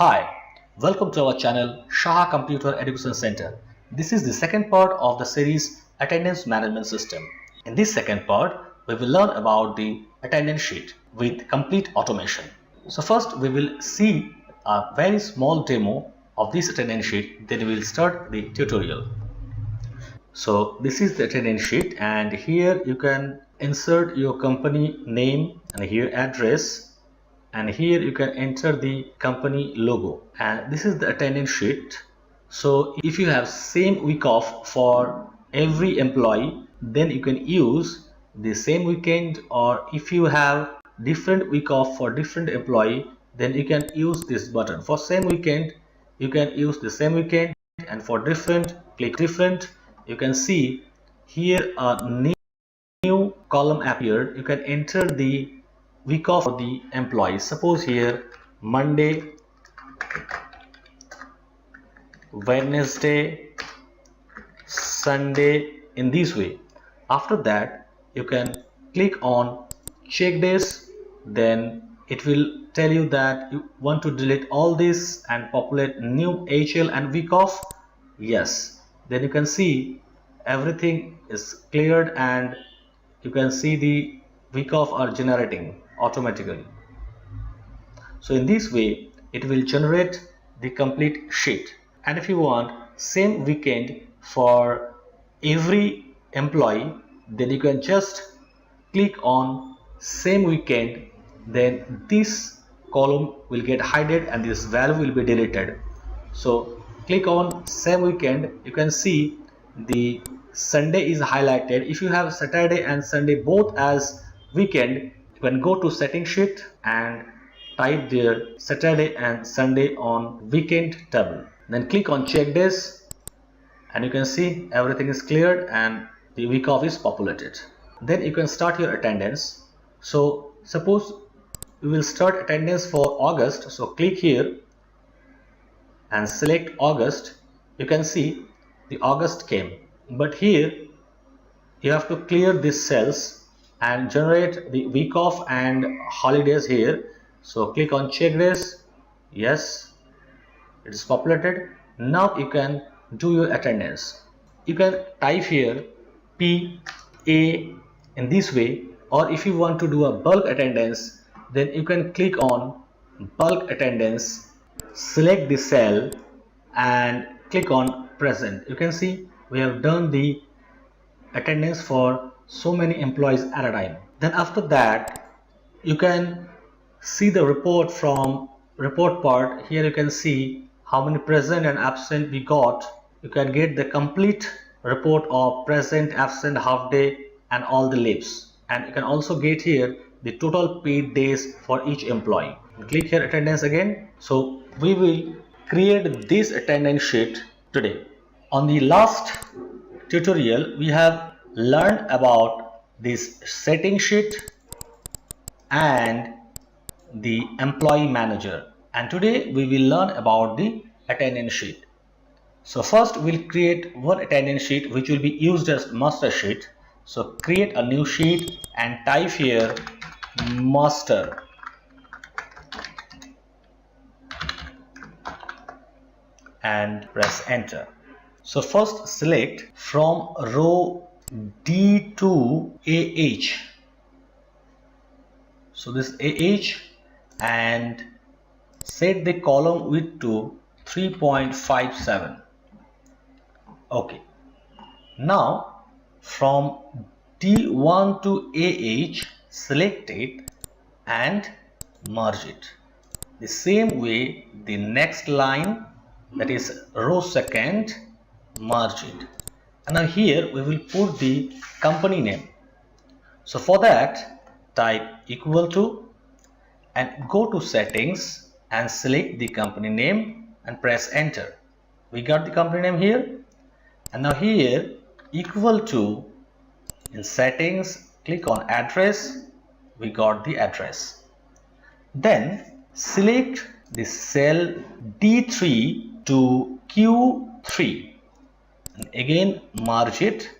Hi, welcome to our channel Saha Computer Education Center. This is the second part of the series Attendance Management System. In this second part, we will learn about the attendance sheet with complete automation. So first we will see a very small demo of this attendance sheet, then we will start the tutorial. So this is the attendance sheet, and here you can insert your company name and here address, and here you can enter the company logo, and this is the attendance sheet. So if you have same week off for every employee, then you can use the same weekend, or if you have different week off for different employee, then you can use this button. For same weekend you can use the same weekend, and for different, click different. You can see here a new column appeared. You can enter the week off for the employee. Suppose here Monday, Wednesday, Sunday, in this way. After that you can click on check this, then it will tell you that you want to delete all this and populate new HL and week off. Yes, then you can see everything is cleared and you can see the week off are generating automatically. So in this way it will generate the complete sheet. And if you want same weekend for every employee, then you can just click on same weekend, then this column will get hidden and this value will be deleted. So click on same weekend, you can see the Sunday is highlighted. If you have Saturday and Sunday both as weekend, you can go to setting sheet and type there Saturday and Sunday on weekend table, then click on check this, and you can see everything is cleared and the week off is populated. Then you can start your attendance. So suppose we will start attendance for August, so click here and select August. You can see the August came, but here you have to clear these cells and generate the week off and holidays here. So click on check this. Yes, it is populated. Now you can do your attendance. You can type here PA in this way, or if you want to do a bulk attendance, then you can click on bulk attendance, select the cell and click on present. You can see we have done the attendance for so many employees at a time. Then after that you can see the report from report part. Here you can see how many present and absent we got. You can get the complete report of present, absent, half day and all the leaves, and you can also get here the total paid days for each employee. Click here attendance again. So we will create this attendance sheet today. On the last tutorial we have learned about this setting sheet and the employee manager, and today we will learn about the attendance sheet. So first we'll create one attendance sheet which will be used as master sheet. So create a new sheet and type here master, and press enter. So first select from row D to AH. So this AH, and set the column width to 3.57. Okay. Now from D1 to AH, select it and merge it. The same way the next line, that is row second, merge it. And now here we will put the company name. So for that type equal to and go to settings and select the company name and press enter. We got the company name here, and now here equal to, in settings click on address, we got the address. Then select the cell D3 to Q3 and again merge it,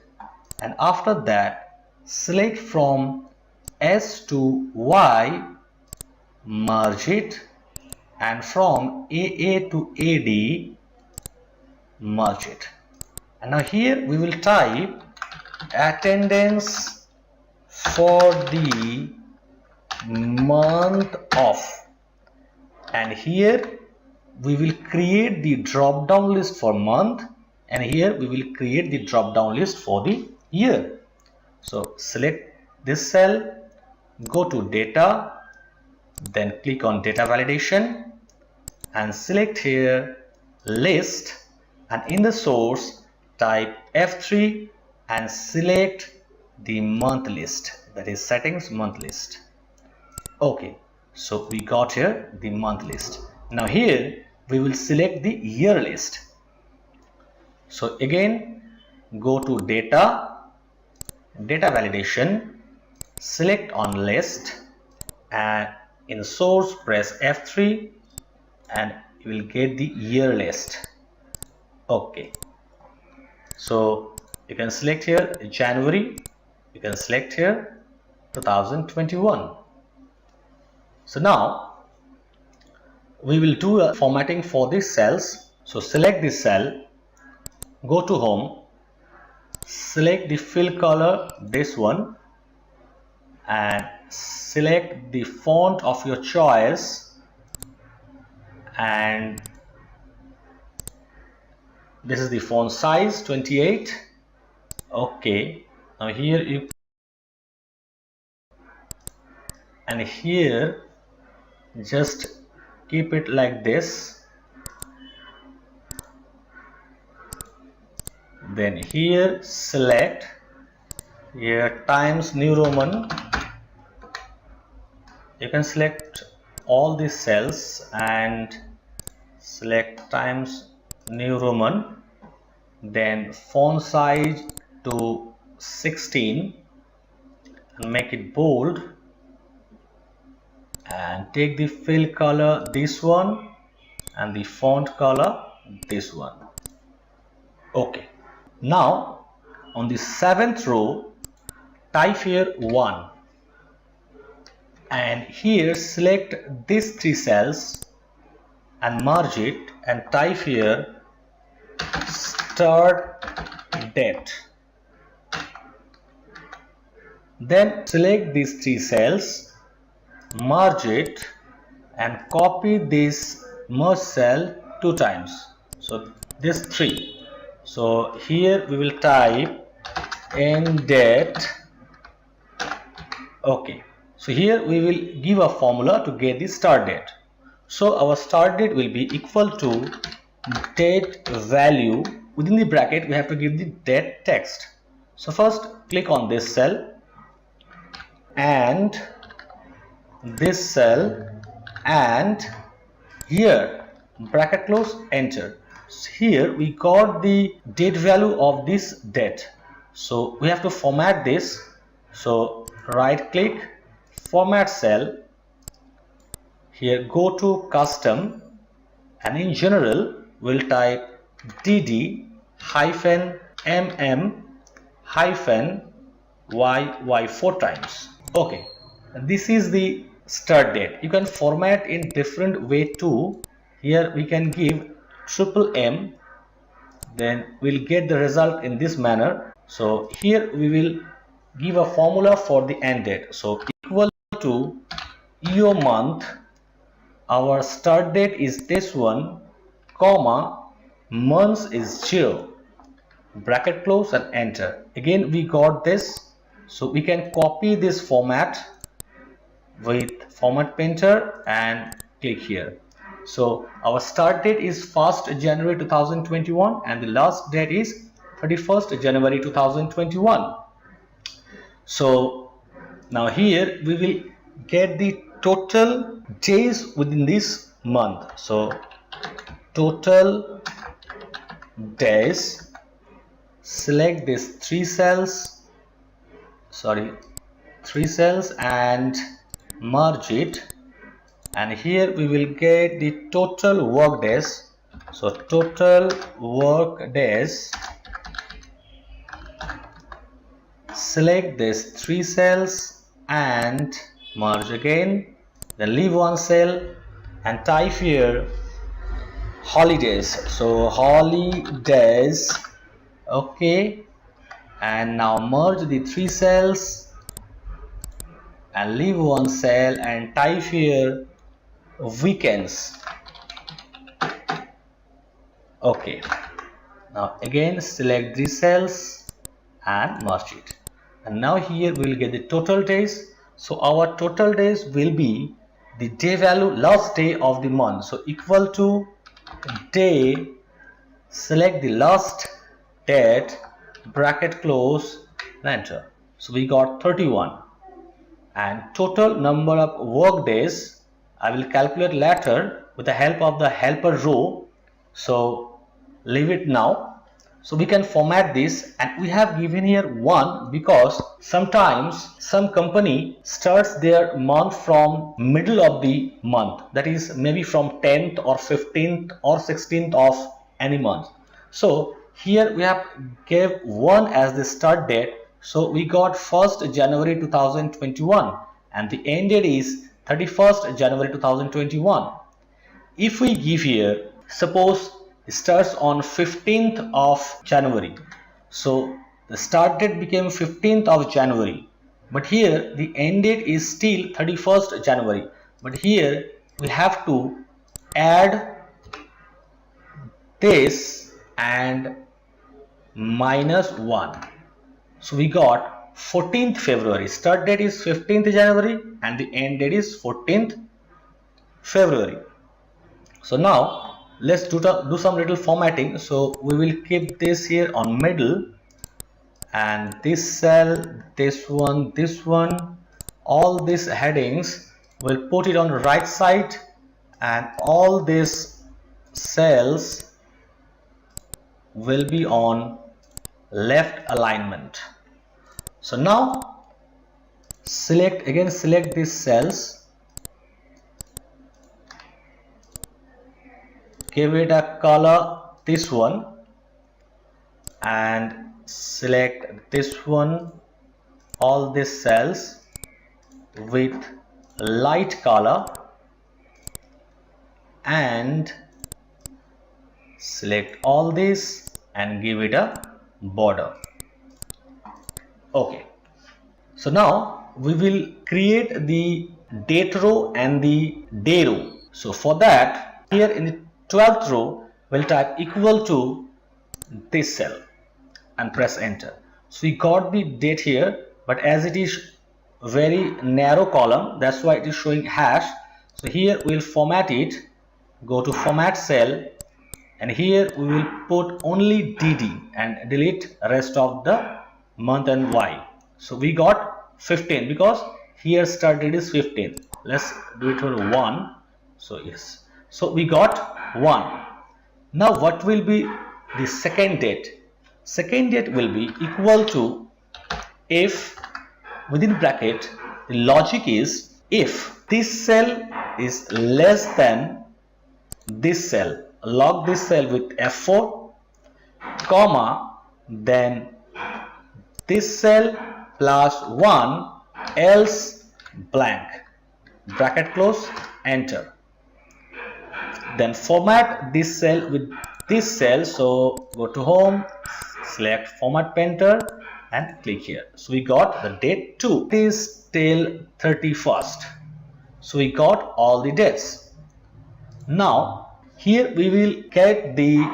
and after that select from S to Y, merge it and from AA to AD merge it. And now here we will type attendance for the month of, and here we will create the drop down list for month, and here we will create the drop down list for the year. So select this cell, go to data, then click on data validation and select here list, and in the source type F3 and select the month list, that is settings month list. Okay, so we got here the month list. Now here we will select the year list. So again go to data, data validation, select on list, and in source press F3 and you will get the year list. Okay, so you can select here January, you can select here 2021. So now we will do a formatting for these cells. So select this cell, go to home, select the fill color, this one, and select the font of your choice, and this is the font size 28. Okay, now here you, and here just keep it like this, then here select here Times New Roman. You can select all these cells and select Times New Roman, then font size to 16 and make it bold, and take the fill color this one and the font color this one. Okay, now on the 7th row type here 1, and here select these 3 cells and merge it and type here start date. Then select these 3 cells, merge it and copy this merge cell 2 times. So this 3. So here we will type end date. Okay, so here we will give a formula to get the start date. So our start date will be equal to date value, within the bracket we have to give the date text. So first click on this cell and this cell, and here bracket close, enter. Here we got the date value of this date, so we have to format this. So right click, format cell, here go to custom, and in general we'll type dd hyphen mm hyphen yy 4 times. Okay, this is the start date. You can format in different way too. Here we can give M, then we'll get the result in this manner. So here we will give a formula for the end date. So equal to EO month, our start date is this one, comma, months is 0, bracket close and enter. Again we got this, so we can copy this format with format painter and click here. So our start date is 1st January 2021 and the last date is 31st January 2021. So now here we will get the total days within this month. So total days, select these 3 cells and merge it, and here we will get the total work days. So total work days, select these 3 cells and merge again, then leave 1 cell and type here holidays. So holidays, okay, and now merge the three cells and leave one cell and type here weekends. Okay, now again select these cells and merge it, and now here we will get the total days. So our total days will be the day value last day of the month, so equal to day, select the last date, bracket close, enter. So we got 31, and total number of work days I will calculate later with the help of the helper row, so leave it now. So we can format this, and we have given here 1 because sometimes some company starts their month from middle of the month, that is maybe from 10th or 15th or 16th of any month. So here we have gave 1 as the start date, so we got 1st January 2021 and the end date is 31st January 2021. If we give here, suppose it starts on 15th of January, so the start date became 15th of January, but here the end date is still 31st January, but here we have to add this and -1. So we got 14th February, start date is 15th January and the end date is 14th February. So now let's do some little formatting. So we will keep this here on middle, and this cell, this one, all these headings we'll put it on the right side, and all these cells will be on left alignment. So now select these cells, give it a color, this one, and select this one, all these cells with light color, and select all this and give it a border. Okay, so now we will create the date row and the day row. So for that, here in the 12th row we'll type equal to this cell and press enter. So we got the date here, but as it is very narrow column, that's why it is showing hash. So here we'll format it, go to format cell, and here we will put only DD and delete rest of the month and Y. So we got 15 because here start date is 15. Let's do it for 1. So yes, so we got 1. Now what will be the second date? Second date will be equal to, if within bracket the logic is if this cell is less than this cell, log this cell with F4, comma, then this cell plus 1, else blank, bracket close, enter. Then format this cell with this cell, so go to home, select format painter and click here. So we got the date 2 is till 31st. So we got all the dates. Now here we will get the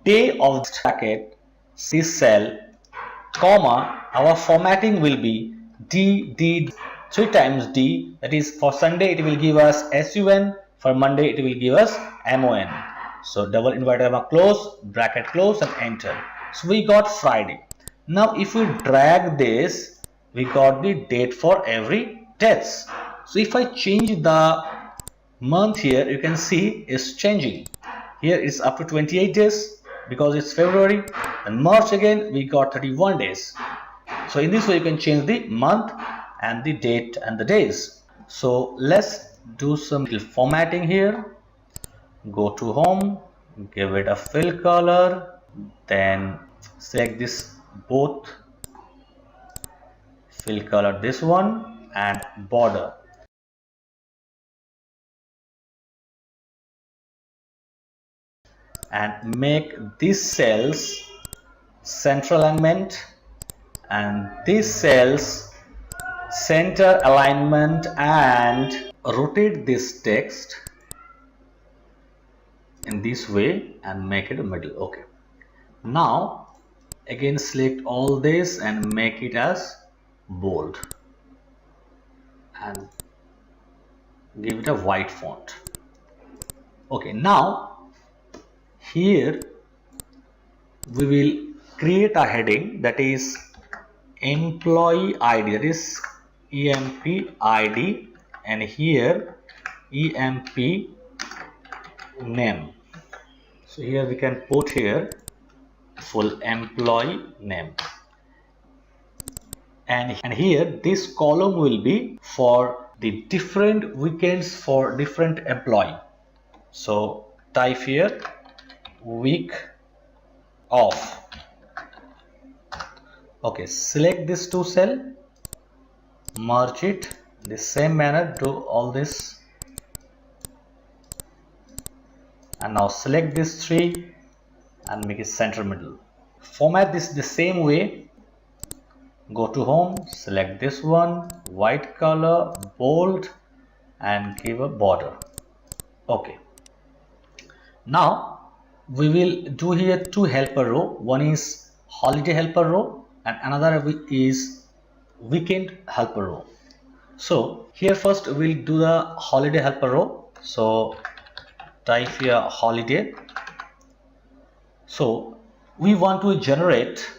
day of the bracket, this cell, comma, our formatting will be D 3 times D, that is for Sunday it will give us SUN, for Monday it will give us MON. So double inverted comma close, bracket close and enter. So we got Friday. Now if we drag this, we got the date for every dates. So if I change the month here, you can see it's changing. Here it's up to 28 days because it's February, and March again we got 31 days. So in this way you can change the month and the date and the days. So let's do some formatting here. Go to home, give it a fill color, then select this both Fill color this one and border. And make these cells center alignment and these cells center alignment, and rotate this text in this way and make it a middle. Okay, now again select all this and make it as bold and give it a white font. Okay, now here we will create a heading that is employee ID, that is EMP ID, and here EMP name. So here we can put here full employee name, and here this column will be for the different weekends for different employee. So type here week off. Okay, select this two cell, merge it the same manner, do all this, and now select this three and make it center middle. Format this the same way. Go to home, select this one, white color, bold, and give a border. Okay, now we will do here two helper row. One is holiday helper row and another is weekend helper row. So here first we'll do the holiday helper row. So type here holiday. So we want to generate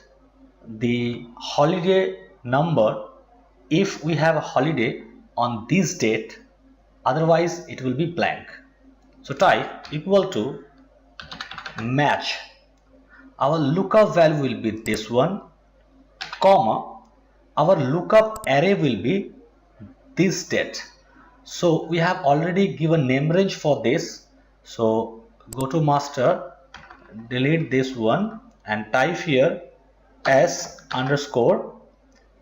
the holiday number if we have a holiday on this date, otherwise it will be blank. So type equal to match. Our lookup value will be this one, comma, our lookup array will be this date. So we have already given name range for this. So go to master, delete this one and type here s underscore,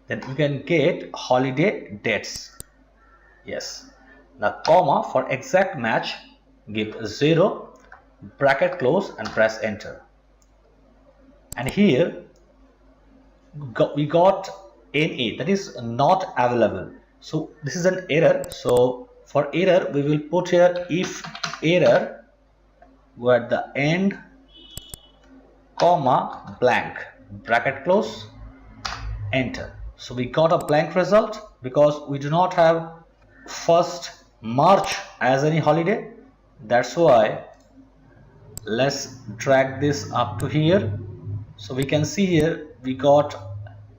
then we can get holiday dates. Yes, now comma for exact match, give 0, bracket close and press enter. And here we got NA, that is not available. So this is an error. So for error we will put here if error, go at the end, comma blank, bracket close, enter. So we got a blank result because we do not have 1st March as any holiday. That's why let's drag this up to here. So we can see here we got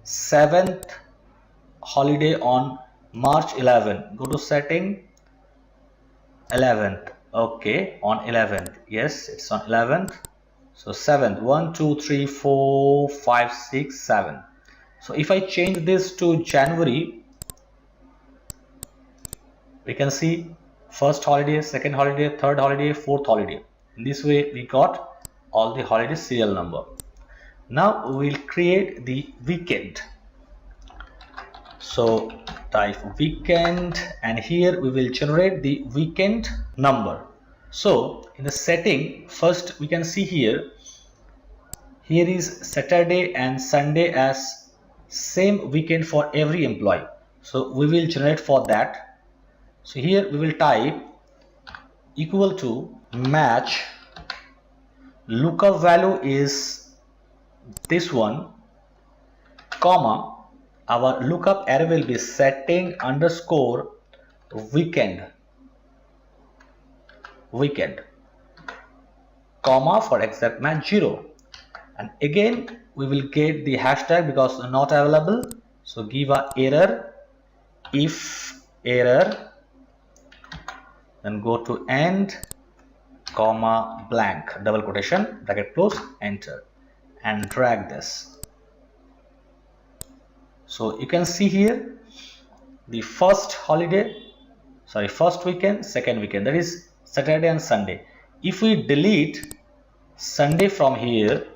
7th holiday on March 11. Go to setting, 11th. Okay, on 11th. Yes, it's on 11th. So 7th, 1 2 3 4 5 6 7. So if I change this to January, we can see 1st holiday, 2nd holiday, 3rd holiday, 4th holiday. In this way we got all the holiday serial number. Now we will create the weekend. So type weekend and here we will generate the weekend number. So in the setting, first we can see here is Saturday and Sunday as same weekend for every employee. So we will generate for that. So here we will type equal to match, lookup value is this one, comma, our lookup array will be setting underscore weekend, comma for exact match 0, and again we will get the hashtag because not available. So give a error, if error, then go to end, comma blank, double quotation, bracket close, enter, and drag this. So you can see here the first holiday, sorry, first weekend, second weekend, that is Saturday and Sunday. If we delete Sunday from here,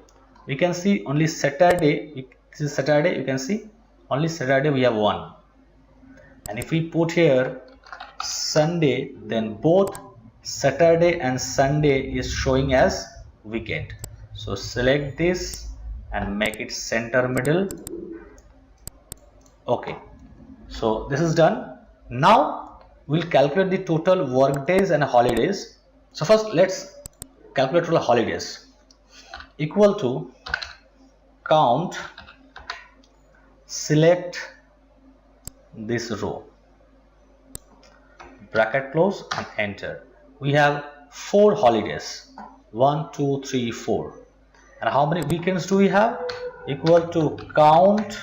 we can see only Saturday. This is Saturday, you can see only Saturday we have 1. And if we put here Sunday, then both Saturday and Sunday is showing as weekend. So select this and make it center middle. Okay, so this is done. Now we'll calculate the total work days and holidays. So first let's calculate total holidays. Equal to count, select this row, bracket close and enter. We have 4 holidays, 1, 2, 3, 4. And how many weekends do we have? Equal to count,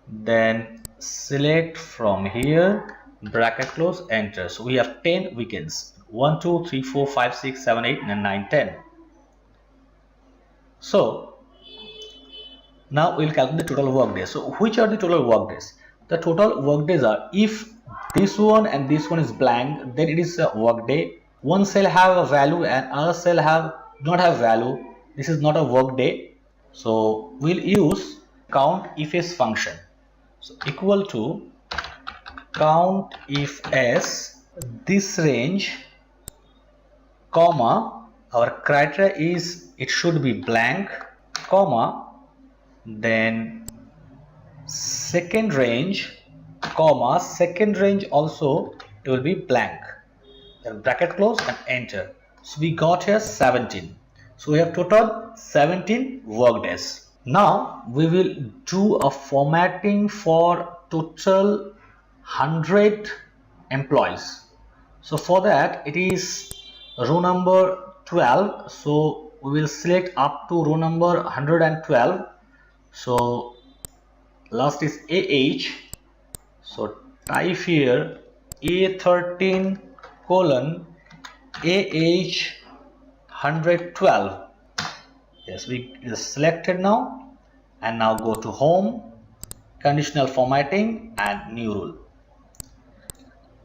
then select from here, bracket close, enter. So we have 10 weekends, 1, 2, 3, 4, 5, 6, 7, 8, 9, 10. So now we'll calculate the total work days. So which are the total work days? The total work days are, if this one and this one is blank, then it is a work day. One cell have a value and other cell not have value. This is not a work day. So we'll use count if s function. So equal to count if s, this range, comma, our criteria is it should be blank, comma, then second range, comma, second range also it will be blank, then bracket close and enter. So we got here 17. So we have total 17 work days. Now we will do a formatting for total 100 employees. So for that it is row number 12. So we will select up to row number 112. So last is AH. So type here A13 colon AH 112. Yes, we just selected now, and now go to home, conditional formatting and new rule.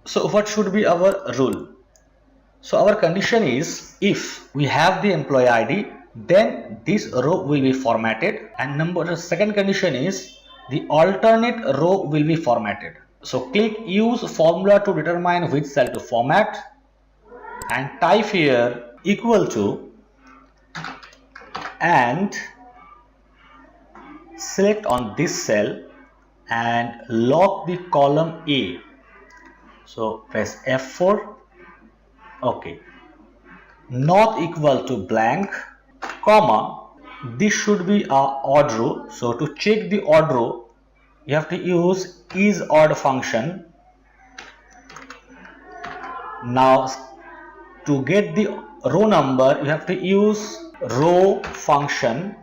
So what should be our rule? So our condition is, if we have the employee ID, then this row will be formatted, and the second condition is the alternate row will be formatted. So click use formula to determine which cell to format and type here equal to, and select on this cell and lock the column A. So press F4. Okay, not equal to blank, comma, this should be a odd row. So to check the odd row, you have to use is odd function. Now to get the row number, you have to use row function.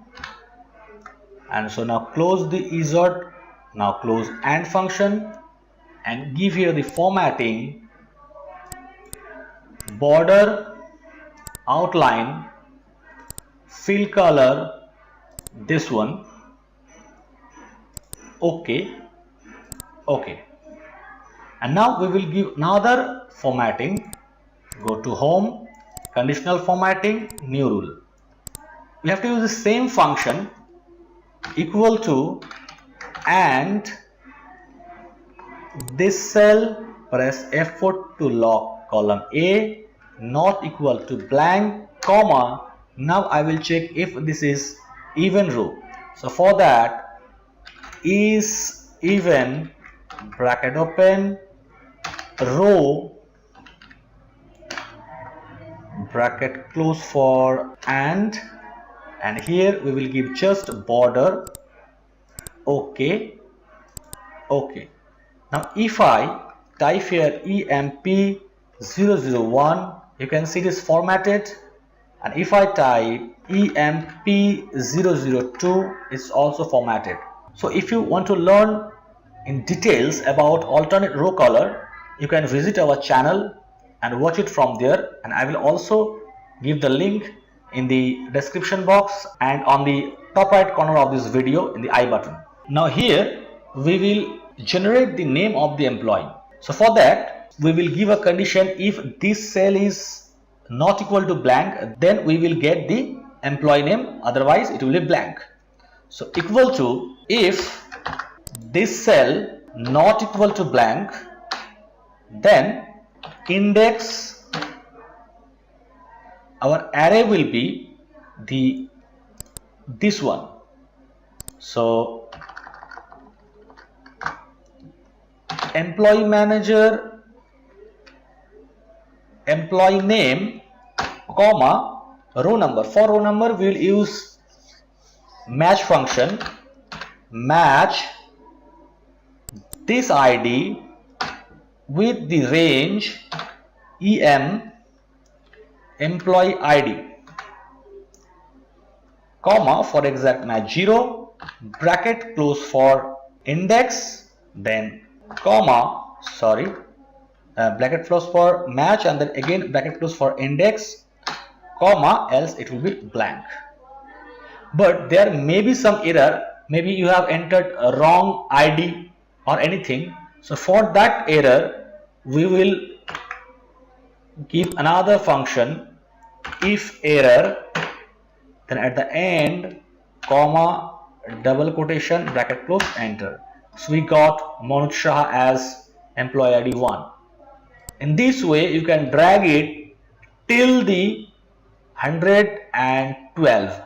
And so now close the is odd, now close and function, and give here the formatting, border, outline, fill color, this one. Okay, okay. And now we will give another formatting. Go to home, conditional formatting, new rule. We have to use the same function, equal to, and this cell, press F4 to lock column A, not equal to blank, comma. Now I will check if this is even row. So for that, is even, bracket open, row, bracket close for and here we will give just border. Okay, okay. Now if I type here EMP001, you can see this formatted, and if I type EMP002, it's also formatted. So if you want to learn in details about alternate row color, you can visit our channel and watch it from there, and I will also give the link in the description box and on the top right corner of this video in the I button. Now here we will generate the name of the employee. So for that we will give a condition, if this cell is not equal to blank, then we will get the employee name, otherwise it will be blank. So equal to, if this cell not equal to blank, then index, our array will be this one. So employee manager, employee name, comma, row number. For row number we will use match function, match this ID with the range employee ID, comma, for exact match 0, bracket close for index, then comma, bracket close for match, and then again bracket close for index, comma, else it will be blank. But there may be some error, maybe you have entered a wrong ID or anything. So for that error we will give another function, if error, then at the end, comma, double quotation, bracket close, enter. So we got Manoj Saha as employee ID 1. In this way you can drag it till the 112.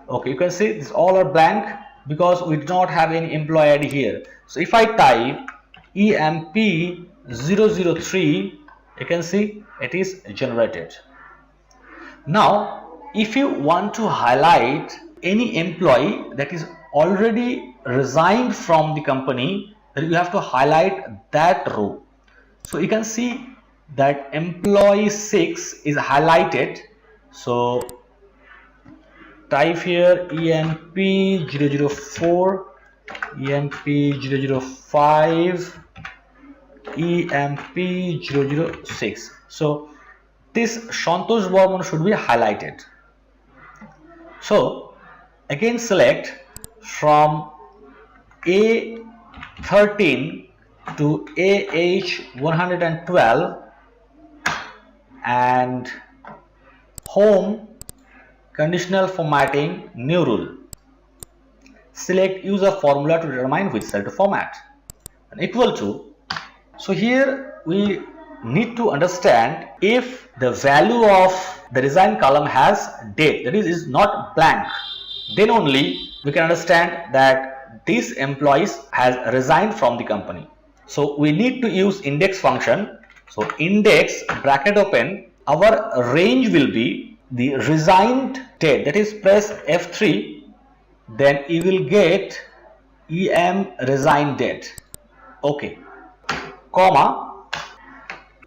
Okay, you can see these all are blank because we do not have any employee ID here. So if I type EMP003, you can see it is generated. Now if you want to highlight any employee that is already resigned from the company, then you have to highlight that row. So you can see that employee 6 is highlighted. So type here EMP004, EMP005, EMP006. So this Santosh Barman should be highlighted. So again select from A13 to AH112 and home, conditional formatting, new rule. Select use a formula to determine which cell to format, and equal to. So here we need to understand if the value of the resigned column has date, that is not blank, then only we can understand that this employee has resigned from the company. So we need to use index function. So index, bracket open, our range will be the resigned date, that is press F3, then you will get EM resigned date. Okay, comma,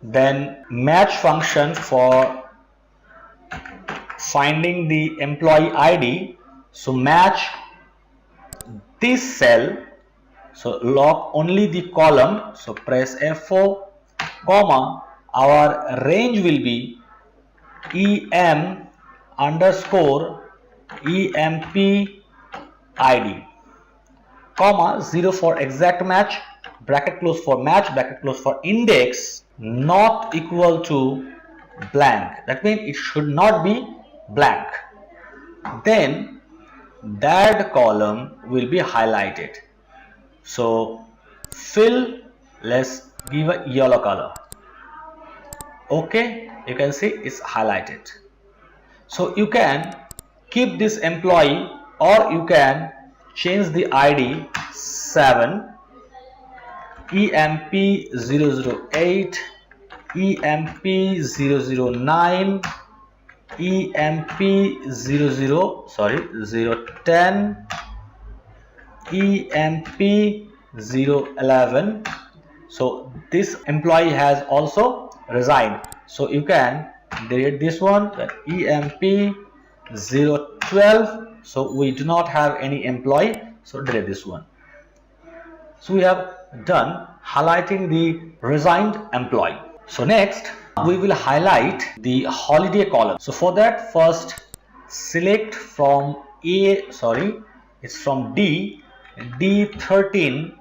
then match function for finding the employee ID. So match this cell, so lock only the column, so press F4, comma, our range will be EM underscore EMP ID, comma, 0 for exact match, bracket close for match, bracket close for index, not equal to blank. That means it should not be blank. Then that column will be highlighted. So fill, let's give a yellow color. Okay, you can see it's highlighted. So you can keep this employee, or you can change the ID 7, EMP008, EMP009, EMP010, EMP011. So this employee has also resigned. So you can delete this one, EMP012. So we do not have any employee, so delete this one. So we have done highlighting the resigned employee. So next we will highlight the holiday column. So for that, first select from from D13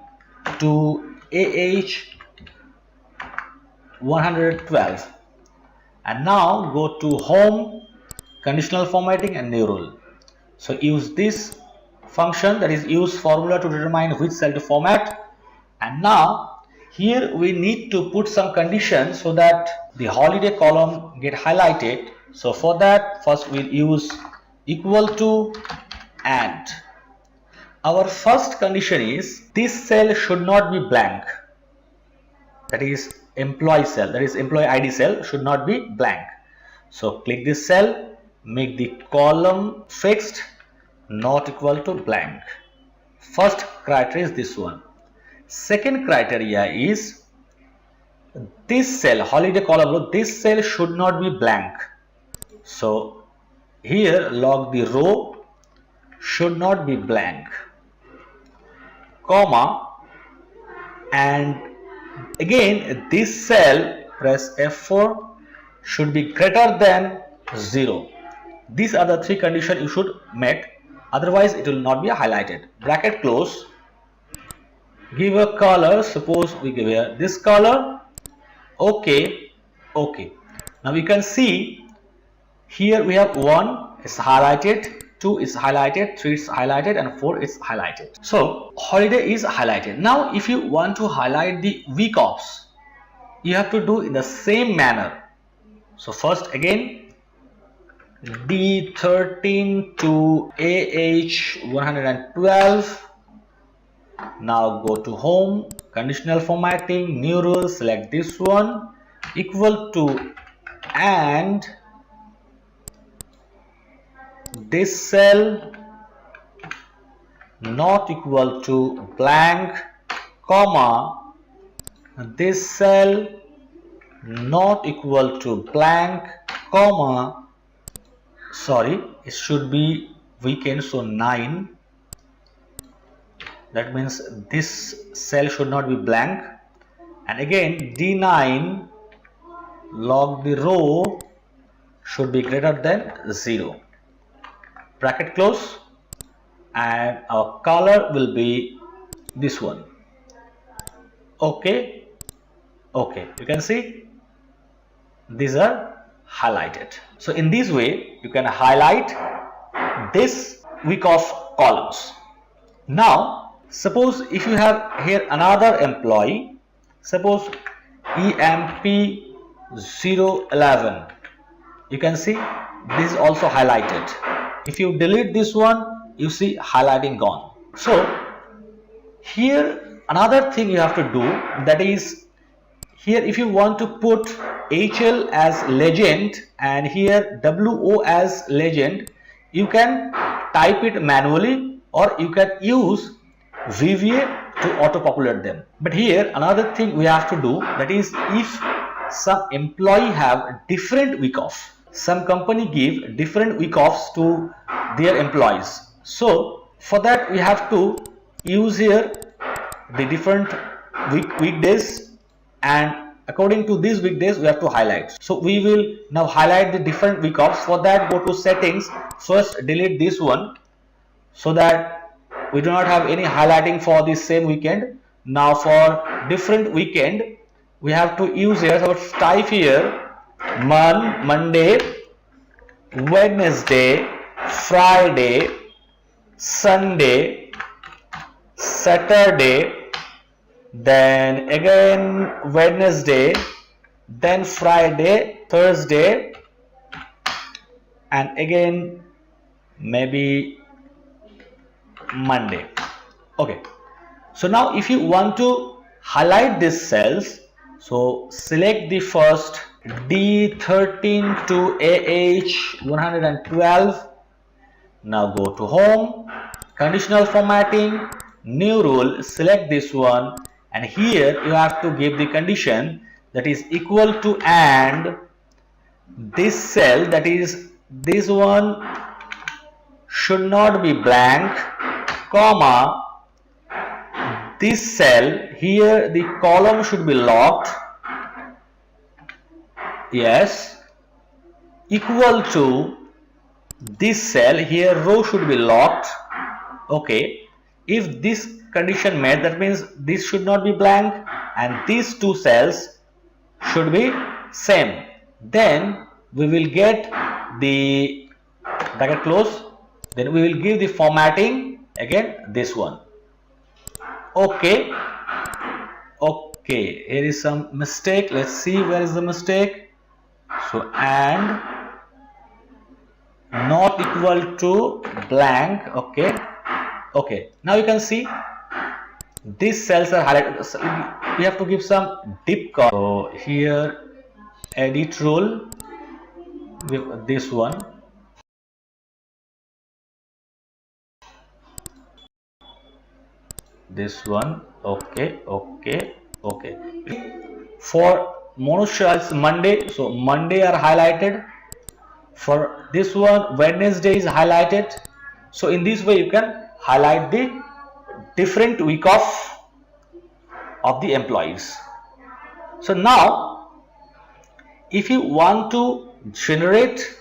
to AH112, and now go to home, conditional formatting, and new rule. So use this function that is use formula to determine which cell to format. And now here we need to put some conditions so that the holiday column get highlighted. So for that, first we'll use equal to, and our first condition is this cell should not be blank. That is employee cell, that is employee ID cell should not be blank. So click this cell, make the column fixed, not equal to blank. First criteria is this one. Second criteria is this cell, holiday column, this cell should not be blank. So here log the row should not be blank, comma, and again this cell, press F4, should be greater than 0. These are the three conditions you should meet, otherwise it will not be highlighted. Bracket close, give a color, suppose we give here this color, okay, okay. Now we can see here we have 1 is highlighted, 2 is highlighted, 3 is highlighted, and 4 is highlighted. So holiday is highlighted. Now if you want to highlight the week offs, you have to do in the same manner. So first again D13 to AH112. Now go to home, conditional formatting, new rule, select this one, equal to, and this cell not equal to blank, comma, this cell not equal to blank, comma, sorry, it should be weekend, so 9. That means this cell should not be blank. And again D9, log the row should be greater than 0. Bracket close, and our color will be this one. Okay, okay, you can see these are highlighted. So in this way you can highlight this week of columns. Now suppose if you have here another employee, suppose EMP011, you can see this is also highlighted. If you delete this one, you see highlighting gone. So here another thing you have to do, that is here if you want to put HL as legend and here WO as legend, you can type it manually or you can use VBA to auto-populate them. But here another thing we have to do, that is if some employee have different week off, some company give different week offs to their employees. So for that we have to use here the different weekdays, and according to these weekdays we have to highlight. So we will now highlight the different week offs. For that go to settings, first delete this one so that we do not have any highlighting for the same weekend. Now for different weekend we have to use here, so type here Monday, Wednesday, Friday, Sunday, Saturday, then again Wednesday, then Friday, Thursday, and again maybe Monday. Okay, so now if you want to highlight these cells, so select the first D13 to AH112. Now go to home, conditional formatting, new rule, select this one, and here you have to give the condition, that is equal to, and this cell, that is this one, should not be blank, comma, this cell here the column should be locked, yes, equal to this cell here row should be locked. Okay, if this condition met, that means this should not be blank and these two cells should be same, then we will get the bracket close, then we will give the formatting again this one. Okay, okay, here is some mistake. Let's see where is the mistake. So and not equal to blank. Okay, okay, now you can see these cells are highlighted. So we have to give some deep color. So here edit rule with this one. This one. Okay, okay, okay. For monocells Monday, so Monday are highlighted. For this one Wednesday is highlighted. So in this way you can highlight the different week of the employees. So now if you want to generate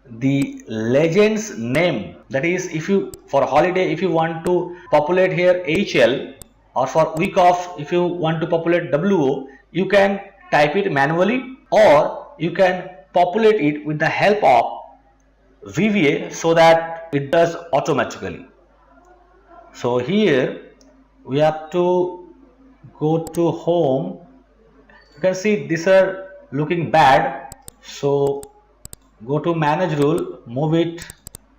the legend's name, that is if you for holiday if you want to populate here HL, or for week off if you want to populate WO, you can type it manually or you can populate it with the help of VBA so that it does automatically. So here we have to go to home. You can see these are looking bad, so go to manage rule, move it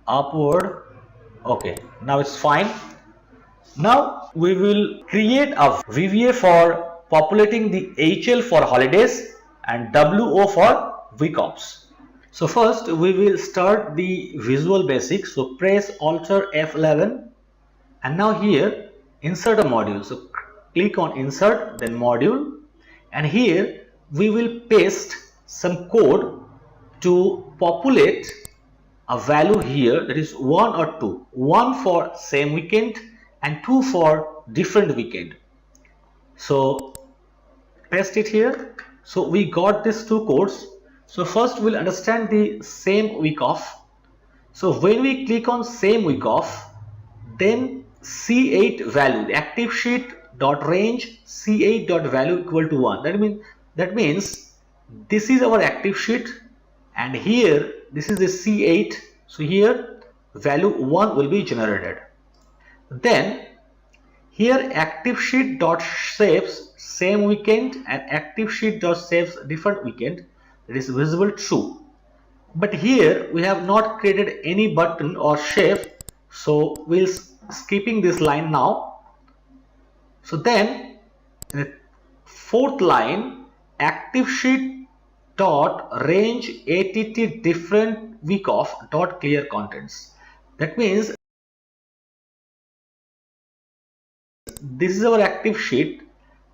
upward. Okay, now it's fine. Now we will create a VBA for populating the HL for holidays and WO for week offs. So first we will start the Visual Basic. So press Alt F11 and now here insert a module. So click on insert, then module, and here we will paste some code to populate a value here, that is 1 or 2, 1 for same weekend and 2 for different weekend. So paste it here. So we got these two codes. So first we'll understand the same week off. So when we click on same week off, then C8 value, the active sheet dot range C8 dot value equal to 1. That means this is our active sheet and here this is the C8. So here value 1 will be generated. Then here active sheet dot saves same weekend and active sheet dot saves different weekend, that is visible true. But here we have not created any button or shape, so we'll skipping this line now. So then in the fourth line, active sheet dot range att different week off dot clear contents. That means this is our active sheet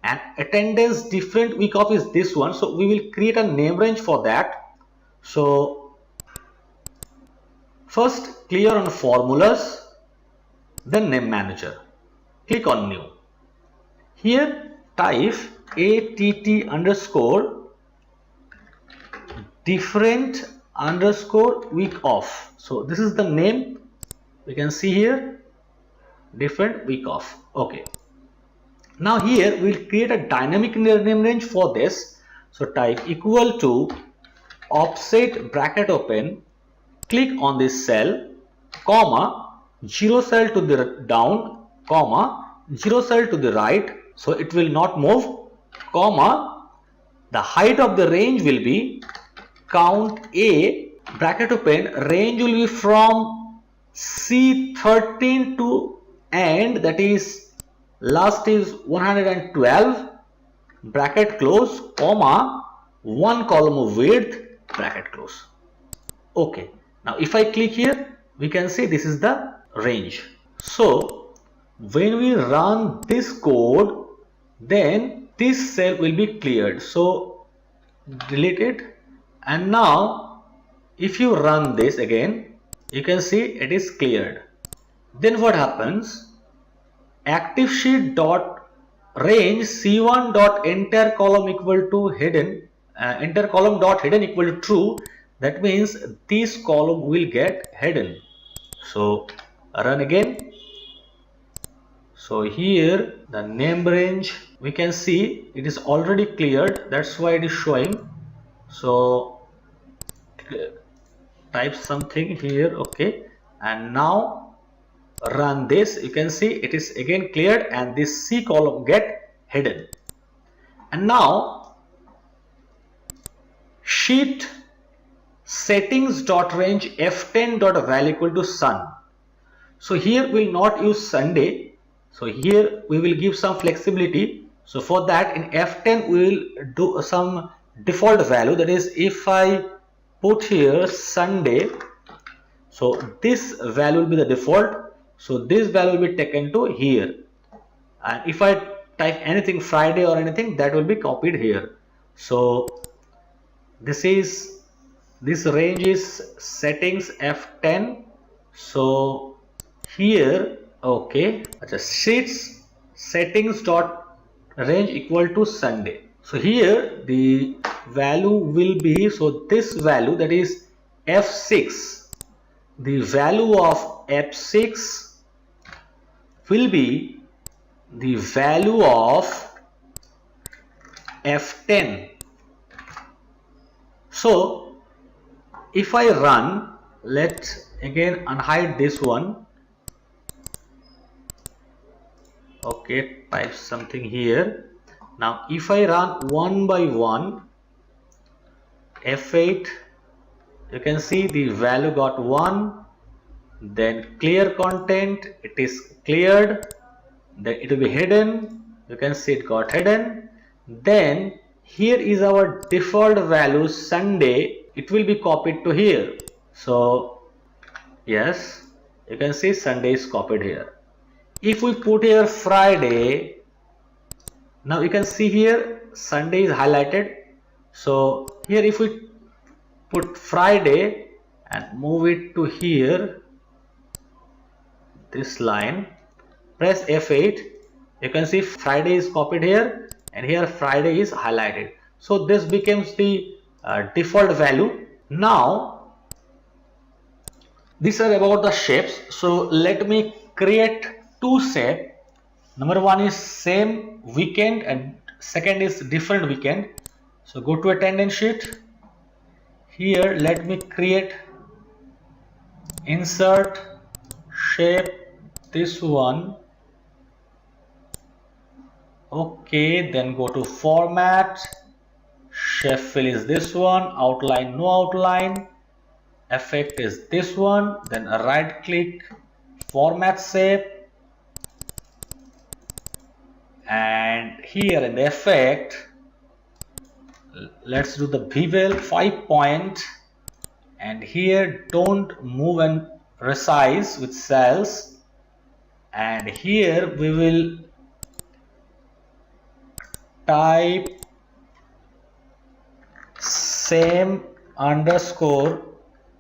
and attendance different week off is this one. So we will create a name range for that. So first clear on formulas, then name manager, click on new. Here type att underscore different underscore week off. So this is the name, we can see here different week off. Okay, now here we'll create a dynamic name range for this. So type equal to offset bracket open, click on this cell, comma 0 cell to the down, comma 0 cell to the right, so it will not move, comma the height of the range will be count A, bracket open, range will be from C13 to end, that is last is 112, bracket close, comma 1 column of width, bracket close. Okay, now if I click here, we can see this is the range. So when we run this code, then this cell will be cleared. So delete it, and now if you run this again, you can see it is cleared. Then what happens? Active sheet dot range C1 dot entire column equal to hidden, entire column dot hidden equal to true. That means this column will get hidden. So run again. So here the name range, we can see it is already cleared, that's why it is showing. So type something here. Okay, and now run this, you can see it is again cleared and this C column get hidden. And now sheet settings dot range F10 dot value equal to sun. So here we will not use Sunday. So here we will give some flexibility. So for that in F10 we will do some default value, that is if I put here Sunday, so this value will be the default. So this value will be taken to here, and if I type anything Friday or anything, that will be copied here. So this range is settings F10. So here, okay, sheets settings dot range equal to Sunday. So here the value will be, so this value, that is F6, the value of F6 will be the value of F10. So if I run, let's again unhide this one. Okay, type something here. Now if I run one by one, F8, you can see the value got 1, then clear content, it is cleared, then it will be hidden, you can see it got hidden. Then here is our default value Sunday, it will be copied to here. So yes, you can see Sunday is copied here. If we put here Friday, now you can see here Sunday is highlighted. So here if we put Friday and move it to here, this line, press F8, you can see Friday is copied here and here Friday is highlighted. So this becomes the default value. Now these are about the shapes. So let me create two shapes. Number one is same weekend and second is different weekend. So go to attendance sheet. Here let me create insert shape, this one. Okay, then go to format, shape fill is this one, outline no outline, effect is this one, then right click, format shape, and here in the effect let's do the bevel 5 point, and here don't move and resize with cells, and here we will type same underscore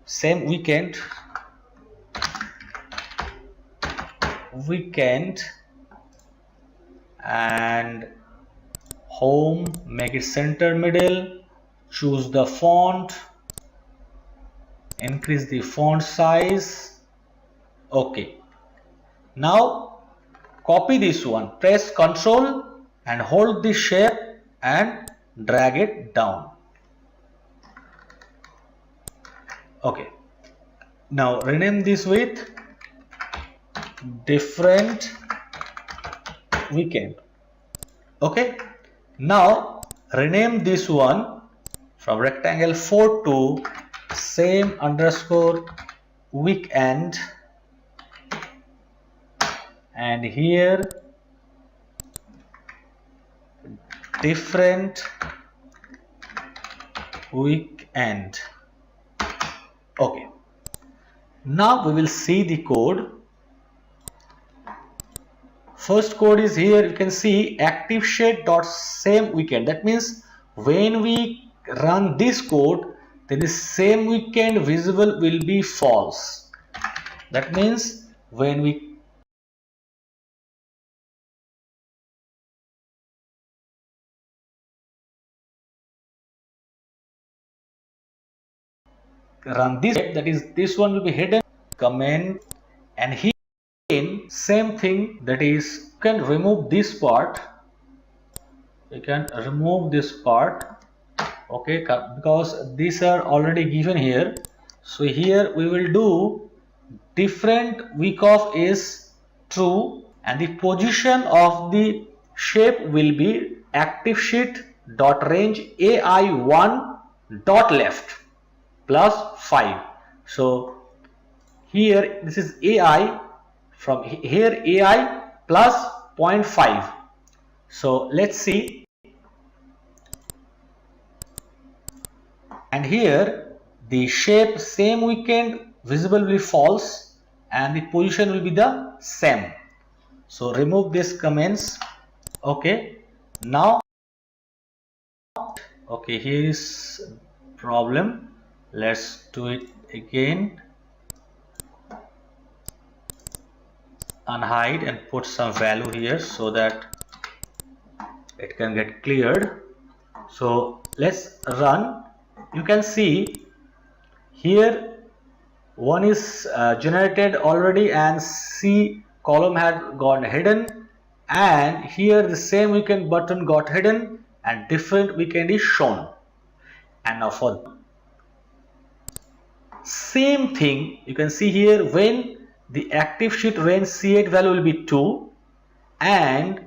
same weekend and home, make it center middle, choose the font, increase the font size. Okay, now copy this one, press Ctrl and hold this shape and drag it down. Okay, now rename this with different weekend. Okay, now rename this one from rectangle 4 to same underscore weekend, and here different weekend. Okay, now we will see the code. First code is here, you can see active shade dot same weekend. That means when we run this code, then the same weekend visible will be false. That means when we run this, that is this one will be hidden, comment, and here same thing, that is you can remove this part, okay, because these are already given here. So here we will do different weekoff is true, and the position of the shape will be active sheet dot range AI1 dot left plus 5. So here this is AI, from here AI plus 0.5. so let's see, and here the shape same weekend visible will be false and the position will be the same. So remove this comments. Okay, now okay, here is problem. Let's do it again. Unhide and put some value here so that it can get cleared. So let's run. You can see here one is generated already and C column had gone hidden, and here the same weekend button got hidden and different weekend is shown. And now for same thing, you can see here when the active sheet range C8 value will be 2, and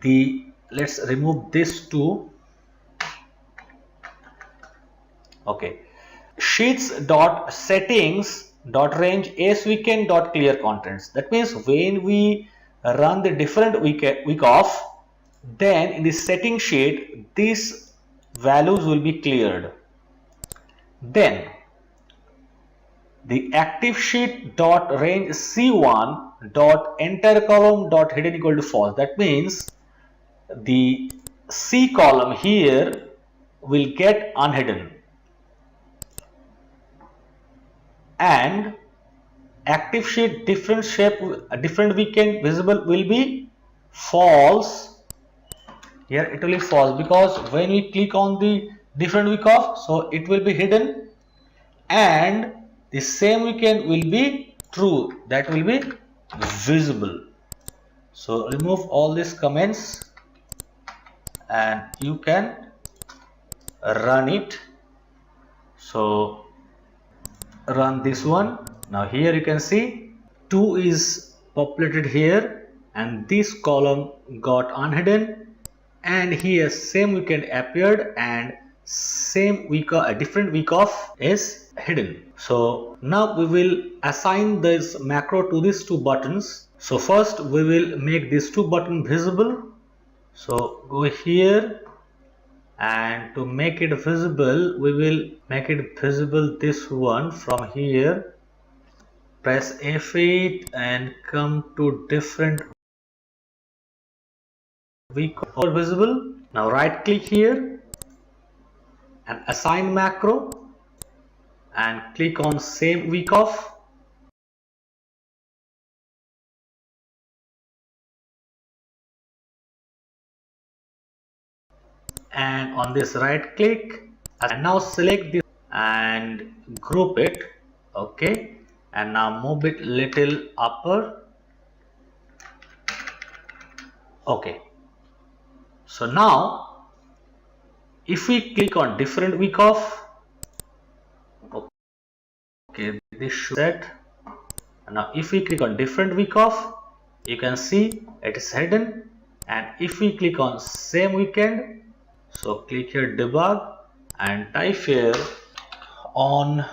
the, let's remove this 2. Okay, sheets dot settings dot range as weekend dot clear contents. That means when we run the different week off, then in the setting sheet these values will be cleared. Then the active sheet dot range C1 dot entire column dot hidden equal to false. That means the C column here will get unhidden, and active sheet different shape different weekend visible will be false. Here it will be false because when we click on the different week off, so it will be hidden, and the same weekend will be true, that will be visible. So remove all these comments and you can run it. So run this one. Now here you can see 2 is populated here and this column got unhidden, and here same weekend appeared and same week, a different week off is hidden. So now we will assign this macro to these 2 buttons. So first we will make these 2 buttons visible. So go here, and to make it visible we will make it visible this one. From here press F8 and come to different week or visible. Now right click here and assign macro and click on same week off. And on this right click, and now select this and group it. Okay, and now move it little upper. Okay, so now if we click on different week off, okay, this should set. And now if we click on different week off, you can see it is hidden. And if we click on same weekend, so click here debug and type here on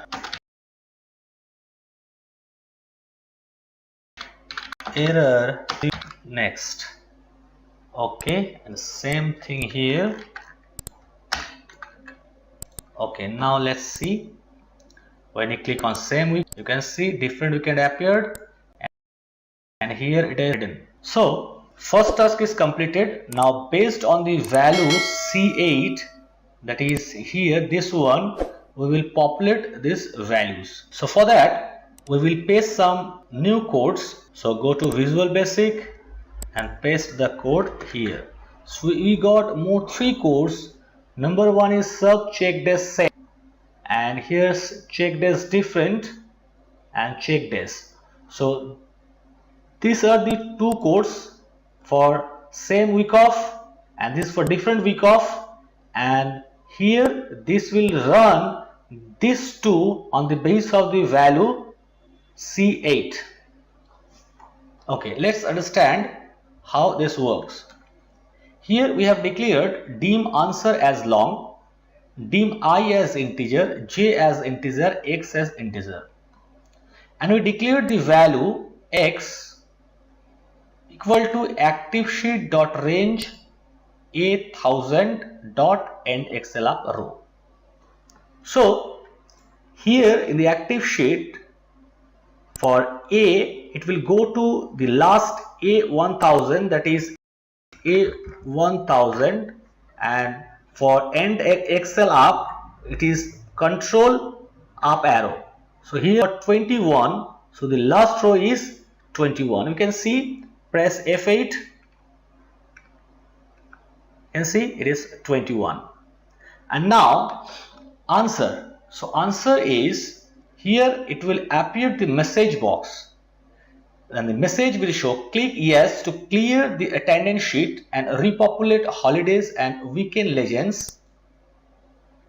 error next. Okay, and same thing here. Okay, now let's see. When you click on same week, you can see different weekend appeared and here it is hidden. So first task is completed. Now based on the value C8, that is here this one, we will populate these values. So for that we will paste some new codes. So go to Visual Basic and paste the code here. So we got more 3 codes. Number 1 is sub check dash same, and here's check dash different and check dash. So these are the 2 codes for same week off and this for different week off, and here this will run these 2 on the basis of the value C8. Okay, let's understand how this works. Here we have declared dim answer as long, dim I as integer, j as integer, x as integer. And we declared the value x equal to active sheet dot range 8000 dot end Excel row. So here in the active sheet for A, it will go to the last A1000, that is A1000, and for end Excel up, it is control up arrow. So here 21, so the last row is 21. You can see, press F8 and see it is 21. And now answer. So answer is, here it will appear the message box, and the message will show click yes to clear the attendance sheet and repopulate holidays and weekend legends.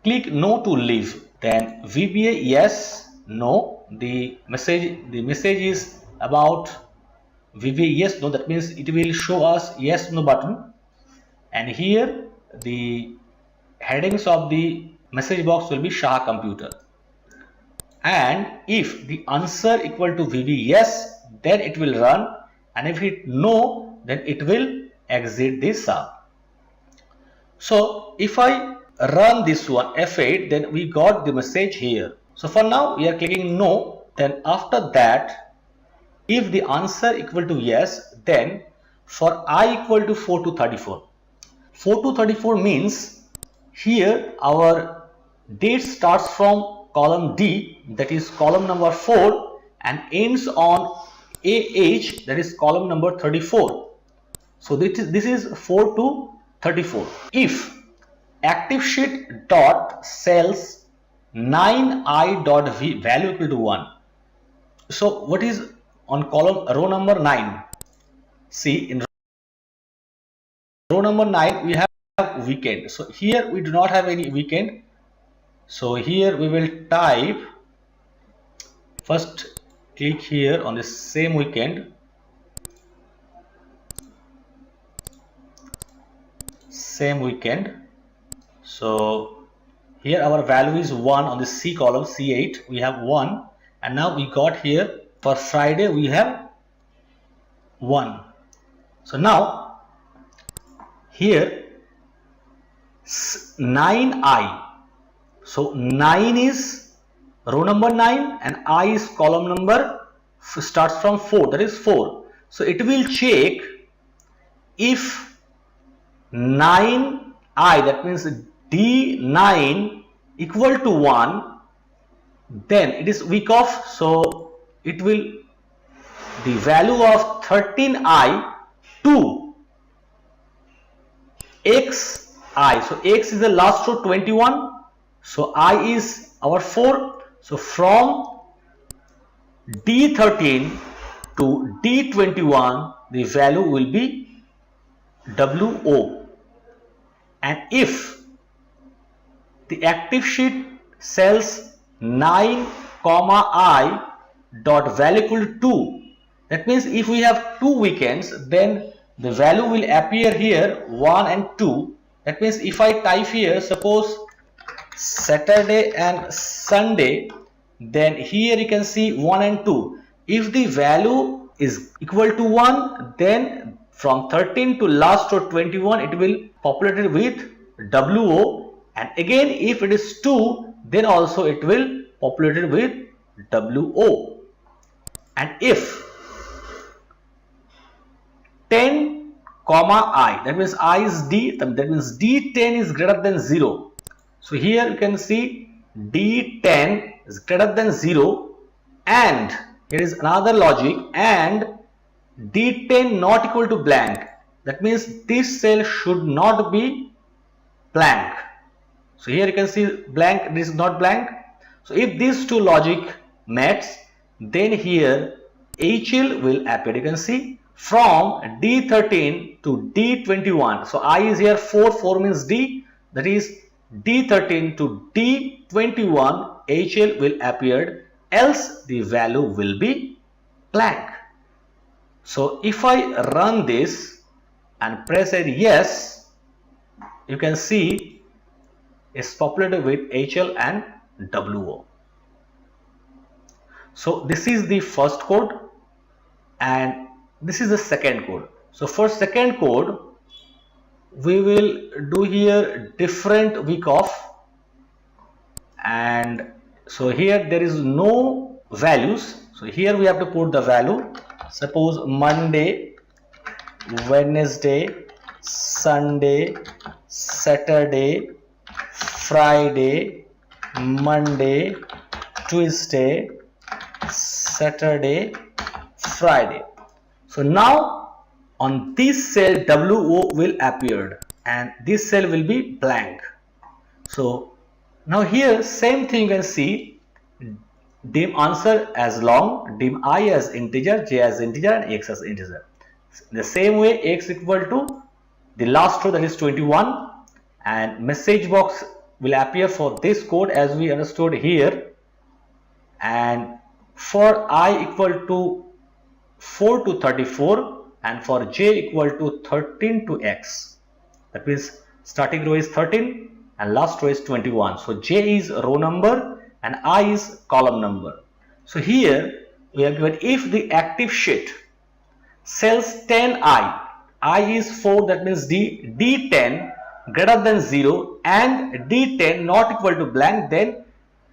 Click no to leave. Then VBA yes, no. The message is about VBA yes, no. That means it will show us yes, no button. And here the headings of the message box will be Saha computer. And if the answer equal to VB yes, then it will run, and if it no, then it will exit this sub. So if I run this one F8, then we got the message here. So for now we are clicking no. Then after that, if the answer equal to yes, then for I equal to 4 to 34. 4 to 34 means here our date starts from column D, that is column number 4, and ends on AH, that is column number 34. So this is 4 to 34. If active sheet dot cells 9I dot V value equal to 1. So what is on column row number 9? See, in row number 9 we have weekend. So here we do not have any weekend. So here we will type, first click here on the same weekend, so here our value is 1 on the C column, C8 we have 1, and now we got here for Friday we have 1. So now here 9I, so 9 is row number 9 and I is column number starts from 4, that is 4. So it will check if 9I, that means D9 equal to 1, then it is week off. So it will, the value of 13I to XI, so X is the last row 21. So I is our 4. So from D13 to D21, the value will be WO. And if the active sheet cells 9, I dot value equal to 2, that means if we have 2 weekends, then the value will appear here 1 and 2. That means if I type here, suppose Saturday and Sunday, then here you can see 1 and 2. If the value is equal to 1, then from 13 to last row 21 it will populate it with WO, and again if it is 2, then also it will populate it with WO. And if 10, I, that means I is D, that means D10 is greater than 0. So here you can see D10 is greater than 0, and here is another logic, and D10 not equal to blank. That means this cell should not be blank. So here you can see blank, this is not blank. So if these two logic match, then here HL will appear. You can see from D13 to D21. So I is here 4, 4 means D, that is D13 to D21 HL will appear, else the value will be blank. So if I run this and press a yes, you can see it's populated with HL and WO. So this is the first code and this is the second code. So for second code, we will do here different weekoff, and so here there is no values. So here we have to put the value. Suppose Monday, Wednesday, Sunday, Saturday, Friday, Monday, Tuesday, Saturday, Friday. So now on this cell WO will appear and this cell will be blank. So now here same thing you can see, dim answer as long, dim I as integer, j as integer and x as integer. The same way x equal to the last row, that is 21, and message box will appear for this code as we understood here, and for I equal to 4 to 34 and for j equal to 13 to x. That means starting row is 13 and last row is 21. So j is row number and I is column number. So here we are given if the active sheet cells 10i, I is 4, that means D10 greater than 0 and D10 not equal to blank, then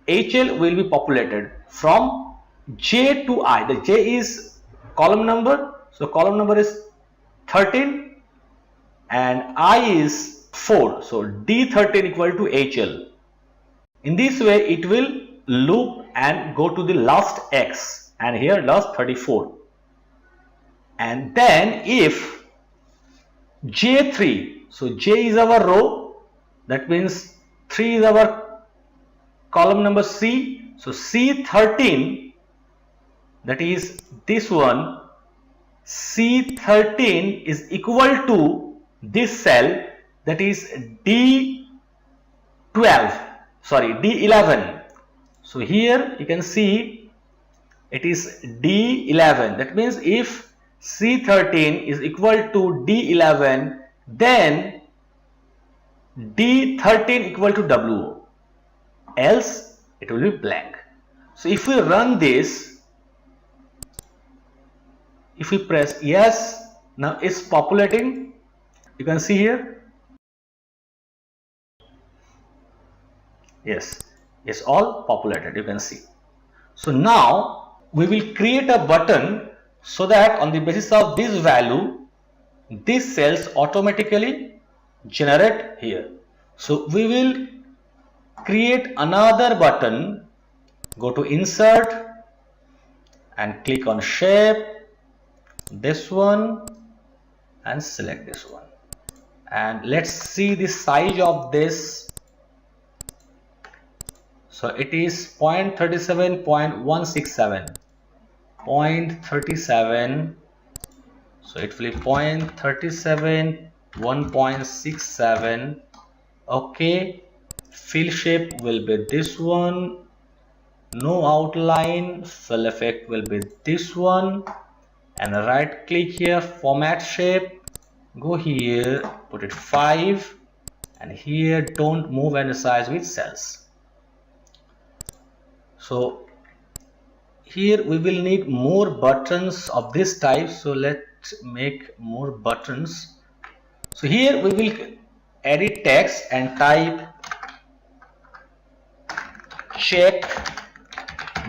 HL will be populated from j to I. The j is column number, so column number is 13 and I is 4, so D13 equal to HL. In this way it will loop and go to the last x, and here last 34, and then if J3, so J is our row, that means 3 is our column number C, so C13, that is this one, C13 is equal to this cell, that is D11. So here you can see it is D11. That means if C13 is equal to D11, then D13 equal to WO, else it will be blank. So if we run this, if we press yes, now it's populating. You can see here, yes, it's all populated, you can see. So now we will create a button so that on the basis of this value, these cells automatically generate here. So we will create another button, go to insert and click on shape, this one, and select this one, and let's see the size of this. So it is 0.37.167, 0.37, so it will be 0.37 1.67. okay, fill shape will be this one, no outline, fill effect will be this one, and right click here, format shape, go here, put it 5, and here don't move and resize with cells. So here we will need more buttons of this type, so let's make more buttons. So here we will edit text and type check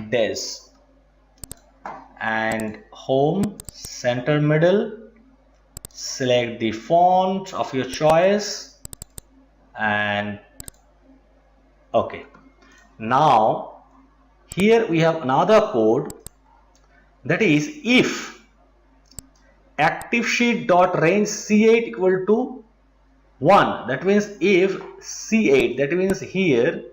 this, and home, center middle, select the font of your choice, and okay. Now here we have another code, that is if ActiveSheet.range C8 equal to 1, that means if C8, that means here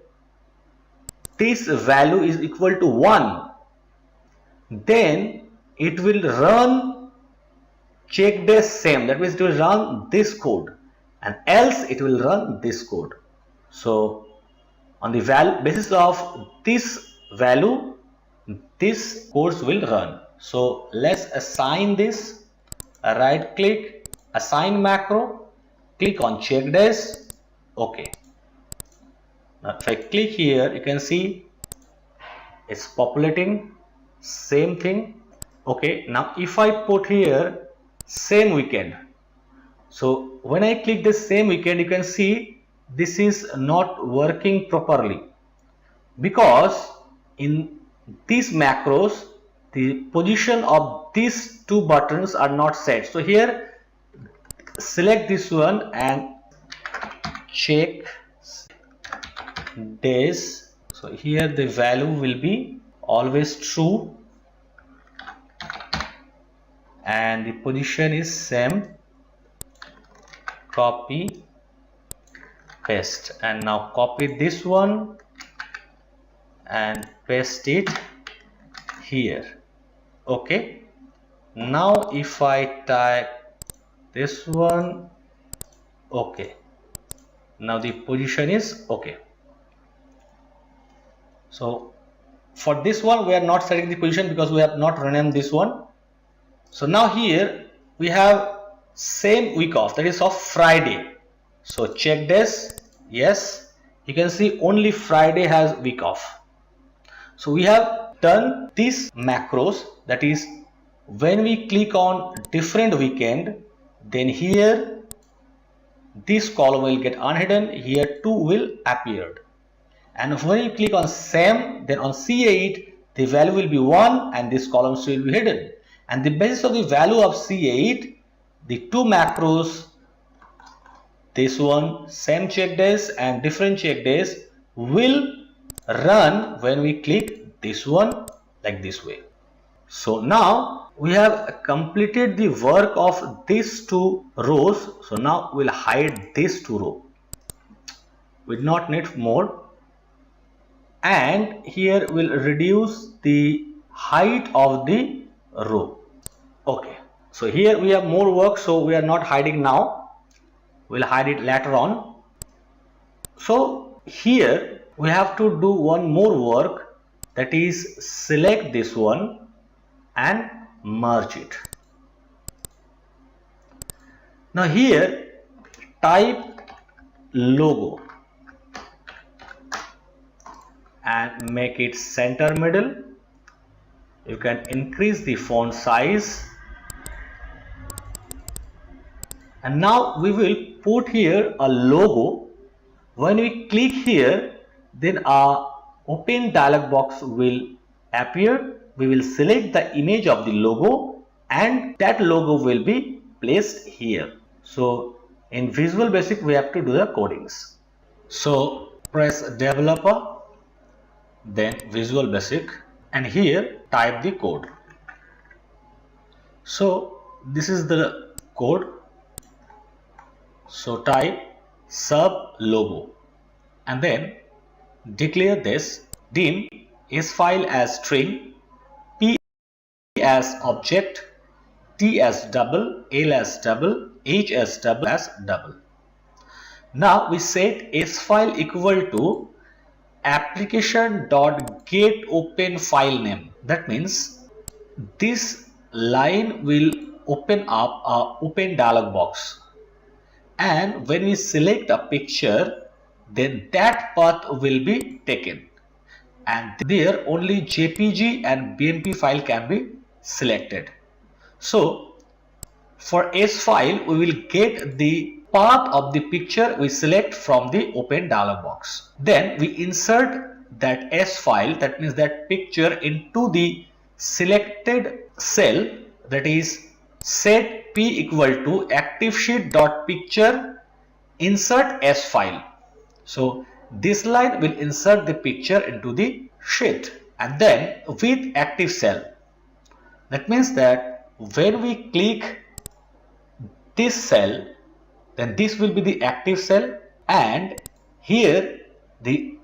this value is equal to 1, then it will run check this same, that means it will run this code, and else it will run this code. So on the basis of this value, this course will run. So let's assign this. Right click, assign macro, click on check days. Okay. Now if I click here, you can see it's populating. Same thing. Okay. Now if I put here same weekend. So when I click the same weekend, you can see this is not working properly, because in these macros the position of these two buttons are not set. So here select this one and check days. So here the value will be always true and the position is same. Copy, paste, and now copy this one and paste it here. Okay, now if I type this one, okay, now the position is okay. So for this one we are not setting the position because we have not renamed this one. So now here we have same week off, that is of Friday. So check this. Yes, you can see only Friday has week off. So we have done these macros, that is when we click on different weekend, then here this column will get unhidden, here 2 will appear. And when you click on same, then on C8 the value will be 1 and this column will be hidden. And the basis of the value of C8, the two macros, this one same check days and different check days, will run when we click this one like this way. So now we have completed the work of these two rows. So now we'll hide these two rows. We do not need more. And here we'll reduce the height of the row. Okay, so here we have more work, so we are not hiding now, we'll hide it later on. So here we have to do one more work, that is select this one and merge it. Now here type logo and make it center middle. You can increase the font size, and now we will put here a logo. When we click here, then a open dialog box will appear. We will select the image of the logo and that logo will be placed here. So in Visual Basic we have to do the codings. So press developer, then Visual Basic, and here type the code. So this is the code. So type sub logo and then declare this dim is file as string, p as object, t as double, l as double, h as double as double. Now we set s file equal to application.getOpenFileName. That means this line will open up a open dialog box, and when we select a picture, then that path will be taken, and there only JPG and BMP file can be selected. So for S file we will get the path of the picture we select from the open dialog box. Then we insert that S file, that means that picture, into the selected cell, that is set p equal to ActiveSheet.picture insert S file. So this line will insert the picture into the sheet and then with active cell. That means that when we click this cell, then this will be the active cell, and here the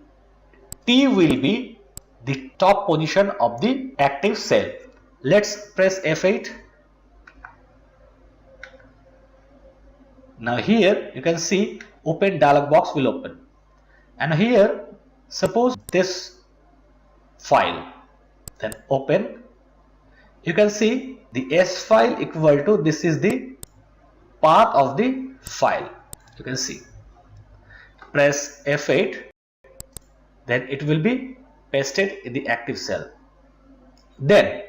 T will be the top position of the active cell. Let's press F8. Now here you can see open dialog box will open, and here suppose this file, then open. You can see the S file equal to, this is the path of the file. You can see, press F8, then it will be pasted in the active cell. Then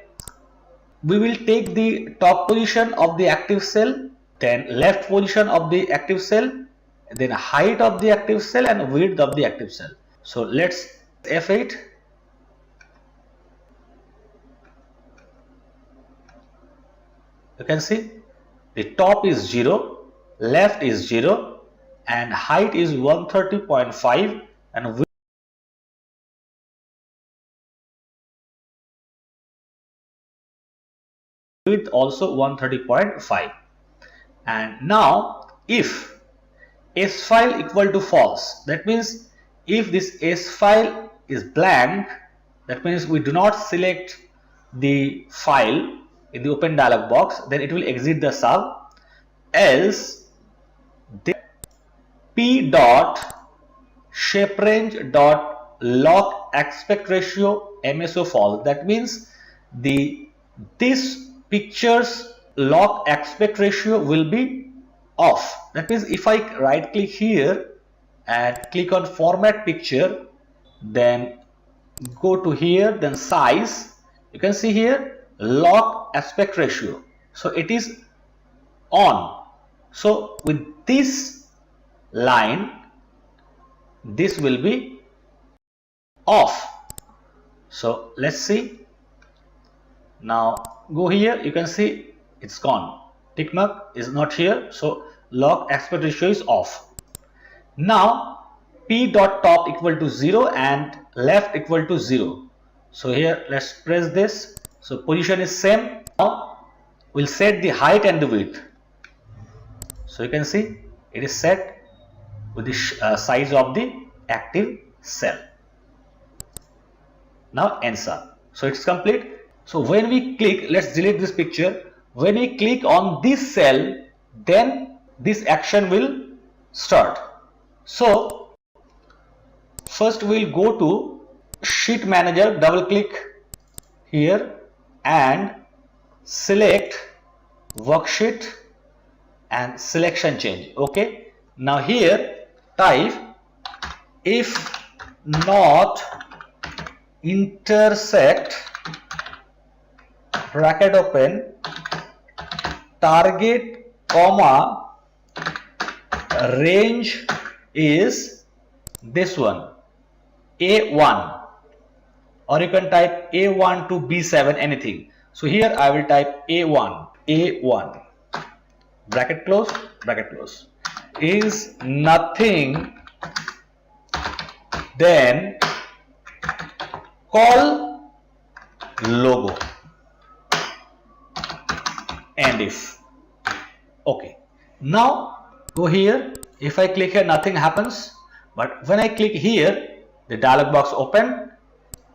we will take the top position of the active cell, then left position of the active cell, then height of the active cell and width of the active cell. So let's F8. You can see the top is 0, left is 0 and height is 130.5 and width also 130.5. And now if S file equal to false, that means if this S file is blank, that means we do not select the file in the open dialog box, then it will exit the sub. Else the p dot shape range dot lock aspect ratio MSO false, that means this picture's lock aspect ratio will be off. That means if I right click here and click on format picture, then go to here, then size, you can see here lock aspect ratio, so it is on. So with this line, this will be off. So let's see. Now go here, you can see it's gone. Tick mark is not here, so lock aspect ratio is off. Now p dot top equal to 0 and left equal to 0. So here let's press this. So position is same. Now we'll set the height and the width. So you can see it is set with the size of the active cell. Now answer. So it's complete. So when we click, let's delete this picture. When we click on this cell, then this action will start. So first we'll go to sheet manager, double click here and select worksheet and selection change. Okay, now here type if not intersect bracket open target comma range is this one A1, or you can type A1 to B7, anything. So here I will type A1 bracket close is nothing then call logo and if. Okay, now go here. If I click here, nothing happens, but when I click here, the dialog box open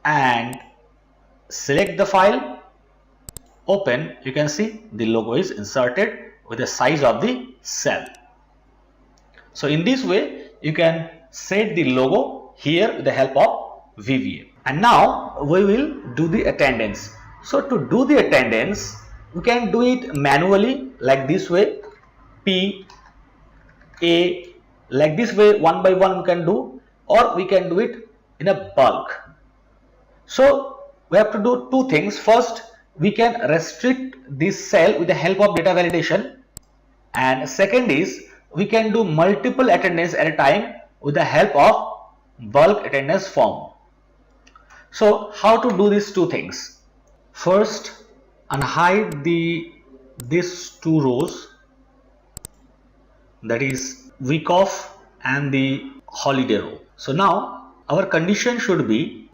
and select the file, open, you can see the logo is inserted with the size of the cell. So in this way you can set the logo here with the help of VBA. And now we will do the attendance. So to do the attendance, we can do it manually like this way, P A, like this way, one by one we can do, or we can do it in a bulk. So we have to do two things. First, we can restrict this cell with the help of data validation, and second is we can do multiple attendance at a time with the help of bulk attendance form. So how to do these two things? First, unhide these two rows, that is weekoff and the holiday row. So now our condition should be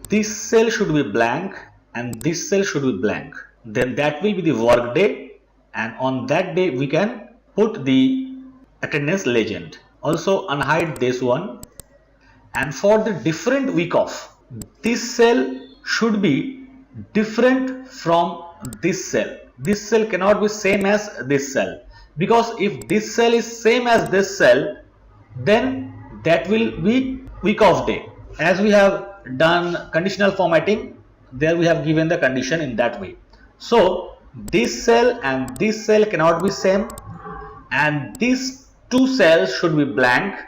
this cell should be blank and this cell should be blank. Then that will be the work day, and on that day we can put the attendance legend. Also unhide this one. And for the different weekoff, this cell should be different from this cell. This cell cannot be same as this cell, because if this cell is same as this cell, then that will be weekoff day. As we have done conditional formatting, there we have given the condition in that way. So this cell and this cell cannot be same, and these two cells should be blank.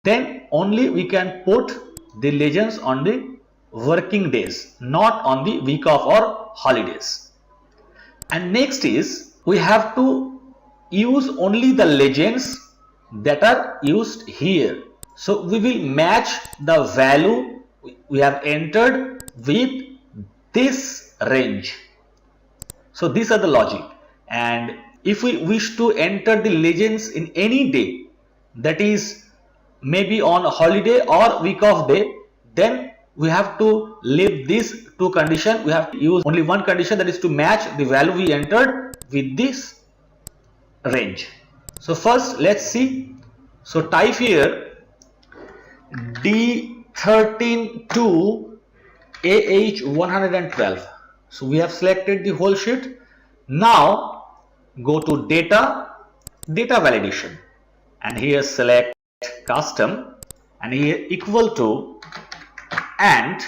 Then only we can put the legends on the working days, not on the week off or holidays. And next is we have to use only the legends that are used here. So we will match the value we have entered with this range. So these are the logic. And if we wish to enter the legends in any day, that is maybe on a holiday or week off day, then we have to leave these two conditions. We have to use only one condition, that is to match the value we entered with this range. So first let's see. So type here D13 to AH112. So we have selected the whole sheet. Now go to data validation, and here select custom, and here equal to, and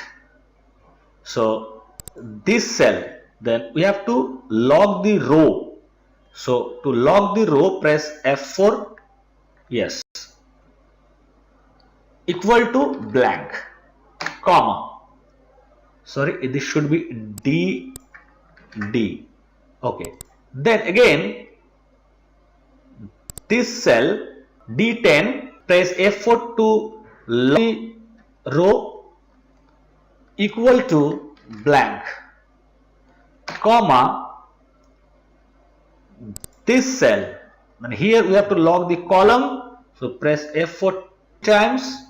so this cell, then we have to log the row. So to log the row, press F4, yes, equal to blank, comma, sorry, this should be D. Okay, then again this cell D10, press F4 to log the row, equal to blank, comma, this cell, and here we have to log the column. So press F4 times,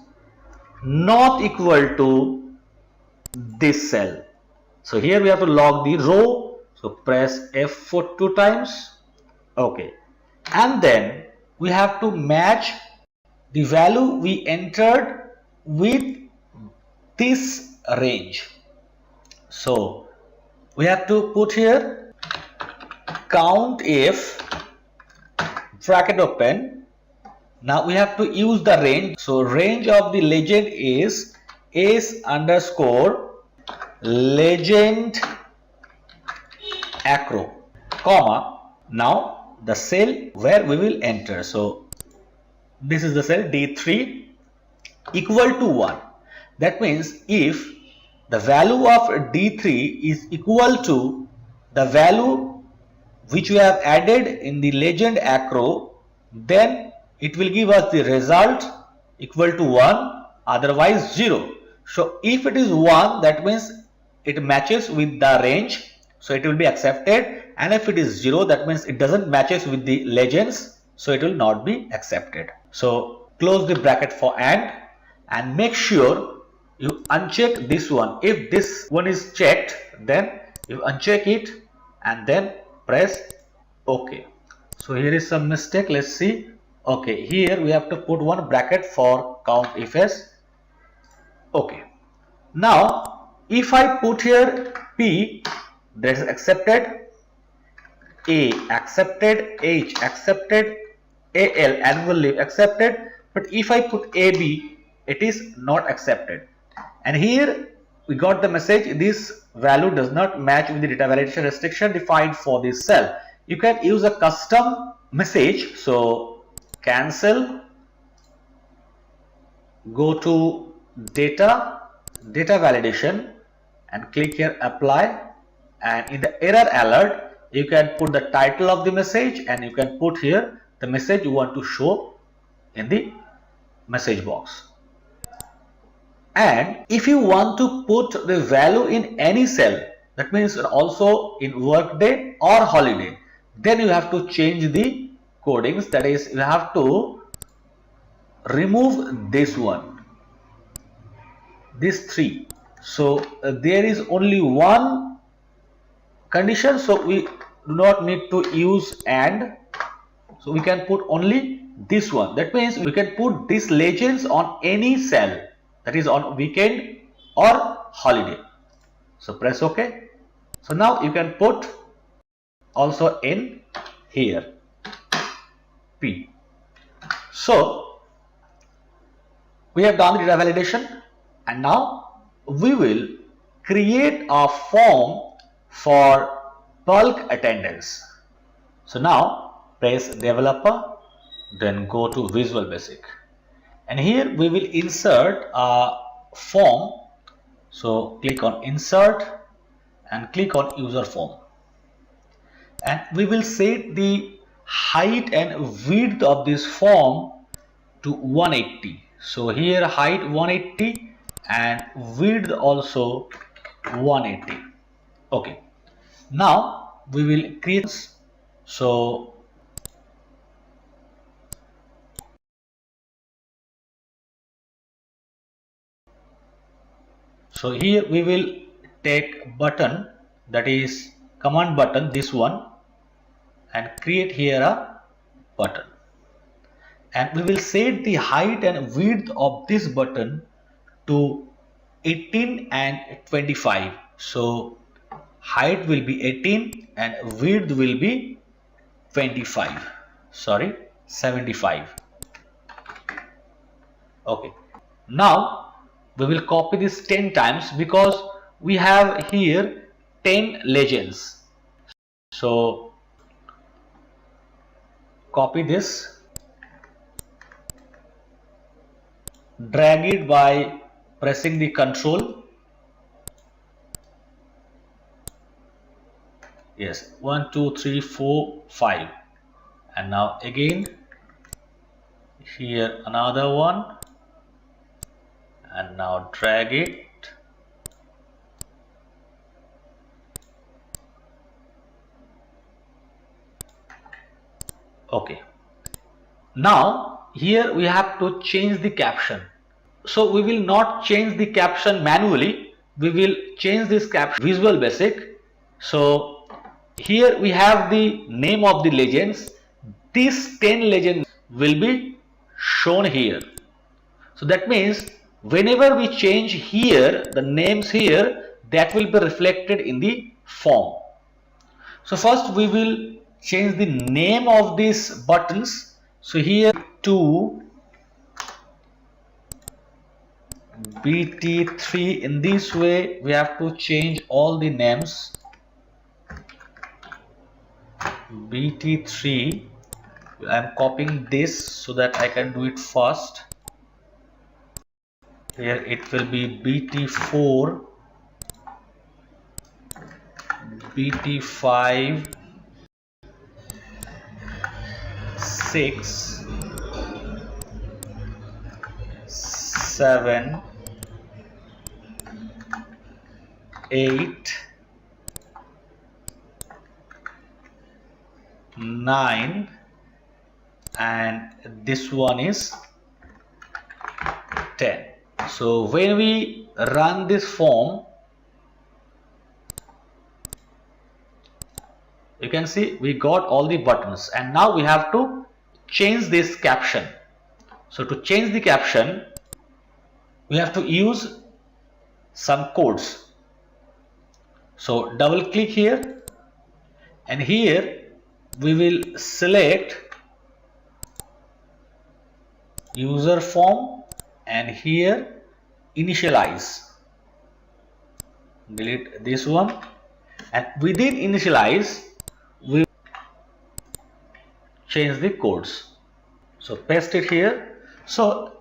not equal to this cell. So here we have to log the row. So press F4 2 times. Okay, and then we have to match the value we entered with this range. So we have to put here count if, bracket open. Now we have to use the range. So range of the legend is s underscore legend acro, comma, now the cell where we will enter. So this is the cell D3, equal to 1. That means if the value of D3 is equal to the value which we have added in the legend acro, then it will give us the result equal to 1, otherwise 0. So if it is 1, that means it matches with the range, so it will be accepted, and if it is 0, that means it doesn't matches with the legends, so it will not be accepted. So close the bracket for and make sure you uncheck this one. If this one is checked, then you uncheck it and then press OK. So here is some mistake, let's see. Okay, here we have to put one bracket for count if s. Okay, now if I put here P, that is accepted, A accepted, H accepted, AL annual leave accepted, but if I put AB, it is not accepted. And here we got the message, this value does not match with the data validation restriction defined for this cell. You can use a custom message. So cancel, go to data validation and click here apply, and in the error alert you can put the title of the message and you can put here the message you want to show in the message box. And if you want to put the value in any cell, that means also in workday or holiday, then you have to change the codings, that is you have to remove this one, this 3. So there is only one condition, so we do not need to use and, so we can put only this one. That means we can put these legends on any cell, that is on weekend or holiday. So press OK. So now you can put also in here P. So we have done the data validation, and now we will create a form for bulk attendance. So now press developer, then go to Visual Basic, and here we will insert a form. So click on insert and click on user form, and we will set the height and width of this form to 180. So here height 180 and width also 180. Okay, now we will create. So here we will take button, that is command button, this one, and create here a button, and we will set the height and width of this button to 18 and 25. So height will be 18 and width will be 75. Okay, now we will copy this 10 times because we have here 10 legends. So copy this, drag it by pressing the Control. Yes, 1 2 3 4 5, and now again here another one, and now drag it. Okay, now here we have to change the caption. So we will not change the caption manually, we will change this caption Visual Basic. So here we have the name of the legends. These 10 legends will be shown here. So that means whenever we change here the names here, that will be reflected in the form. So first we will change the name of these buttons. So here to BT3, in this way we have to change all the names. BT3, I am copying this so that I can do it fast. Here it will be BT4, BT5, 6, 7, 8, 9, and this one is 10. So when we run this form, you can see we got all the buttons, and now we have to change this caption. So to change the caption, we have to use some codes. So double click here, and here we will select user form, and here initialize, delete this one, and within initialize we change the codes. So paste it here. So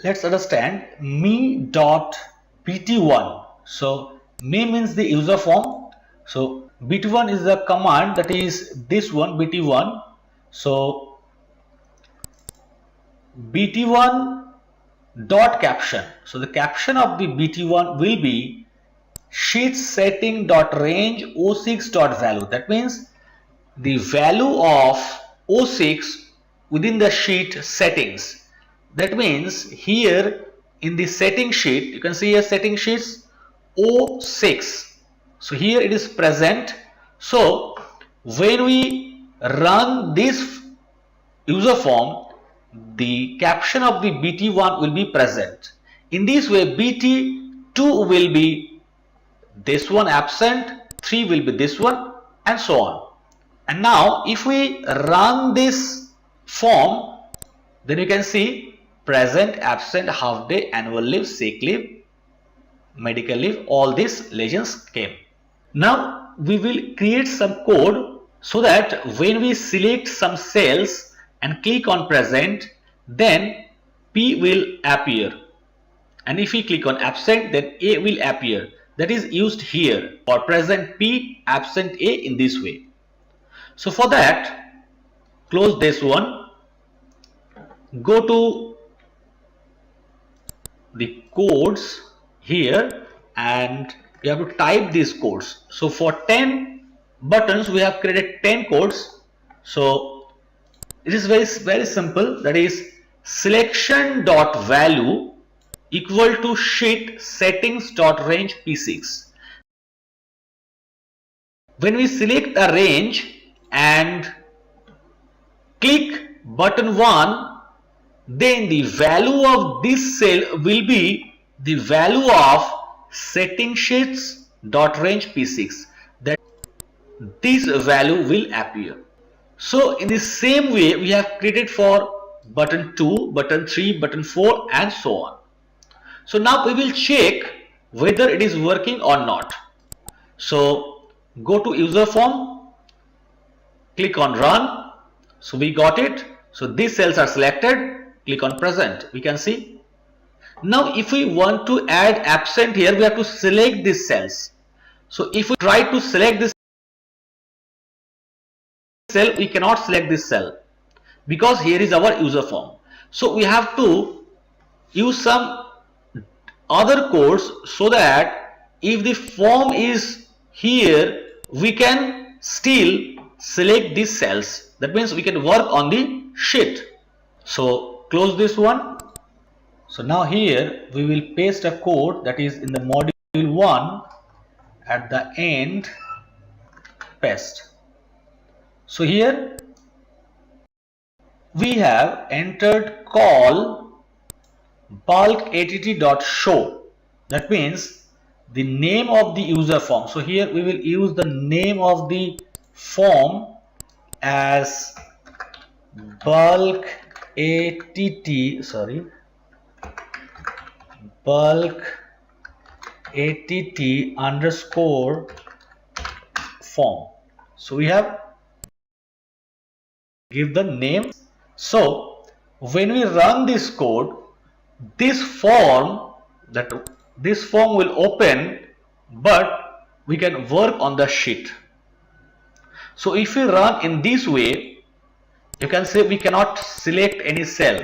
let's understand me.bt1. So me means the user form. So bt1 is the command, that is this one, bt1. So bt1 dot caption. So the caption of the bt1 will be sheet setting dot range 06 dot value. That means the value of 06 within the sheet settings. That means here in the setting sheet, you can see here setting sheets 06. So here it is present. So when we run this user form, the caption of the BT1 will be present. In this way, BT2 will be this one absent, 3 will be this one, and so on. And now if we run this form, then you can see present, absent, half day, annual leave, sick leave, medical leave, all these legends came. Now we will create some code so that when we select some cells and click on present, then P will appear, and if we click on absent, then A will appear. That is used here for present P, absent A, in this way. So for that, close this one, go to the codes here, and you have to type these codes. So for 10 buttons we have created 10 codes. So it is very simple. That is selection dot value equal to sheet settings dot range P6. When we select a range and click button 1, then the value of this cell will be the value of setting sheets dot range P6. That this value will appear. So in the same way we have created for button 2, button 3, button 4, and so on. So now we will check whether it is working or not. So go to user form, click on run. So we got it. So these cells are selected. Click on present. We can see. Now if we want to add absent here, we have to select these cells. So if we try to select this cell, we cannot select this cell because here is our user form. So we have to use some other codes so that if the form is here, we can still select these cells. That means we can work on the sheet. So close this one. So now here we will paste a code that is in the module 1 at the end, paste. So here we have entered call bulk att.show. That means the name of the user form. So here we will use the name of the form as bulk att underscore form. So we have give the name. So when we run this code, this form will open, but we can work on the sheet. So if we run in this way, you can say we cannot select any cell.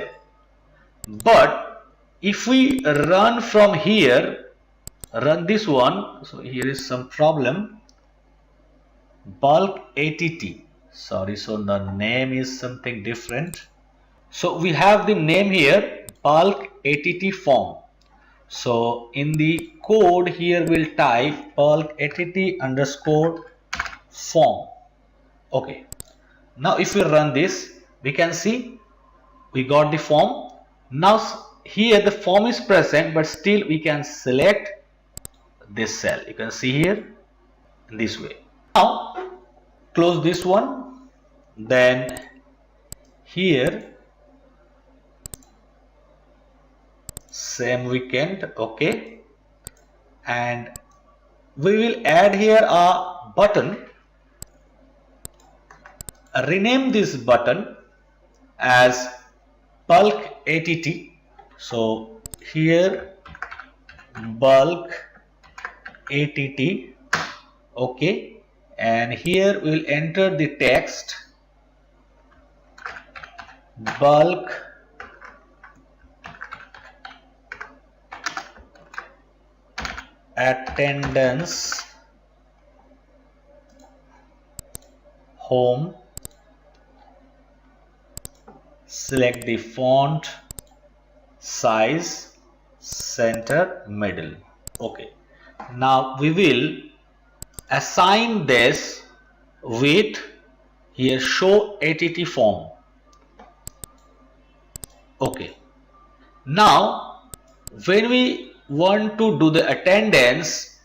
But if we run from here, run this one, so here is some problem. Bulk att, sorry, so the name is something different. So we have the name here, bulk att form. So in the code here we'll type bulk att underscore form. Okay. Now if we run this, we can see we got the form. Now here the form is present, but still we can select this cell. You can see here in this way. Now close this one. Then here same weekend. Okay, and we will add here a button. Rename this button as bulk att. So here bulk att. Okay, and here we will enter the text bulk attendance home. Select the font, size, center, middle. Okay, now we will assign this with here show att form. Okay, now when we want to do the attendance,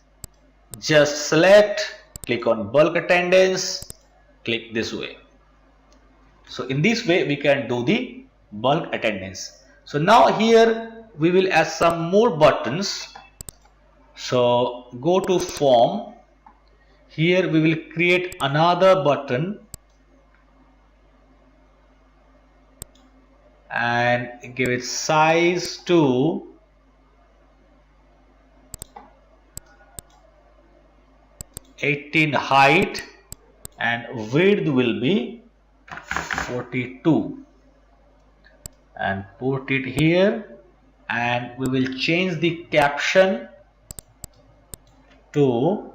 just select, click on bulk attendance, click this way. So in this way we can do the bulk attendance. So now here we will add some more buttons. So go to form. Here we will create another button and give it size to 18, height, and width will be 42, and put it here, and we will change the caption to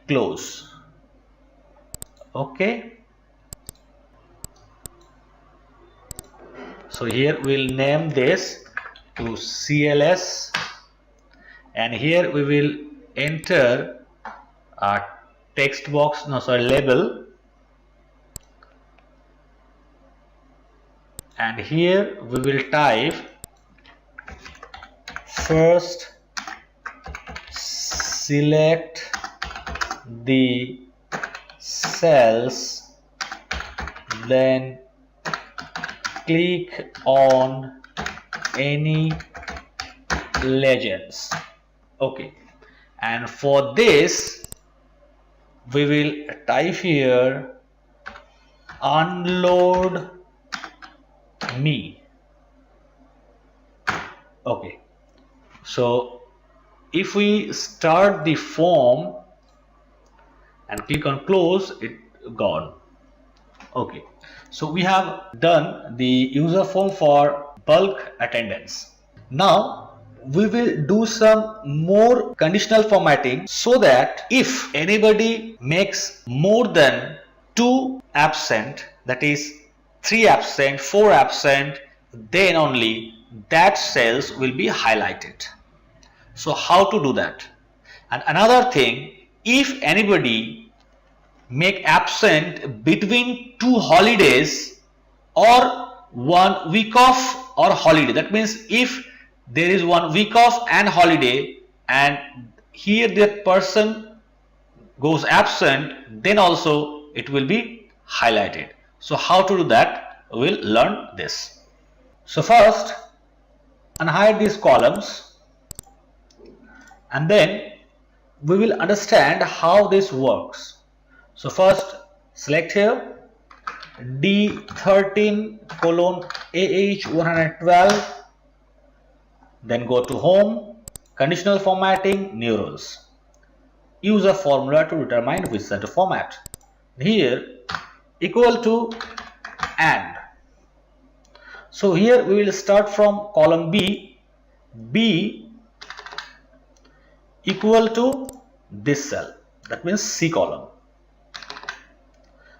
close. Okay, so here we'll name this to CLS, and here we will enter a text box, label, and here we will type first select the cells, then click on any legends. Okay, and for this we will type here unload me. Okay, so if we start the form and click on close, it gone. Okay, so we have done the user form for bulk attendance. Now we will do some more conditional formatting so that if anybody makes more than 2 absent, that is 3 absent, 4 absent, then only that cells will be highlighted. So how to do that? And another thing, if anybody make absent between 2 holidays or 1 week off or holiday, that means if there is 1 week off and holiday and here that person goes absent, then also it will be highlighted. So how to do that? We'll learn this. So first unhide these columns, and then we will understand how this works. So first select here D13:AH112, then go to home, conditional formatting, new rules. Use a formula to determine which cell to format. Here equal to and. So here we will start from column B equal to this cell, that means C column,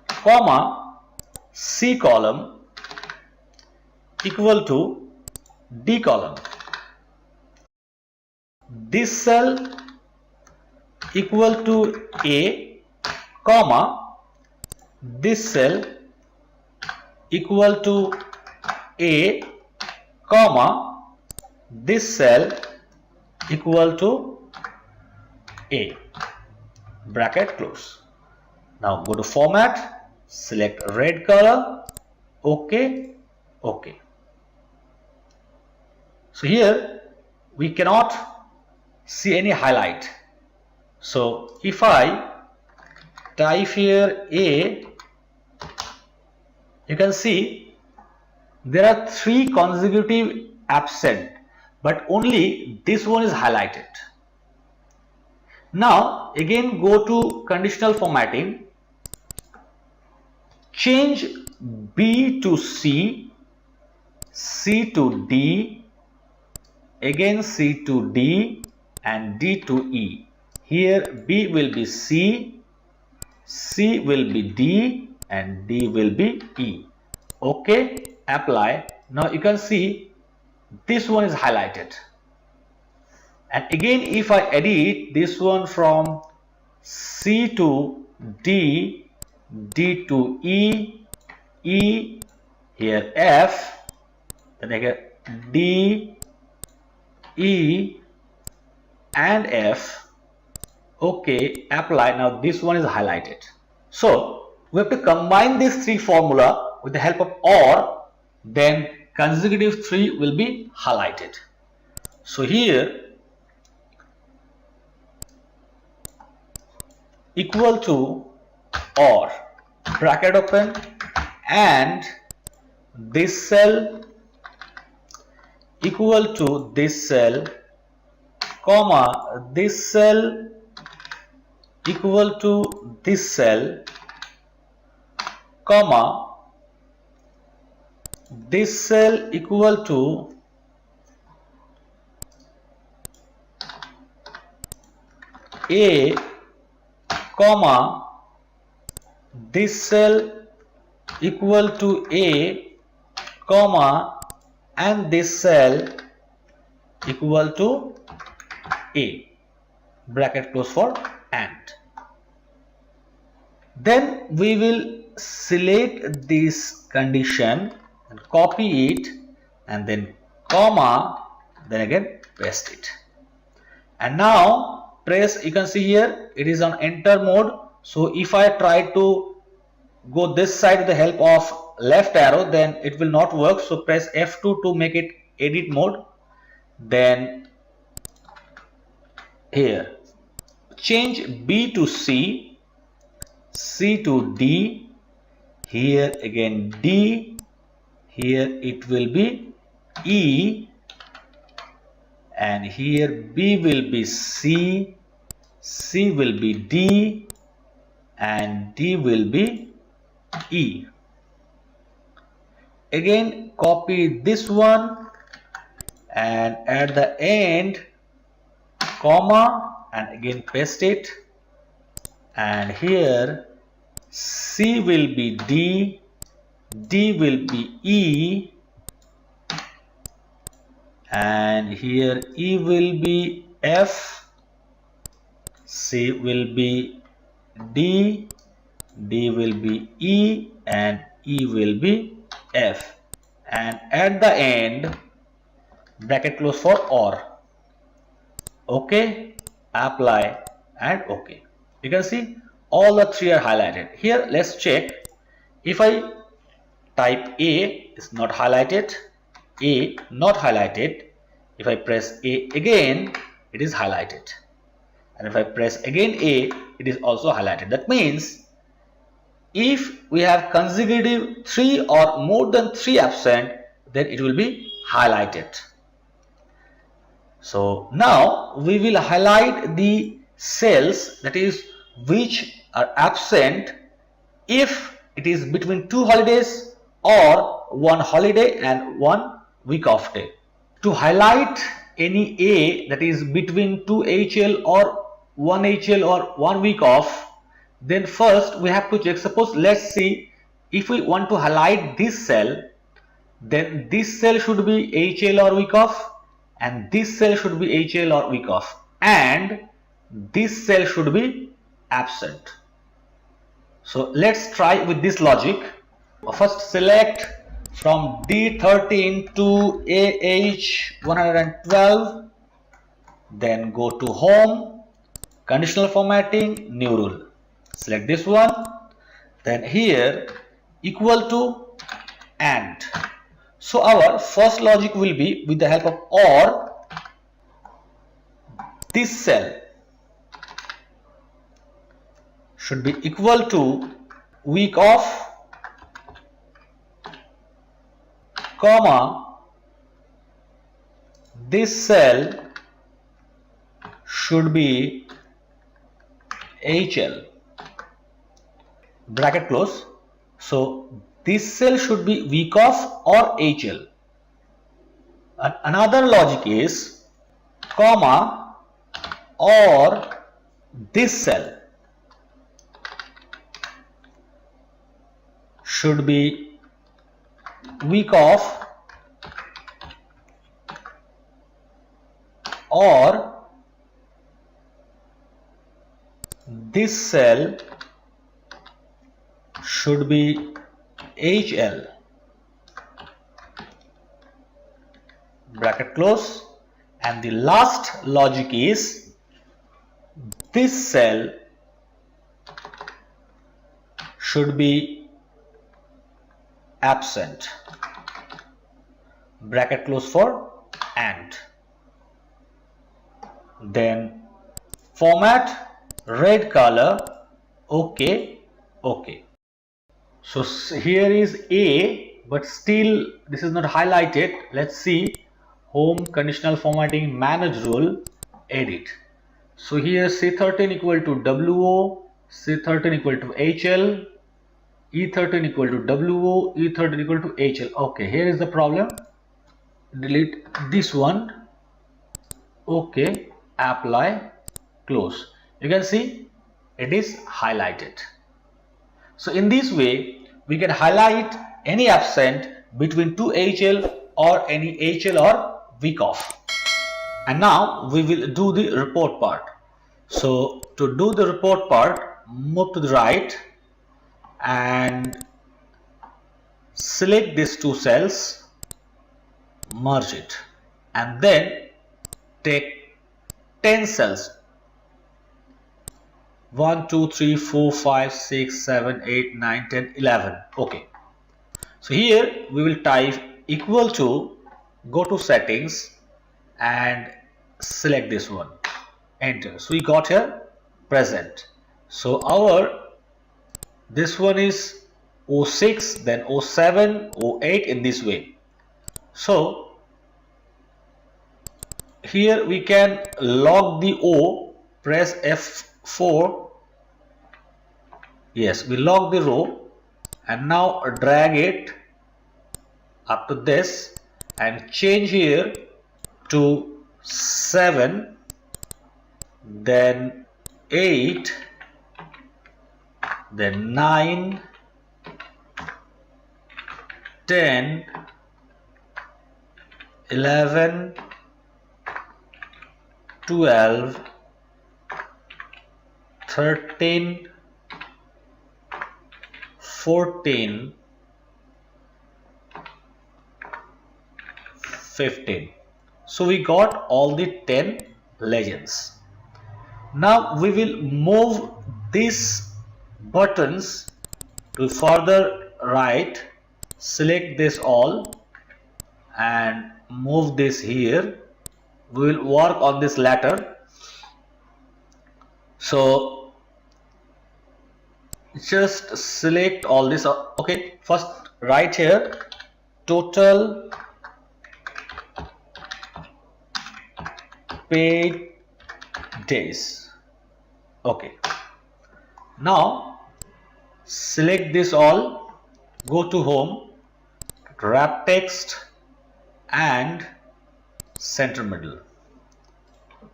comma C column equal to D column. This cell equal to A, comma this cell equal to A, comma this cell equal to A, bracket close. Now go to format, select red color, OK, OK. So here we cannot see any highlight. So if I type here A, you can see there are 3 consecutive absent, but only this one is highlighted. Now again go to conditional formatting, change B to C, C to D, again C to D, and D to E. Here B will be C, C will be D, and D will be E. OK, apply. Now you can see this one is highlighted. And again if I edit this one from C to D, D to E, E, here F, then I get D, E, and F. OK, apply. Now this one is highlighted. So we have to combine these 3 formula with the help of OR, then consecutive 3 will be highlighted. So here equal to or, bracket open, and this cell equal to this cell, comma, this cell equal to this cell, comma, this cell equal to A, comma, this cell equal to A, comma, and this cell equal to A, bracket close for AND. Then we will select this condition and copy it, and then comma, then again paste it. And now press, you can see here it is on enter mode. So if I try to go this side with the help of left arrow, then it will not work. So press F2 to make it edit mode. Then here change B to C, C to D, here again D, here it will be E, and here B will be C, C will be D, and D will be E. Again copy this one and at the end comma, and again paste it, and here C will be D, D will be E, and here E will be F, C will be D, D will be E, and E will be F, and at the end bracket close for OR. OK, apply, and OK. You can see all the three are highlighted. Here let's check. If I type A, it's not highlighted, A not highlighted. If I press A again, it is highlighted, and if I press again A, it is also highlighted. That means if we have consecutive 3 or more than 3 absent, then it will be highlighted. So now we will highlight the cells, that is which are absent if it is between 2 holidays or 1 holiday and 1 week off day. To highlight any A that is between 2 HL or 1 HL or 1 week off, then first we have to check. Suppose let's see, if we want to highlight this cell, then this cell should be HL or week off, and this cell should be HL or week off, and this cell should be absent. So let's try with this logic. First select from D13 to AH112, then go to home, conditional formatting, new rule. Select this one, then here equal to AND. So our first logic will be with the help of OR, this cell should be equal to week off, comma, this cell should be HL, bracket close. So this cell should be week off or HL. And another logic is comma, or this cell should be week off or this cell should be HL, bracket close. And the last logic is this cell should be absent, bracket close for AND. Then format red color, Okay, okay. So here is A, but still this is not highlighted. Let's see. Home conditional formatting manage rule, edit. So here C13 equal to WO, C13 equal to HL, E13 equal to WO, E13 equal to HL. Okay, here is the problem. Delete this one. Okay, apply, close. You can see it is highlighted. So in this way, we can highlight any absent between two HL or any HL or weekoff. And now we will do the report part. So to do the report part, move to the right and select these two cells, merge it, and then take 10 cells. 1, 2, 3, 4, 5, 6, 7, 8, 9, 10, 11. Okay. So here we will type equal to, go to settings and select this one, enter. So we got here present. So our this one is 06, then 07, 08 in this way. So here we can log the O, press F4. Yes, we log the row and now drag it up to this and change here to 7, then 8, then 9, 10, 11, 12, 13, 14, 15. So we got all the 10 legends. Now we will move these buttons to further right, select this all and move this here. We will work on this latter. So just select all this. Okay, first right here, total paid days. Okay, now select this all, go to home, wrap text and center middle.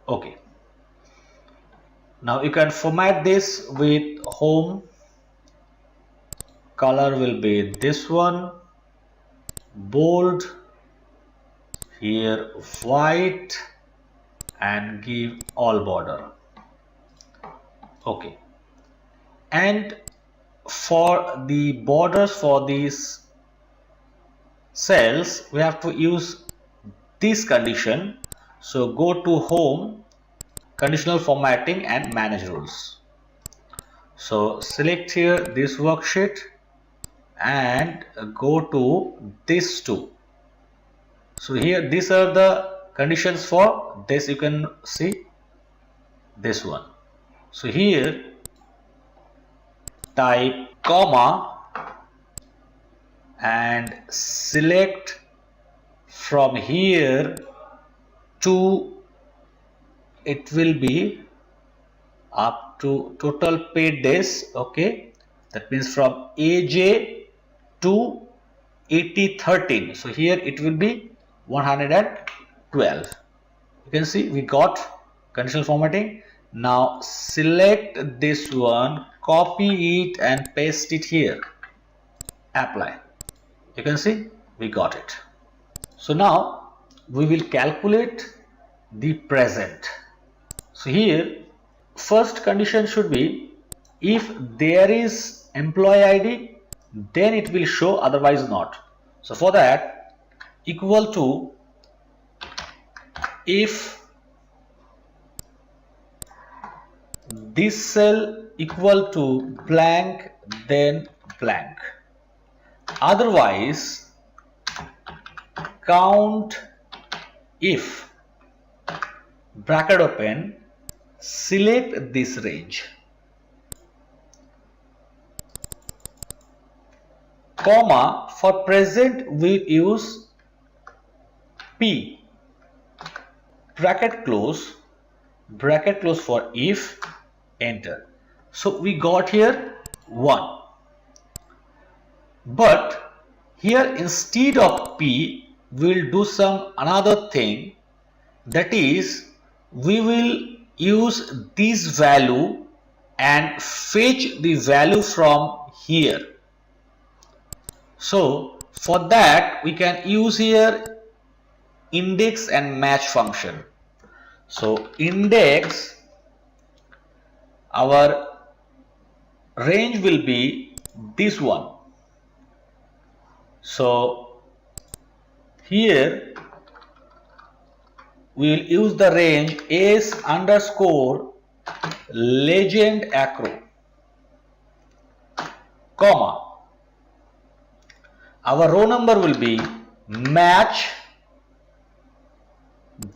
Okay, now you can format this with home. Color will be this one, bold, here white, and give all border. Okay, and for the borders for these cells we have to use this condition. So go to home, conditional formatting and manage rules. So select here this worksheet and go to this two. So here these are the conditions for this. You can see this one. So here type comma and select from here to, it will be up to total paid days. Okay, that means from AJ to 8013. So here it will be 112. You can see we got conditional formatting. Now select this one, copy it and paste it here, apply. You can see we got it. So now we will calculate the present. So here first condition should be, if there is employee ID then it will show, otherwise not. So for that, equal to, if this cell equal to blank then blank, otherwise count if, bracket open, select this range. comma, for present we use P, bracket close for if, enter. So we got here 1. But here instead of P, we'll do some another thing, that is we will use this value and fetch the value from here. So for that we can use here index and match function. So index, our range will be this one. So here we will use the range s underscore legend acro, comma, our row number will be match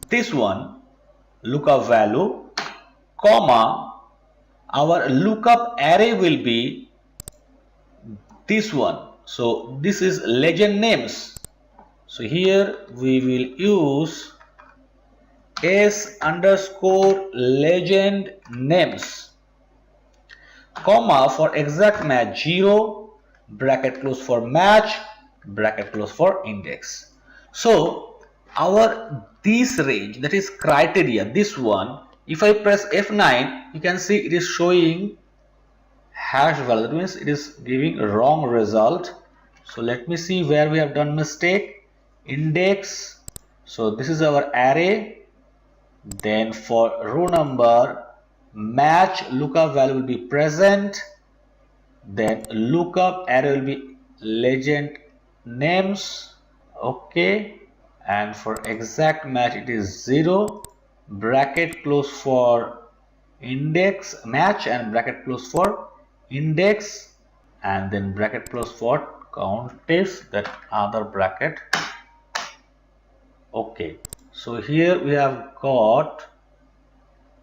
this one lookup value, comma, our lookup array will be this one. So this is legend names. So here we will use s underscore legend names, comma, for exact match 0, bracket close for match, bracket close for index. So our this range, that is criteria, this one, if I press F9, you can see it is showing hash value. That means it is giving a wrong result. So let me see where we have done mistake. Index, so this is our array, then for row number match lookup value will be present, then lookup array will be legend names, okay, and for exact match it is 0, bracket close for index match and bracket close for index, and then bracket close for countif, that other bracket. Okay, so here we have got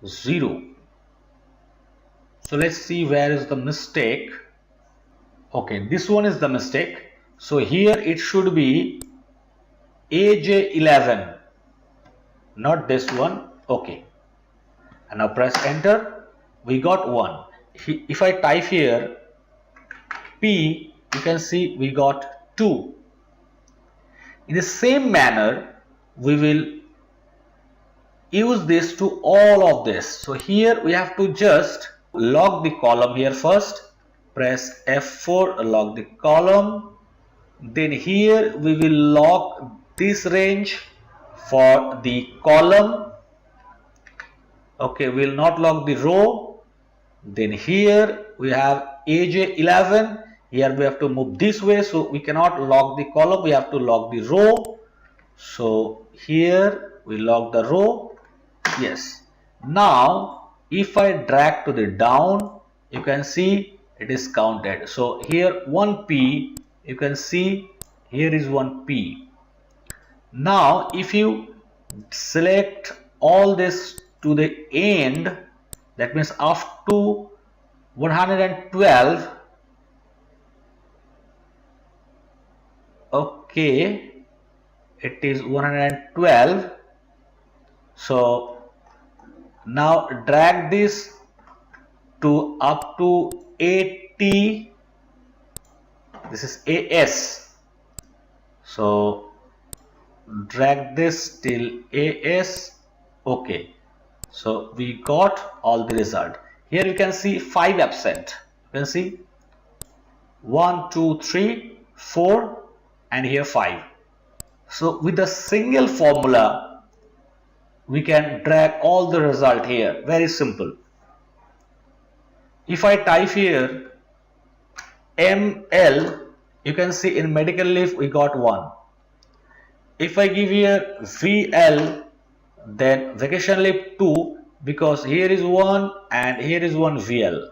0. So let's see where is the mistake. Okay, this one is the mistake. So here it should be AJ11, not this one. Okay, and now press enter. We got 1. If I type here P, you can see we got 2. In the same manner we will use this to all of this. So here we have to just log the column here first, press F4, log the column, then here we will log this range for the column. Okay, we will not log the row. Then here we have AJ11, here we have to move this way, so we cannot log the column, we have to log the row. So here we log the row. Yes, now if I drag to the down, you can see it is counted. So here 1p, you can see here is 1p. Now if you select all this to the end, that means up to 112, okay, it is 112. So now drag this to up to 80, this is AS, so drag this till AS. Okay, so we got all the result. Here you can see 5 absent, you can see 1 2 3 4 and here 5. So with a single formula we can drag all the result here, very simple. If I type here ML, you can see in medical leave we got 1. If I give here VL, then vacation leave 2, because here is 1 and here is 1 VL,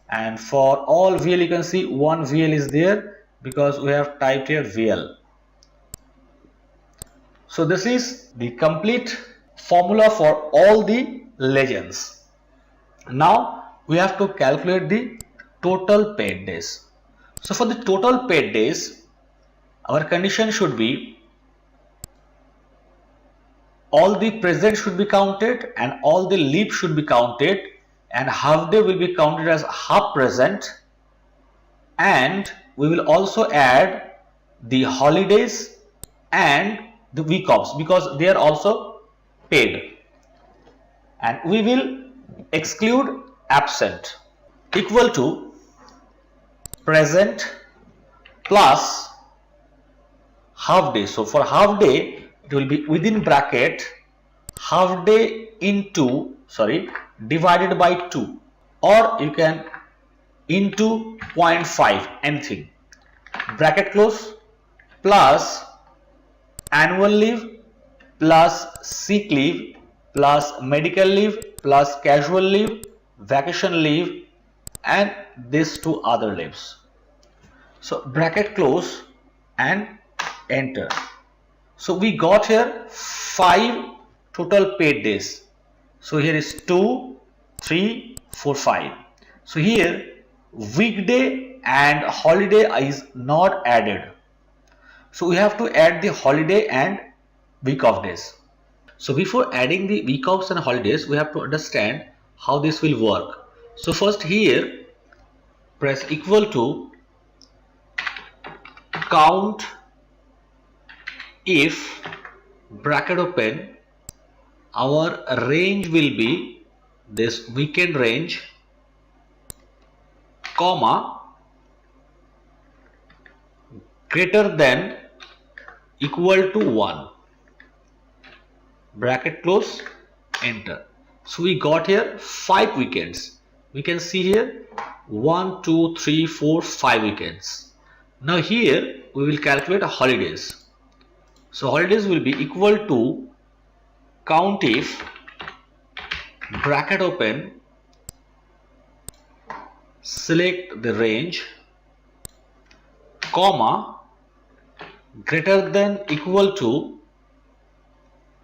and for all VL you can see 1 VL is there because we have typed here VL. So this is the complete formula for all the legends. Now we have to calculate the total paid days. So for the total paid days, our condition should be all the present should be counted and all the leave should be counted, and half day will be counted as half present, and we will also add the holidays and the week offs because they are also paid, and we will exclude absent equal to present plus half day. So for half day it will be within bracket half day into divided by 2, or you can into 0.5, anything, bracket close, plus annual leave plus sick leave plus medical leave plus casual leave, vacation leave, and these two other leaves. So bracket close and enter. So we got here 5 total paid days. So here is 2, 3, 4, 5. So here weekday and holiday is not added. So we have to add the holiday and week off days. So before adding the week offs and holidays, we have to understand how this will work. So first here press equal to count if bracket open, our range will be this weekend range, comma, greater than equal to 1, bracket close, enter. So we got here 5 weekends. We can see here 1, 2, 3, 4, 5 weekends. Now here we will calculate holidays. So holidays will be equal to count if bracket open, select the range, comma, greater than equal to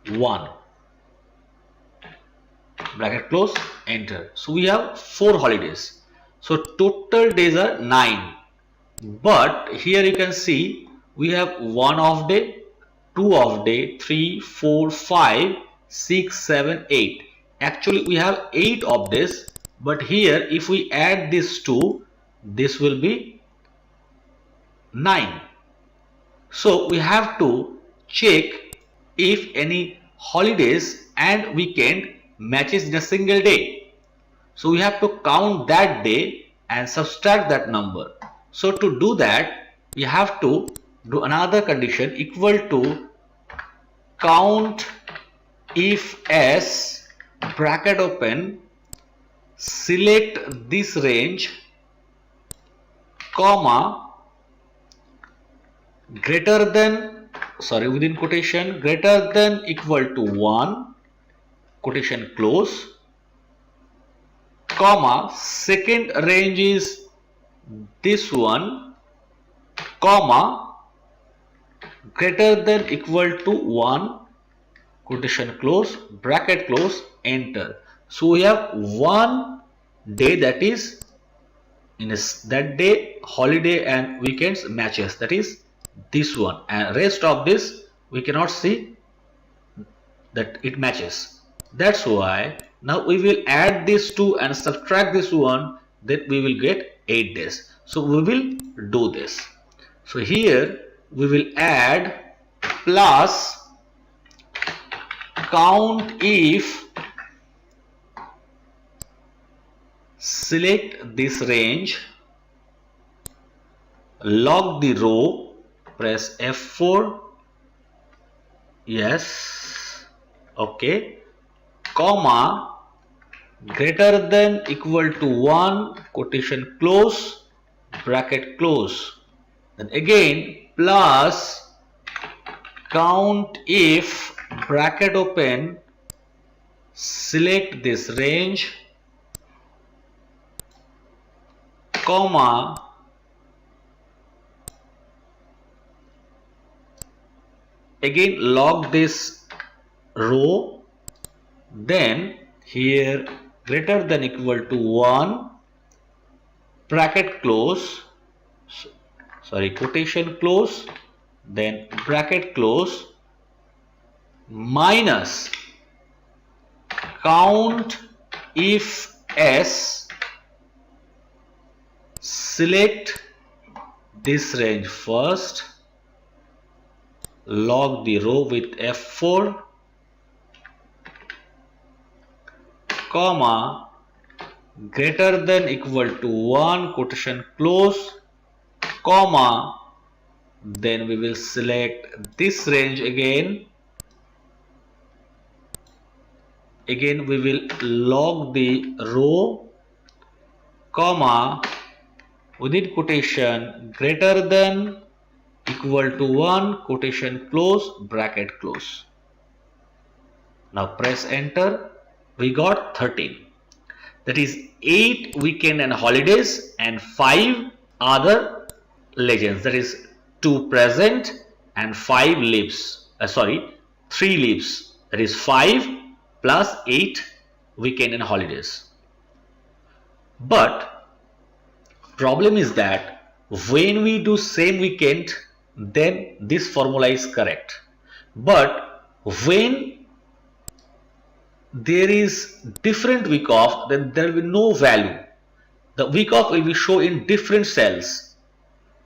1, bracket close, enter. So we have 4 holidays. So total days are 9, but here you can see we have 1 off day, 2 off day, 3, 4, 5, 6, 7, 8. Actually we have 8 off days, but here if we add these 2, this will be 9. So we have to check if any holidays and weekend matches in a single day. So we have to count that day and subtract that number. So to do that, we have to do another condition equal to count if s, bracket open, select this range, comma, greater than, within quotation, greater than equal to 1, quotation close, comma, second range is this one, comma, greater than equal to 1, quotation close, bracket close, enter. So we have one day that is in that day holiday and weekends matches, that is this one, and rest of this we cannot see that it matches. That's why now we will add this 2 and subtract this 1, then we will get 8 days. So we will do this. So here we will add plus count if, select this range, log the row, press F4, yes, okay, comma, greater than equal to 1, quotation close, bracket close, then again plus count if, bracket open, select this range, comma, again log this row, then here greater than equal to 1, bracket close, sorry, quotation close, then bracket close, minus count if s, select this range first, log the row with F4, comma, greater than equal to 1, quotation close, comma, then we will select this range again. Again we will log the row, comma, within quotation greater than equal to 1, quotation close, bracket close. Now press enter. We got 13. That is 8 weekend and holidays and 5 other legends. That is 2 present and 5 leaves. 3 leaves. That is 5 plus 8 weekend and holidays. But problem is that when we do same weekend, then this formula is correct. But when there is different week off, then there will be no value. The week off will be shown in different cells.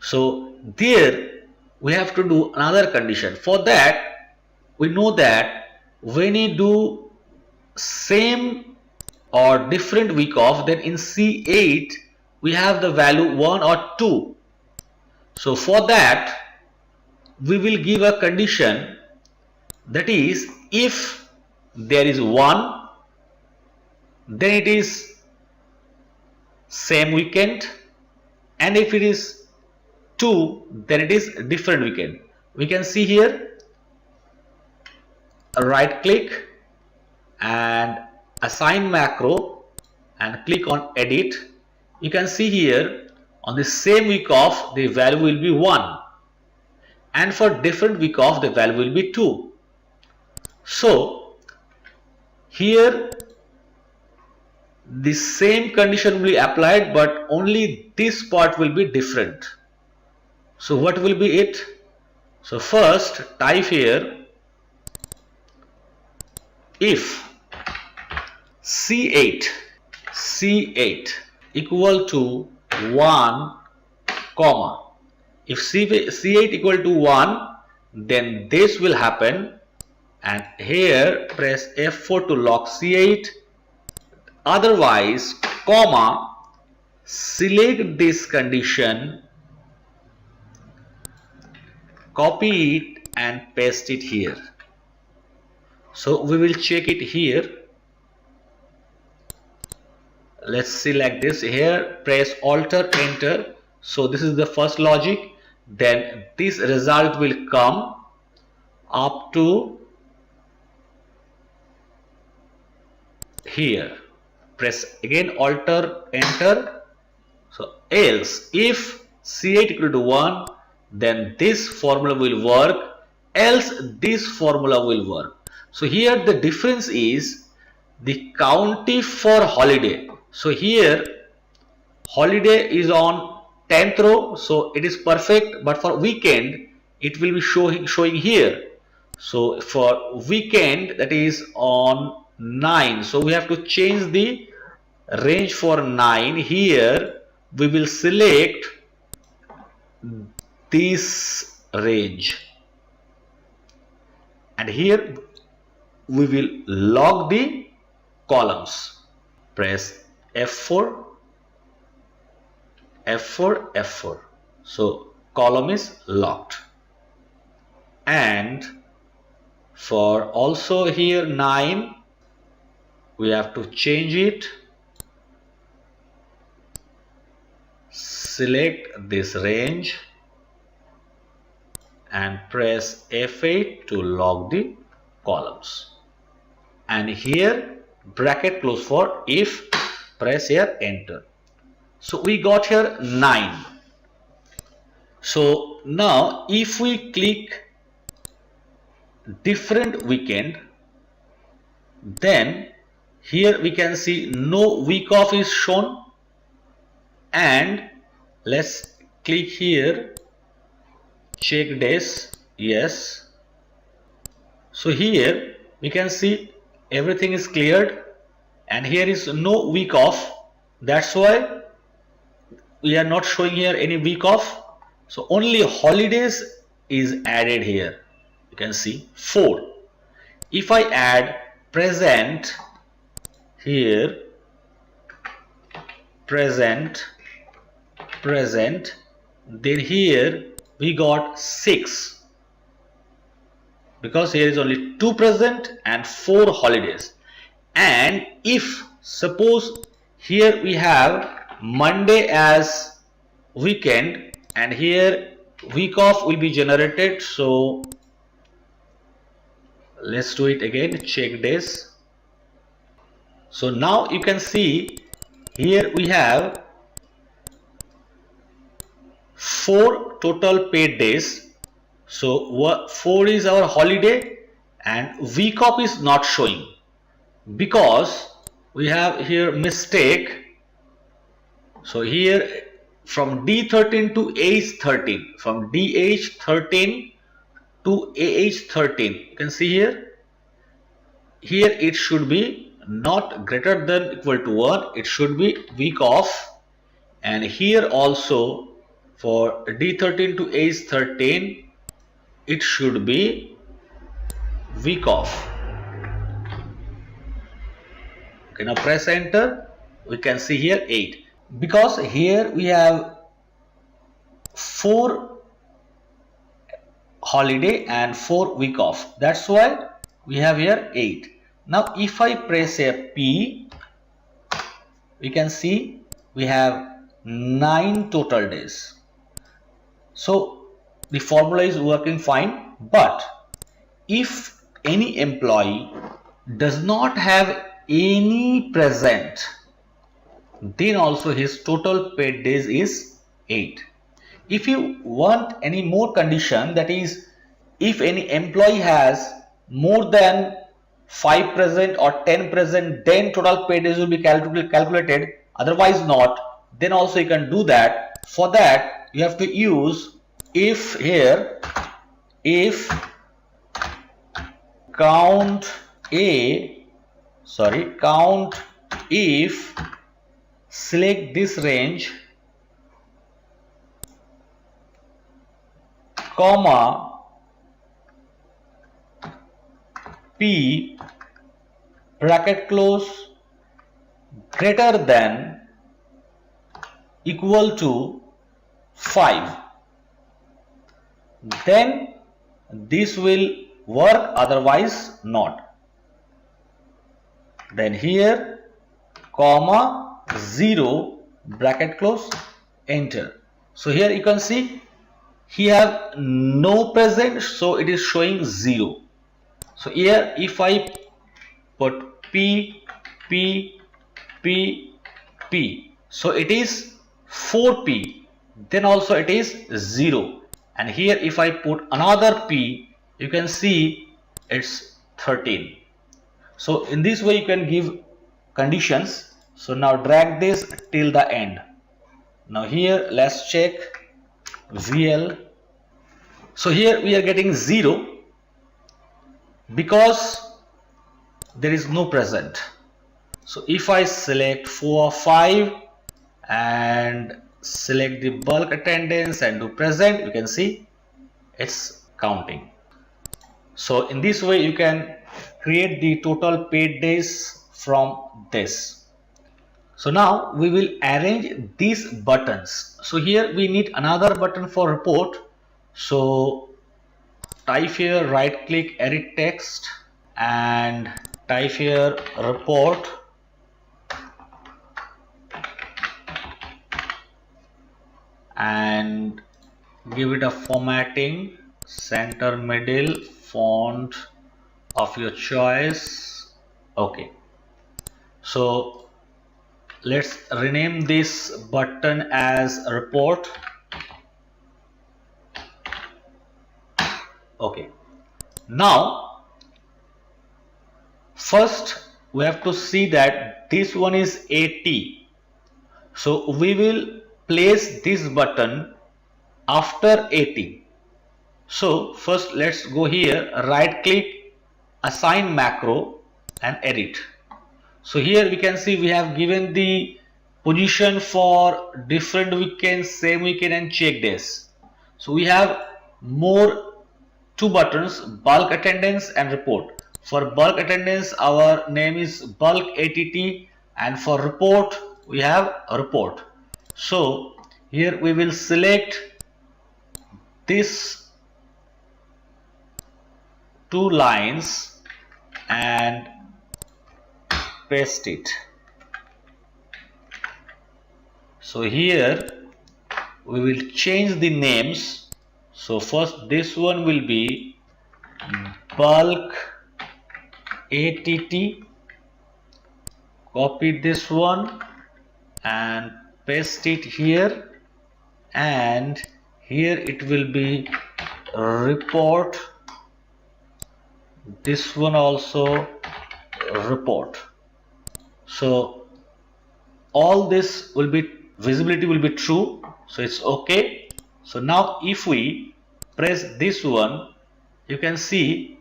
So there we have to do another condition. For that, we know that when you do same or different week off, then in C8 we have the value 1 or 2. So for that we will give a condition, that is if there is 1, then it is same weekend, and if it is 2, then it is different weekend. We can see here, right click and assign macro and click on edit. You can see here on the same week off the value will be 1, and for different week off the value will be 2. So here the same condition will be applied, but only this part will be different. So what will be it? So first type here, if C8 equal to 1, comma, if C8 equal to 1, then this will happen, and here press F4 to lock C8, otherwise, comma, select this condition, copy it and paste it here. So we will check it here. Let's select this here, press Alt Enter. So this is the first logic. Then this result will come up to here. Press again Alt Enter. So else if C8 equal to 1, then this formula will work, else this formula will work. So here the difference is the county for holiday. So here holiday is on 10th row, so it is perfect, but for weekend it will be showing here. So for weekend, that is on 9, so we have to change the range for 9. Here we will select this range, and here we will log the columns. Press F4, F4, F4. So column is locked. And for also here 9, we have to change it. Select this range and press F8 to log the columns. And here bracket close for if, press here enter. So we got here 9. So now if we click different weekend, then here we can see no week off is shown, and let's click here, check days, yes. So here we can see everything is cleared and here is no week off. That's why we are not showing here any week off. So only holidays is added here. You can see 4. If I add present here, present, then here we got 6 because here is only 2 present and 4 holidays. And if suppose here we have Monday as weekend and here week off will be generated, so let's do it again, check days. So now you can see here we have 4 total paid days. So 4 is our holiday and week off is not showing because we have here mistake. So here from D13 to AH13, from DH13 to AH13, you can see here it should be not greater than equal to 1, it should be week off, and here also for D13 to AH13 it should be week off. Okay, now press enter, we can see here 8 because here we have 4 holiday and 4 week off, that's why we have here 8. Now if I press a P, we can see we have 9 total days. So the formula is working fine, but if any employee does not have any present, then also his total paid days is 8. If you want any more condition, that is if any employee has more than 5 present or 10 present, then total paid days will be calculated, otherwise not, then also you can do that. For that you have to use if here, if count if select this range, comma P bracket close greater than equal to 5, then this will work, otherwise not. Then here comma 0 bracket close, enter. So here you can see he have no present, so it is showing 0. So here if I put P, so it is 4P, then also it is 0. And here if I put another P, you can see it's 13. So in this way you can give conditions. So now drag this till the end. Now here let's check VL. So here we are getting 0 because there is no present. So if I select 4 or 5 and select the bulk attendance and do present, you can see it's counting. So in this way you can create the total paid days from this. So now we will arrange these buttons. So here we need another button for report. So type here, right click, edit text, and type here report, and give it a formatting, center, middle, font of your choice. Okay, so let's rename this button as report. Okay, now first we have to see that this one is 80. So we will place this button after 80. So first let's go here, right click, assign macro and edit. So here we can see we have given the position for different weekends, same weekend and check days. So we have more two buttons, bulk attendance and report. For bulk attendance our name is bulk ATT, and for report we have a report. So here we will select this two lines and paste it. So here we will change the names. So first this one will be bulk ATT, copy this one and paste it here, and here it will be report, this one also report. So all this will be, visibility will be true, so it's okay. So now if we press this one, you can see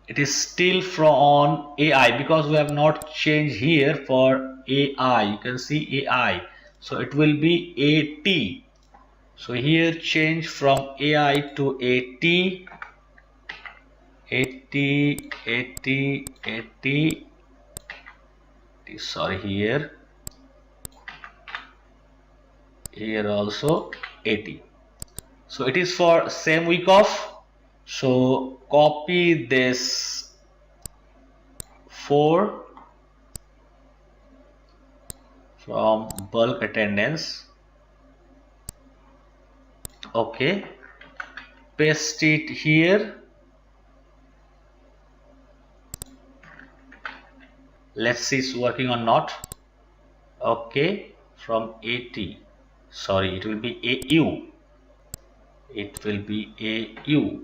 it is still from on AI because we have not changed here for AI. You can see AI, so it will be AT. So here change from AI to AT, sorry, here also 80. So it is for same week off. So copy this 4 from bulk attendance, okay, paste it here. Let's see it's working or not. Okay, from 80, sorry, it will be AU, it will be AU.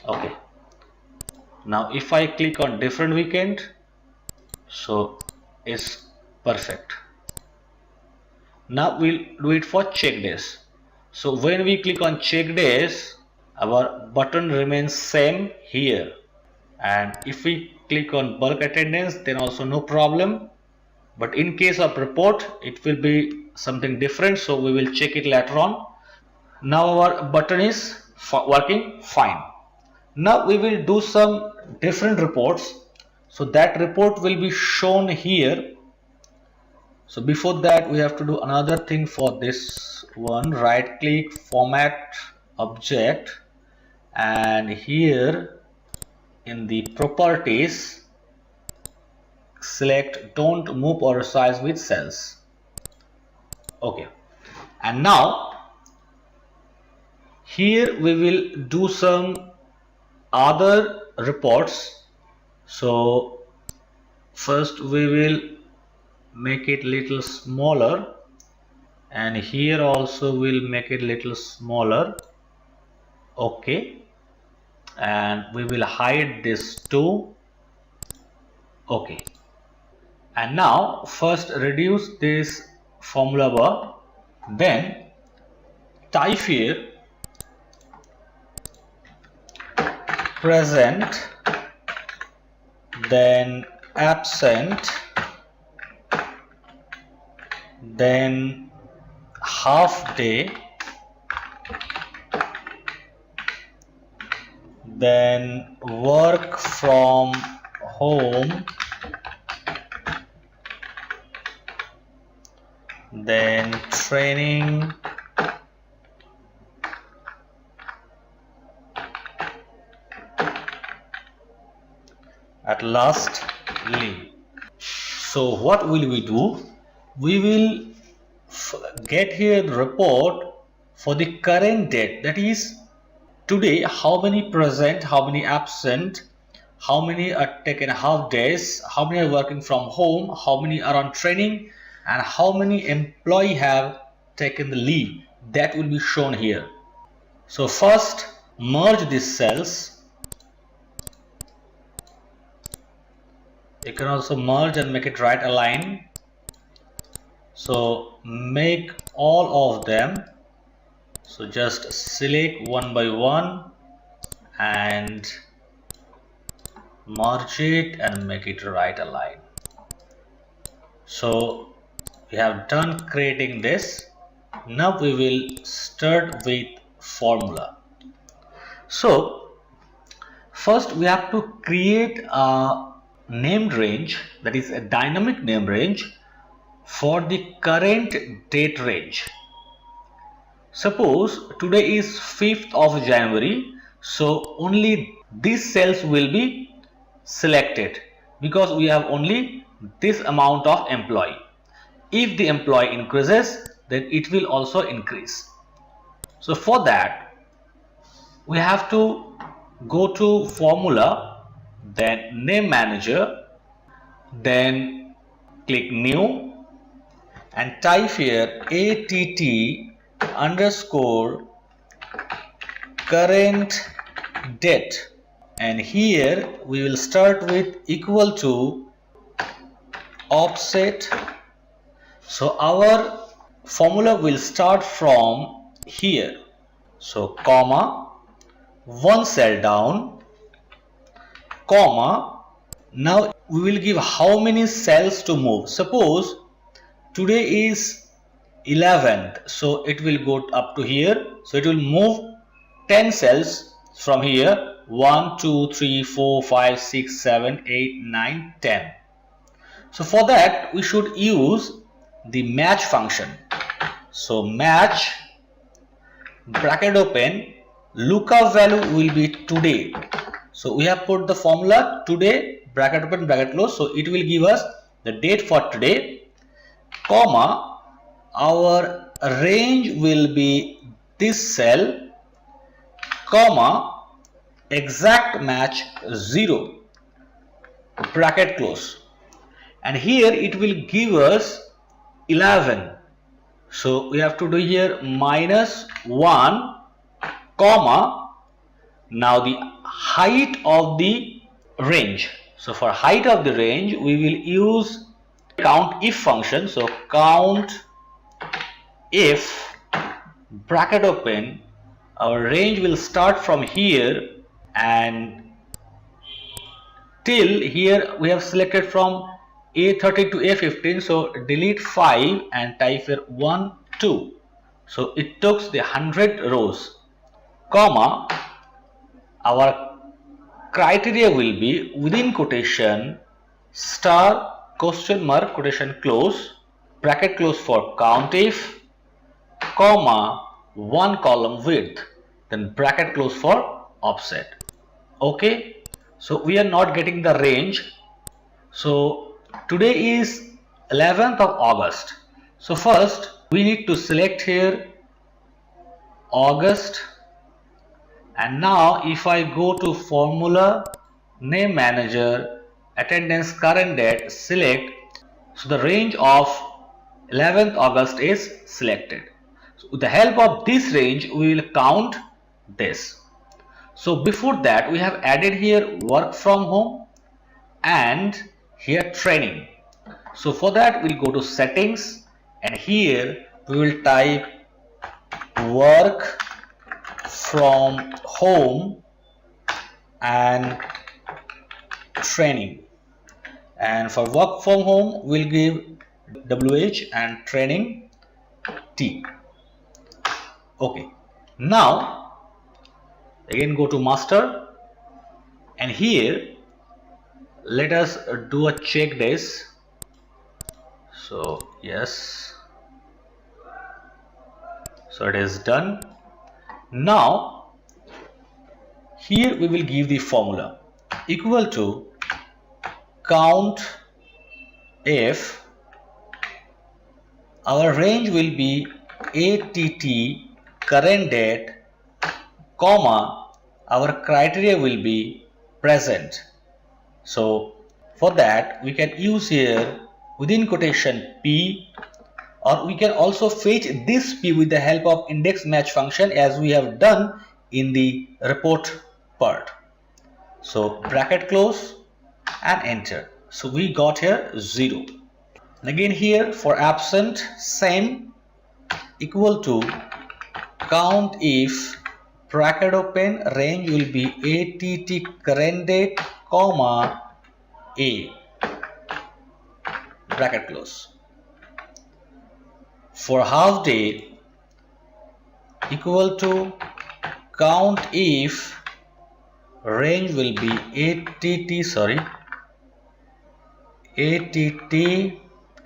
Okay, now if I click on different weekend, so it's perfect. Now we'll do it for check days. So when we click on check days, our button remains same here, and if we click on bulk attendance, then also no problem. But in case of report, it will be something different, so we will check it later on. Now our button is working fine. Now we will do some different reports, so that report will be shown here. So before that we have to do another thing for this one, right click, format object, and here in the properties select don't move or resize with cells. Okay, and now here we will do some other reports. So first we will make it little smaller, and here also we'll make it little smaller. Okay, and we will hide this too. Okay, and now first reduce this formula bar, then type here present, then absent, then half day, then work from home, then training, at last leave. So what will we do? We will get here the report for the current date, that is today, how many present, how many absent, how many are taken half days, how many are working from home, how many are on training, and how many employee have taken the leave. That will be shown here. So first merge these cells. You can also merge and make it right align. So make all of them. So just select one by one and merge it and make it right align. So we have done creating this. Now we will start with formula. So first we have to create a named range, that is a dynamic name range for the current date range. Suppose today is 5th of January, so only these cells will be selected because we have only this amount of employee. If the employee increases, then it will also increase. So for that, we have to go to formula, then name manager, then click new and type here att underscore current date, and here we will start with equal to offset. So our formula will start from here. So comma, one cell down, comma. Now we will give how many cells to move. Suppose today is 11th, so it will go up to here. So it will move 10 cells from here. 1, 2, 3, 4, 5, 6, 7, 8, 9, 10. So for that we should use the match function. So match, bracket open, lookup value will be today. So we have put the formula today, bracket open, bracket close. So it will give us the date for today, comma, our range will be this cell, comma, exact match 0, bracket close. And here it will give us 11. So we have to do here -1, comma, now the height of the range. So for height of the range we will use count if function. So count if, bracket open, our range will start from here and till here we have selected from A13 to A15. So delete 5 and type here 1, 2. So it took the 100 rows, comma, our criteria will be within quotation star question mark quotation close, bracket close for count if, comma, 1 column width, then bracket close for offset. Okay, so we are not getting the range. So today is 11th of August. So first we need to select here August, and now if I go to formula, name manager, attendance current date, select, so the range of 11th August is selected. So with the help of this range we will count this. So before that we have added here work from home and here training. So for that we'll go to settings and here we will type work from home and training, and for work from home we'll give WH and training T. Okay, now again go to master and here let us do a check days. So yes, so it is done. Now here we will give the formula equal to count if, our range will be ATT current date, comma, our criteria will be present. So for that we can use here within quotation P Or we can also fetch this P with the help of index match function, as we have done in the report part. So bracket close and enter. So we got here 0. And again here for absent, same, equal to count if bracket open, range will be att current date comma a, bracket close. For half day, equal to count if range will be att,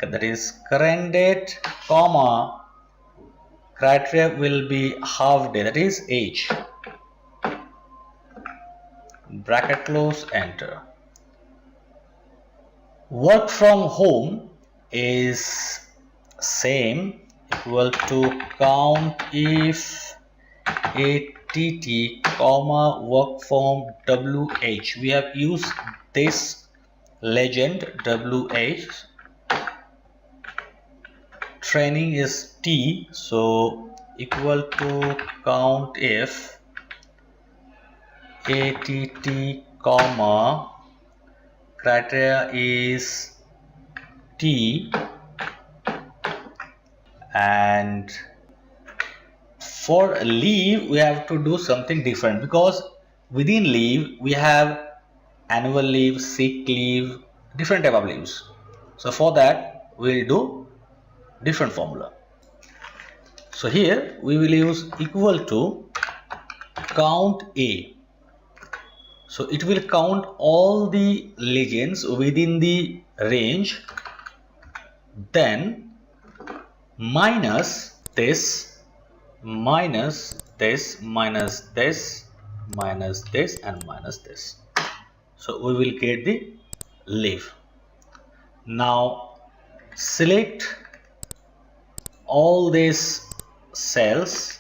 that is current date comma criteria will be half day, that is age, bracket close, enter. Work from home is same, equal to count if att comma work from wh. We have used this legend wh. Training is t, so equal to count if att comma criteria is t, and for leave we have to do something different, because within leave we have annual leave, sick leave, different type of leaves. So for that we will do different formula. So here we will use equal to count a. So it will count all the legends within the range, then minus this, minus this, minus this, minus this, and minus this. So we will get the leave. Now select all these cells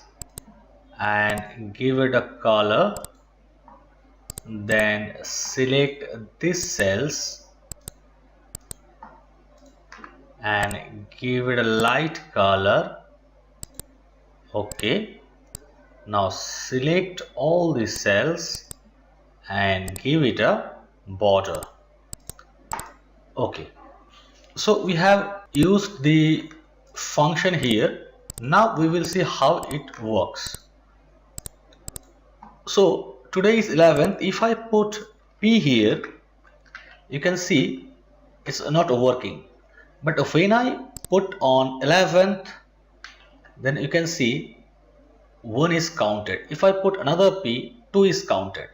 and give it a color, then select these cells and give it a light color. Okay, now select all the cells and give it a border. Okay, so we have used the function here. Now we will see how it works. So today is 11th. If I put P here, you can see it's not working. But when I put on 11th, then you can see 1 is counted. If I put another P, 2 is counted.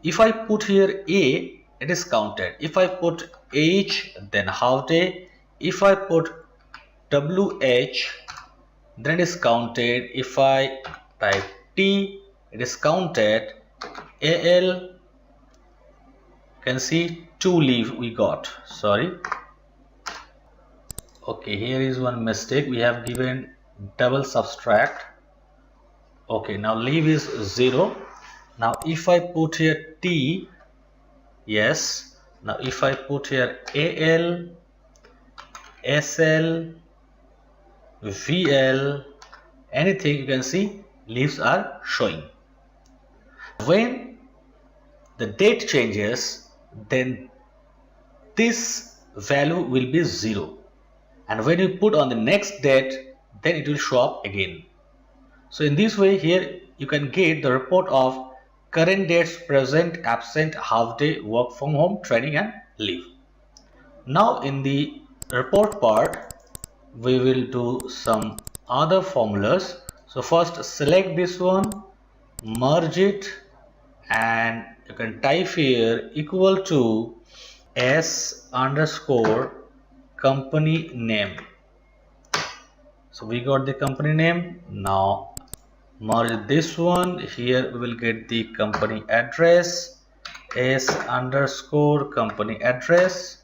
If I put here A, it is counted. If I put H, then half day. If I put WH, then it is counted. If I type T, it is counted. AL, you can see 2 leave we got. Sorry. Okay, here is one mistake. We have given double subtract. Okay, now leave is 0. Now if I put here T, yes. Now if I put here AL, SL, VL, anything, you can see leaves are showing. When the date changes, then this value will be 0. And when you put on the next date, then it will show up again. So in this way, here you can get the report of current dates, present, absent, half day, work from home, training, and leave. Now in the report part, we will do some other formulas. So first select this one, merge it, and you can type here equal to S underscore company name. So we got the company name. Now merge this one. Here we will get the company address, S underscore company address,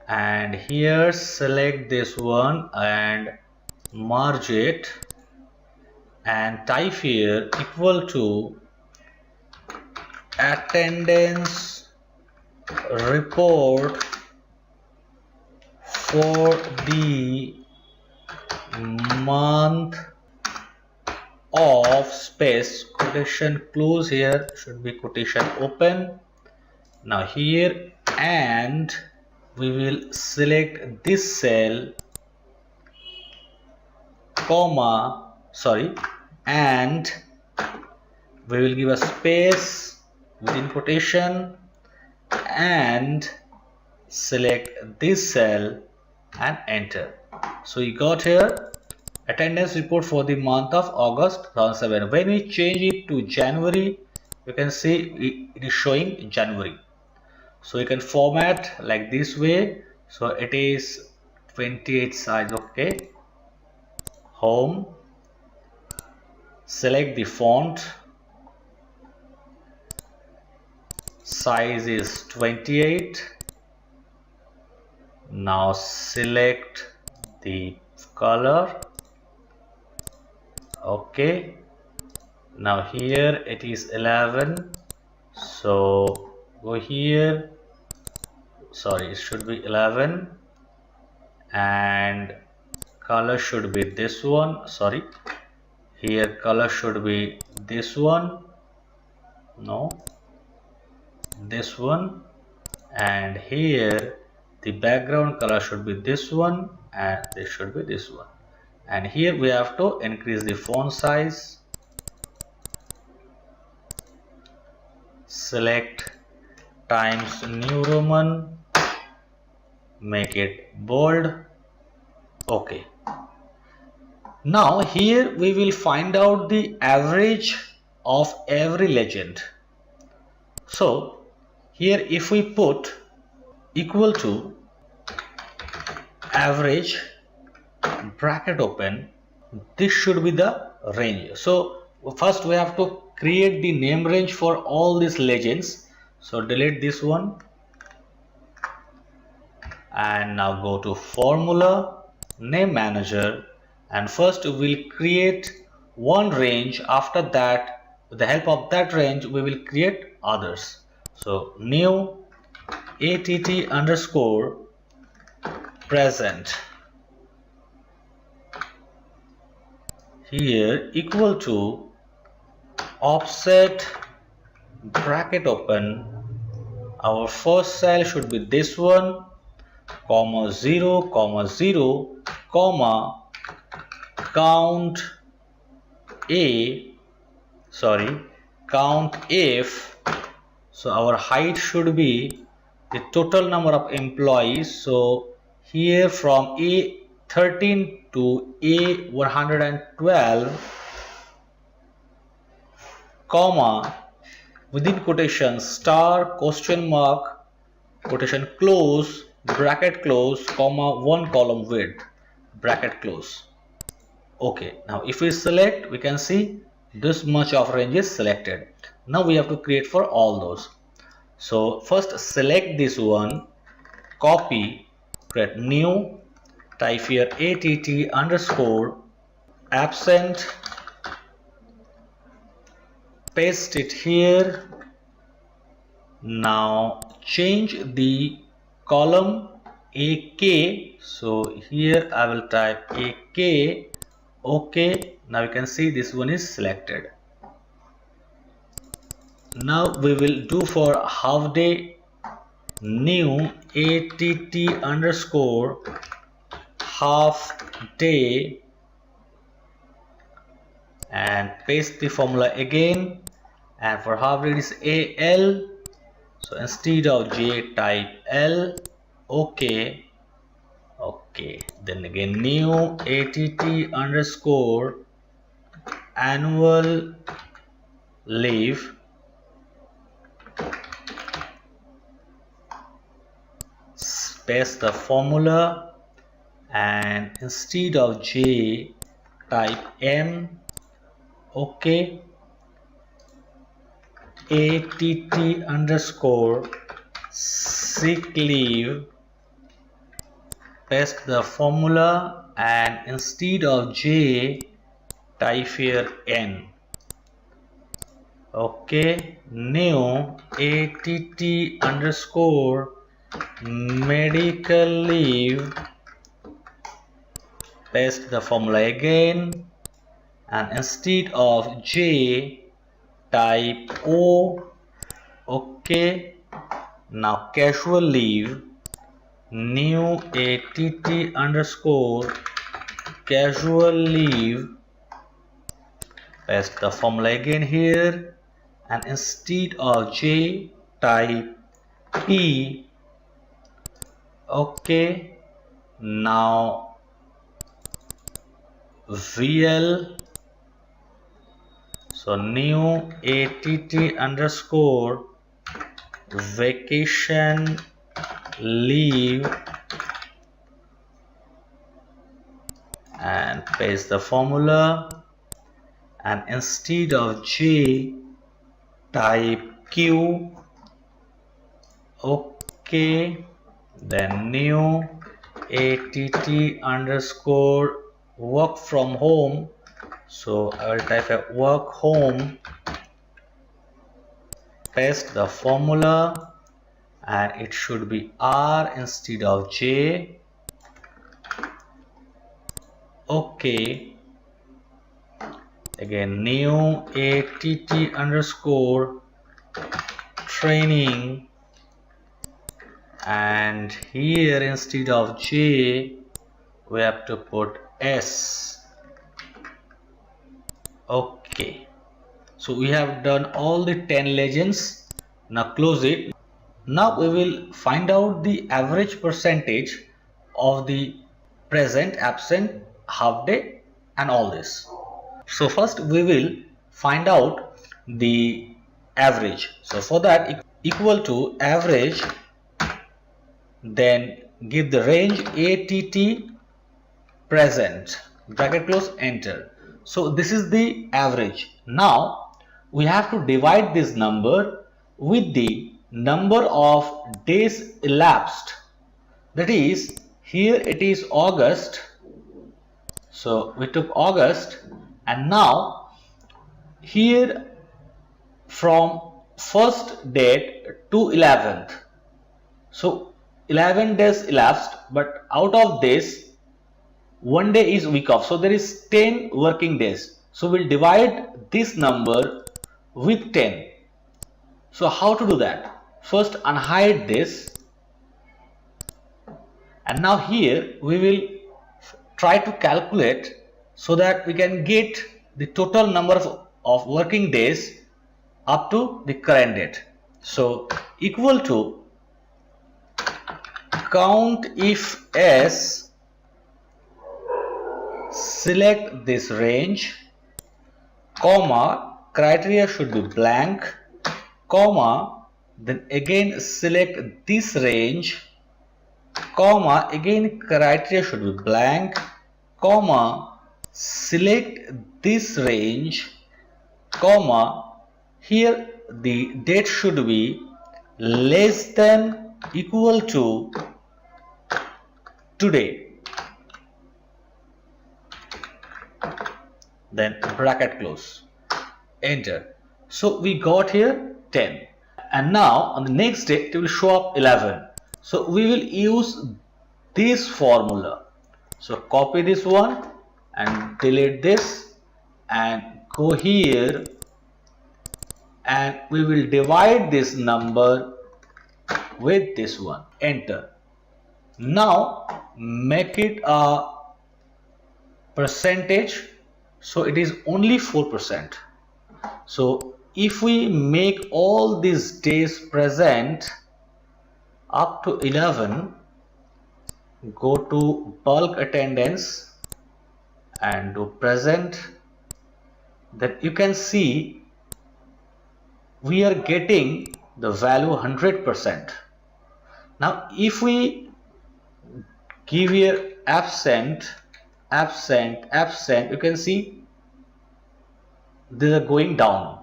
and here select this one and merge it and type here equal to attendance report for the month of space, quotation close, here should be quotation open. Now here, and we will select this cell, comma, sorry, and we will give a space within quotation and select this cell and enter. So you got here attendance report for the month of August 2007. When we change it to January, you can see it is showing January. So you can format like this way. So it is 28 size. Okay, home, select the font, size is 28. Now select the color. Okay, now here it is 11, so go here, sorry, it should be 11, and color should be this one, sorry, here color should be this one, no, this one, and here the background color should be this one, and this should be this one. And here we have to increase the font size, select Times New Roman, make it bold. Okay, now here we will find out the average of every legend. So here if we put equal to average, bracket open, this should be the range. So first we have to create the name range for all these legends. So delete this one and now go to formula, name manager, and first we will create one range. After that, with the help of that range, we will create others. So new att underscore present, here equal to offset, bracket open, our first cell should be this one, comma 0, comma 0, comma count count if. So our height should be the total number of employees. So here from A13 to A112, comma, within quotation star, question mark, quotation close, bracket close, comma 1 column width, bracket close. Okay, now if we select, we can see this much of range is selected. Now we have to create for all those. So first select this one, copy, create new, type here att underscore absent, paste it here. Now change the column AK, so here I will type AK. Okay, now you can see this one is selected. Now we will do for half day, new att underscore half day, and paste the formula again, and for half day it is AL, so instead of J type L. Okay, then again new att underscore annual leave, paste the formula, and instead of J type M. Okay, att underscore sick leave, paste the formula, and instead of J type here N. Okay, new att underscore medical leave, paste the formula again, and instead of J type O. Okay, now casual leave, new ATT underscore casual leave, paste the formula again here, and instead of J type P. Okay, now VL, so new ATT underscore vacation leave, and paste the formula, and instead of J type Q. Okay, then new ATT underscore work from home, so I will type a work home, paste the formula, and it should be R instead of J. Okay, again new ATT underscore training, and here instead of J we have to put S. Okay, so we have done all the 10 legends. Now close it. Now we will find out the average percentage of the present, absent, half day and all this. So first we will find out the average. So for that, equal to average, then give the range ATT present, bracket close, enter. So this is the average. Now we have to divide this number with the number of days elapsed. That is, here it is August, so we took August, and now here from first date to 11th, so 11 days elapsed, but out of this 1 day is week off, so there is 10 working days. So we'll divide this number with 10. So how to do that? First unhide this, and now here we will try to calculate so that we can get the total number of working days up to the current date. So equal to count if S, select this range, comma, criteria should be blank, comma, then again select this range, comma, again criteria should be blank, comma, select this range, comma, here the date should be less than equal to today, then bracket close, enter. So we got here 10, and now on the next day it will show up 11. So we will use this formula. So copy this one and delete this and go here, and we will divide this number with this one, enter. Now make it a percentage, so it is only 4%. So if we make all these days present up to 11, go to bulk attendance and do present, then you can see we are getting the value 100%. Now if we give here absent, absent, absent, you can see they are going down.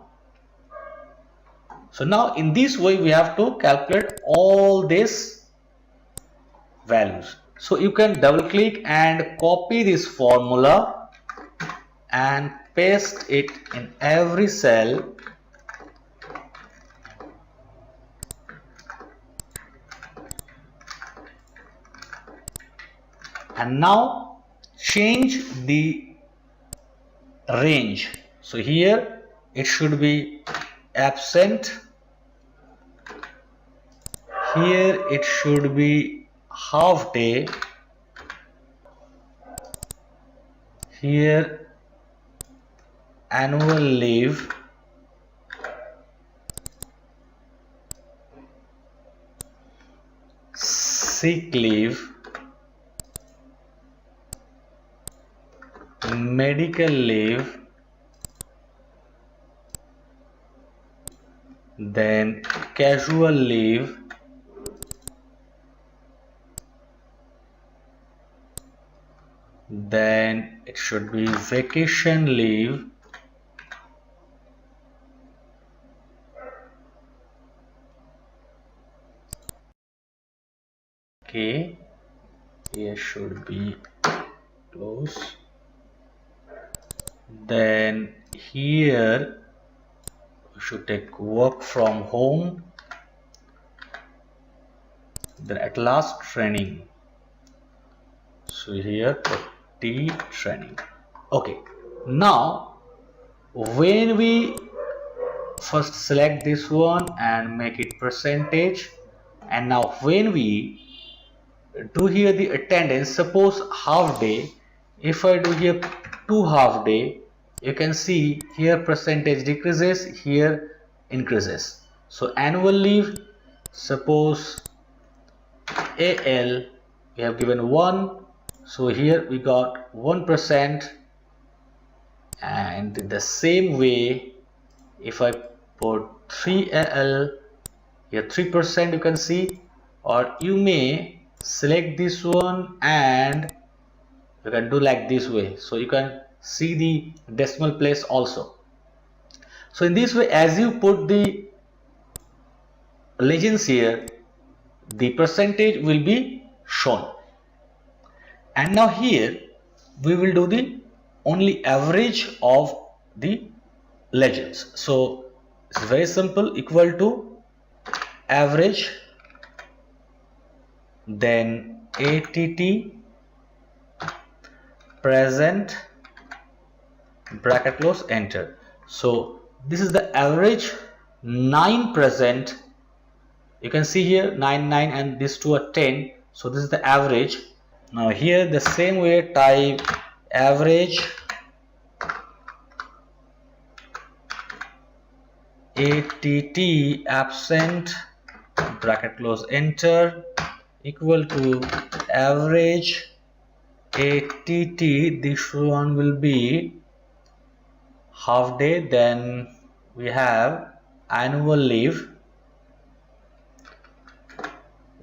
So now in this way we have to calculate all these values. So you can double click and copy this formula and paste it in every cell, and now change the range. So here it should be absent, here it should be half day, here annual leave, sick leave, medical leave, then casual leave, then it should be vacation leave, okay, here should be close, then here we should take work from home, then at last training, so here put T training. Okay, now when we first select this one and make it percentage, and now when we do here the attendance, suppose half day, if I do here 2 half day, you can see here percentage decreases, here increases. So annual leave, suppose AL we have given 1, so here we got 1%, and the same way if I put 3AL, here 3% you can see, or you may select this one and you can do like this way, so you can see the decimal place also. So in this way, as you put the legends here, the percentage will be shown. And now here we will do the only average of the legends. So it's very simple, equal to average, then ATT present, bracket close, enter. So this is the average 9 present, you can see here 9 9 and these two are 10, so this is the average. Now here the same way type average ATT absent, bracket close, enter, equal to average ATT, this one will be half day, then we have annual leave,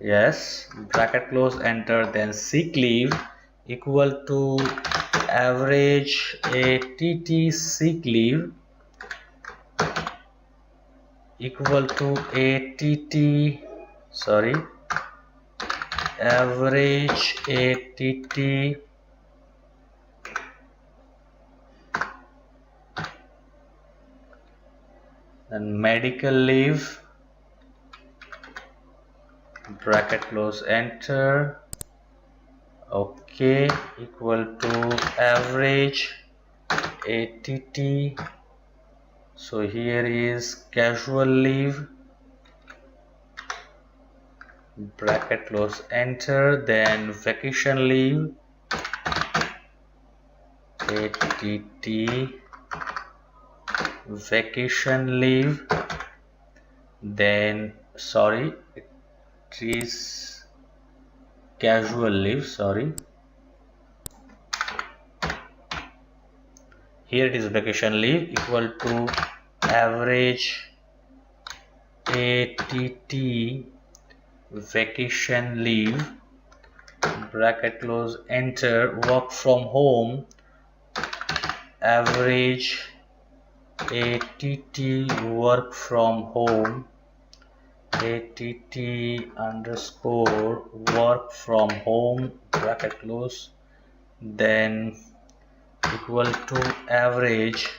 yes, bracket close, enter, then sick leave, equal to average ATT sick leave, equal to average ATT then medical leave, bracket close, enter, okay, equal to average ATT, so here is casual leave, bracket close, enter, then vacation leave, ATT vacation leave, then sorry, it is casual leave, sorry, here it is vacation leave, equal to average ATT vacation leave, bracket close, enter, work from home, average ATT work from home, ATT underscore work from home, bracket close, then equal to average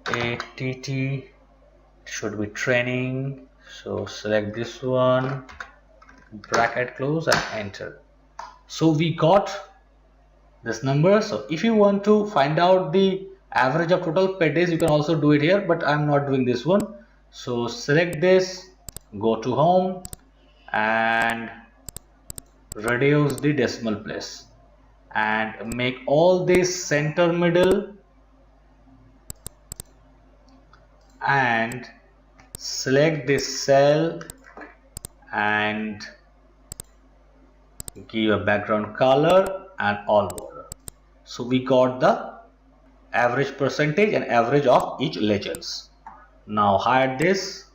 ATT should be training, so select this one, bracket close, and enter. So we got this number. So if you want to find out the average of total paid days, you can also do it here, but I'm not doing this one. So select this, go to home and reduce the decimal place and make all this center middle and select this cell and give a background color and all border. So we got the average percentage and average of each legends. Now hide this.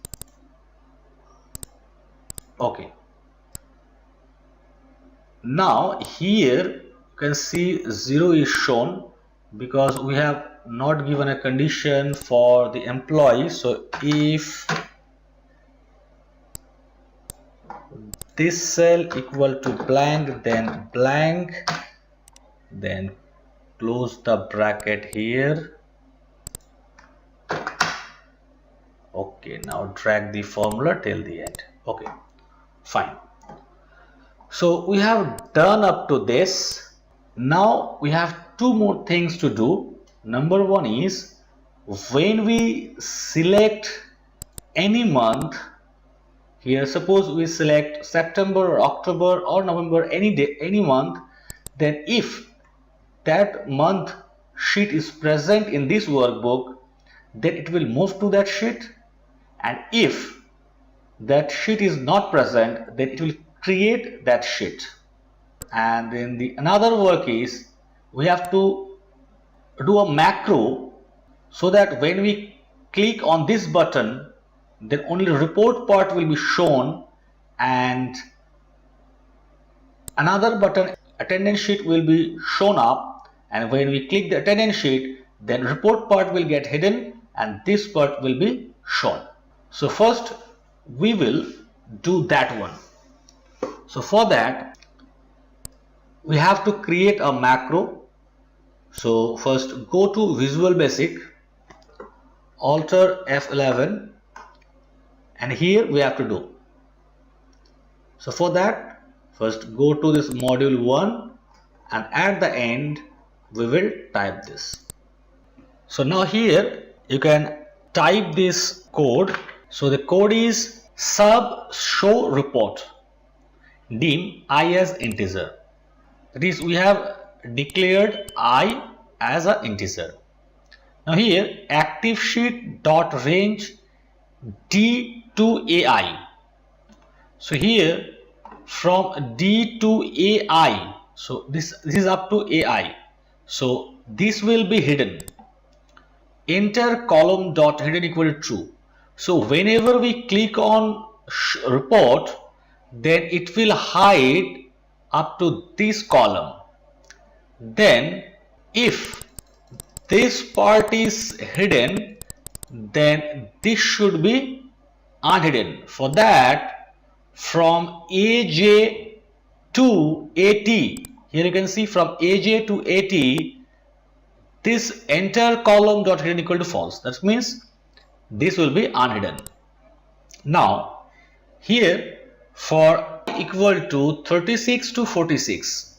Okay. Now here you can see 0 is shown because we have not given a condition for the employee. So if this cell equal to blank, then close the bracket here. Okay, now drag the formula till the end. Okay, fine. So we have done up to this. Now we have two more things to do. Number one is when we select any month, here suppose we select September or October or November, any day, any month, then if that month sheet is present in this workbook, then it will move to that sheet, and if that sheet is not present, then it will create that sheet. And then the another work is we have to do a macro so that when we click on this button, then only report part will be shown and another button, attendance sheet, will be shown up, and when we click the attendance sheet, then report part will get hidden and this part will be shown. So first we will do that one. So for that we have to create a macro. So first go to Visual Basic, alter F11, and here we have to do. So for that first go to this module 1 and at the end we will type this. So now here you can type this code. So the code is sub show report, dim I as integer. That is, we have declared I as an integer. Now here active sheet dot range D to AI. So here from D to AI, so this is up to AI. So this will be hidden. Enter column dot hidden equal to true. So whenever we click on report, then it will hide up to this column. Then if this part is hidden, then this should be unhidden. For that, from AJ to AT, here you can see from AJ to AT, this entire column dot hidden equal to false. That means this will be unhidden. Now here for equal to 36 to 46,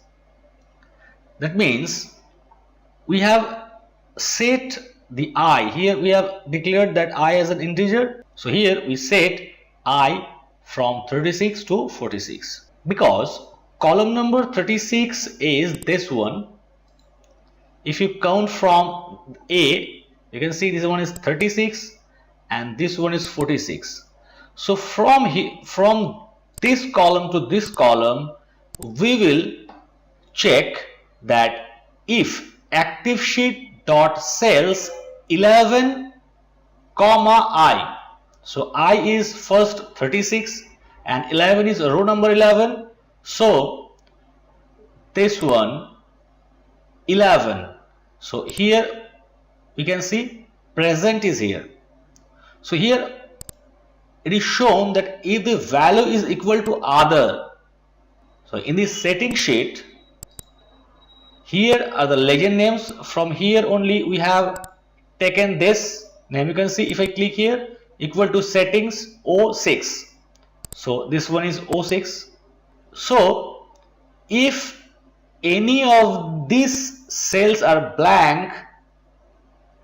that means we have set the I. Here we have declared that I as an integer. So here we set I from 36 to 46 because column number 36 is this one. If you count from A, you can see this one is 36 and this one is 46. So from this column to this column, we will check that if active sheet dot cells 11 comma I. So I is first 36 and 11 is row number 11. So this one 11. So here we can see present is here. So here it is shown that if the value is equal to other. So in this setting sheet, here are the legend names. From here only we have taken this name. You can see if I click here, equal to settings 06. So this one is 06. So if any of these cells are blank,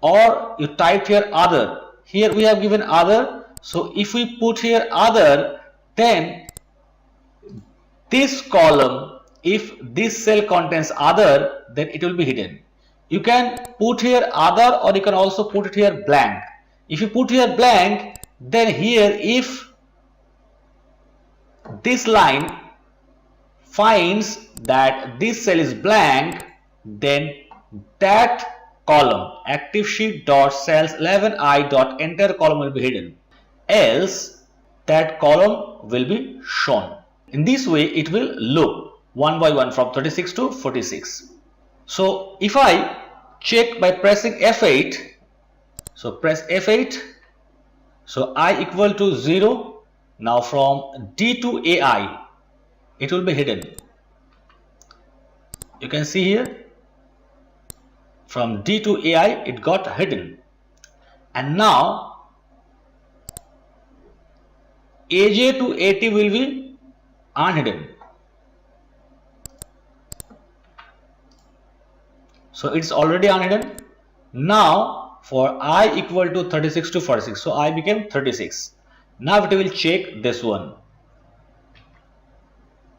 or you typed here other, here we have given other, so if we put here other, then this column, if this cell contains other, then it will be hidden. You can put here other, or you can also put it here blank. If you put here blank, then here if this line finds that this cell is blank, then that column active sheet dot cells 11i dot enter column will be hidden, else that column will be shown. In this way it will loop one by one from 36 to 46. So if I check by pressing F8, so press F8, so I equal to 0, now from D to AI it will be hidden. You can see here from D to AI it got hidden, and now AJ to AT will be unhidden. So it's already unhidden. Now for I equal to 36 to 46, so I became 36. Now it will check this one.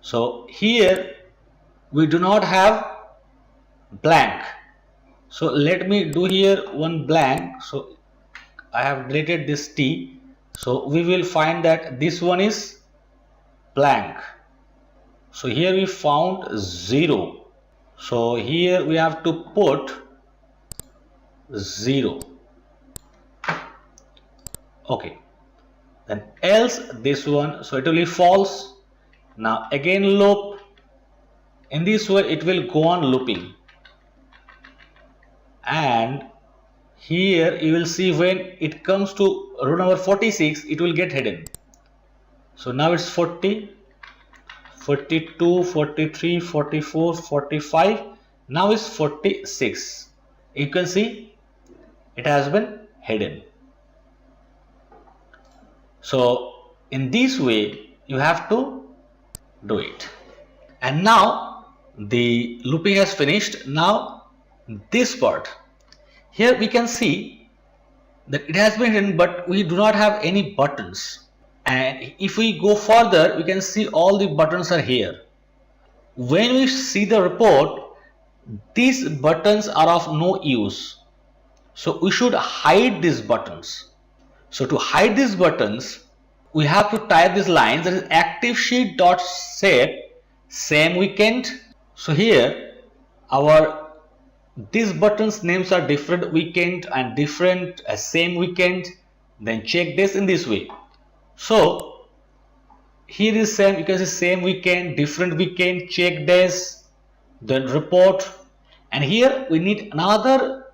So here we do not have blank, so let me do here one blank. So I have deleted this T, so we will find that this one is blank. So here we found 0, so here we have to put 0. Okay, then else this one, so it will be false. Now again loop. In this way it will go on looping, and here you will see when it comes to row number 46 it will get hidden. So now it's 40, 42, 43, 44, 45, now is 46. You can see it has been hidden. So in this way you have to do it. And now the looping has finished. Now this part, here we can see that it has been hidden, but we do not have any buttons. And if we go further, we can see all the buttons are here. When we see the report, these buttons are of no use, so we should hide these buttons. So to hide these buttons, we have to type these lines, that is active sheet dot set same weekend. So here these buttons names are different weekend and different same weekend. Then check this in this way. So here is same, you can see same weekend, different weekend, check days, then report, and here we need another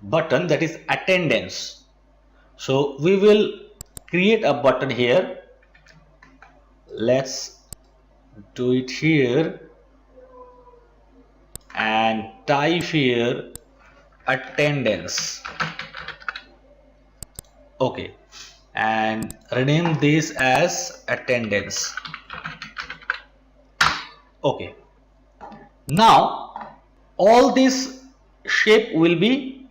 button, that is attendance. So we will create a button here. Let's do it here and type here attendance. Okay, and rename this as attendance. Okay, now all this shape will be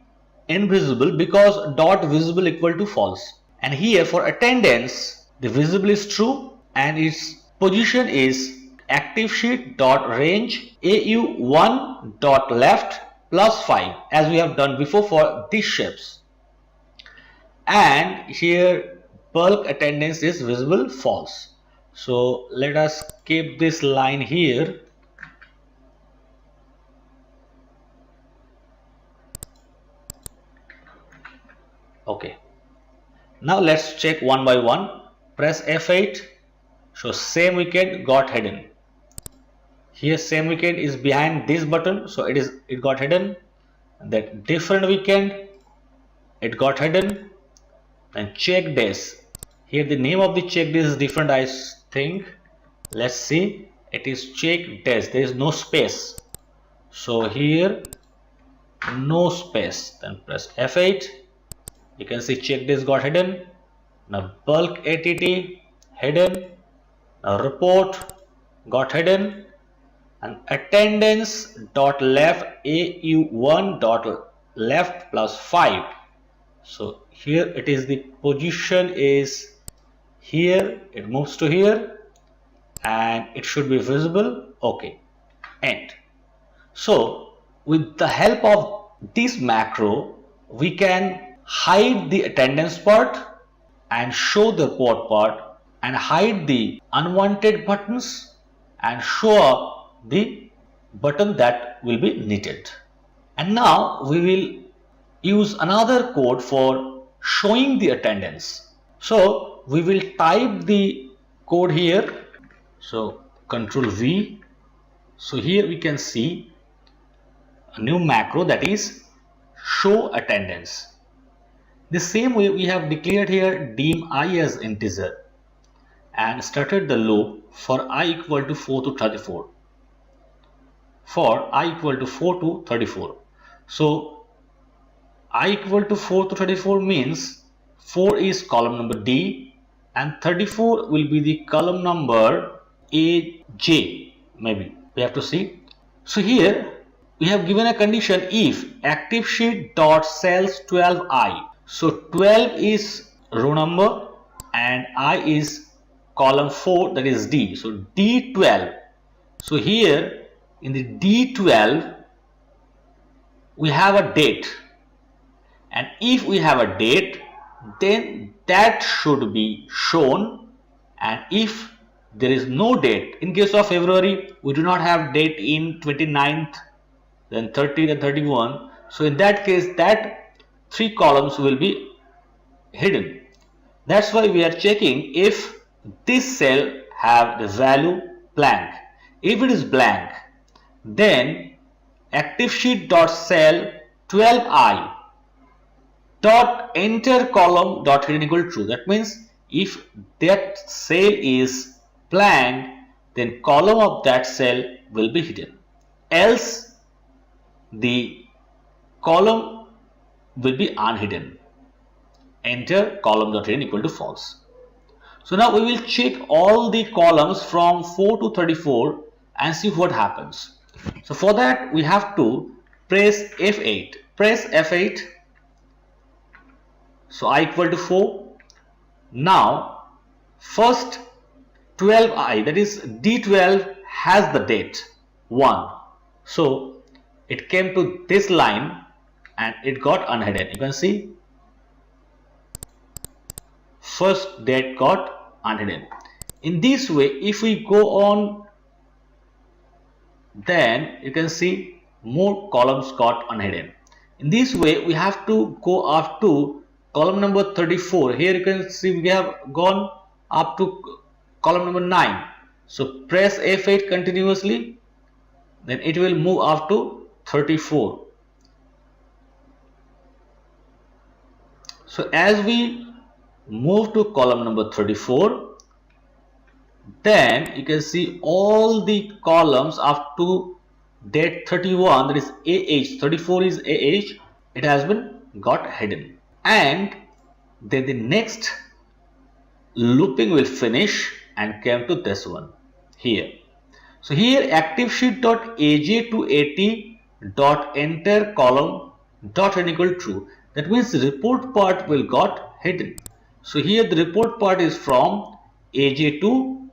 invisible because dot visible equal to false, and here for attendance the visible is true and its position is active sheet dot range AU1 dot left plus 5, as we have done before for these shapes. And here bulk attendance is visible false. So let us keep this line here. Okay, now let's check one by one. Press F8. So same weekend got hidden. Here same weekend is behind this button, so it got hidden. That different weekend, it got hidden. And check days. Here the name of the check days is different, I think. Let's see. It is check days. There is no space. So here no space. Then press F8. You can see check days got hidden. Now bulk ATT hidden. Now report got hidden. and attendance dot left AU1 dot left plus 5. So here it is, the position is here, it moves to here and it should be visible. Okay, end. So with the help of this macro, we can hide the attendance part and show the report part, and hide the unwanted buttons and show up the button that will be needed. And now we will use another code for showing the attendance. So we will type the code here. So Control V. So here we can see a new macro, that is show attendance. The same way we have declared here dim I as integer and started the loop for I equal to 4 to 34. For I equal to 4 to 34. So I equal to 4 to 34 means 4 is column number D and 34 will be the column number AJ, maybe we have to see. So here we have given a condition if active sheet dot cells 12I. So 12 is row number and I is column 4, that is D. So D12. So here in the D12 we have a date, and if we have a date then that should be shown, and if there is no date, in case of February we do not have date in 29th, then 30th and 31, so in that case that 3 columns will be hidden. That's why we are checking if this cell have the value blank. If it is blank, then active sheet dot cell 12I dot enter column dot hidden equal true. That means if that cell is blank, then column of that cell will be hidden, else the column will be unhidden. Enter column dot hidden equal to false. So now we will check all the columns from 4 to 34 and see what happens. So for that we have to press F8. Press F8. So I equal to 4. Now first 12I, that is D12, has the date 1. So it came to this line and it got unhidden. You can see first date got unhidden. In this way, if we go on, then you can see more columns got unhidden. In this way we have to go up to column number 34. Here you can see we have gone up to column number 9. So press F8 continuously, then it will move up to 34. So as we move to column number 34, then you can see all the columns up to date 31, that is AH, 34 is AH, it has been got hidden. And then the next looping will finish and came to this one here. So here active sheet dot AJ to AT dot enter column dot equal true. That means the report part will got hidden. So here the report part is from AJ to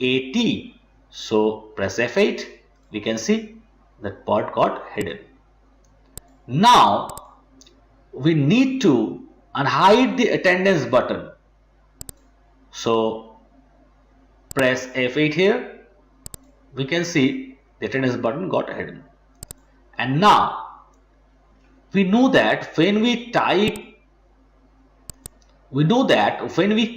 AT. So press F8. We can see that part got hidden. Now we need to unhide the attendance button. So press F8 here. We can see the attendance button got hidden. And now we know that when we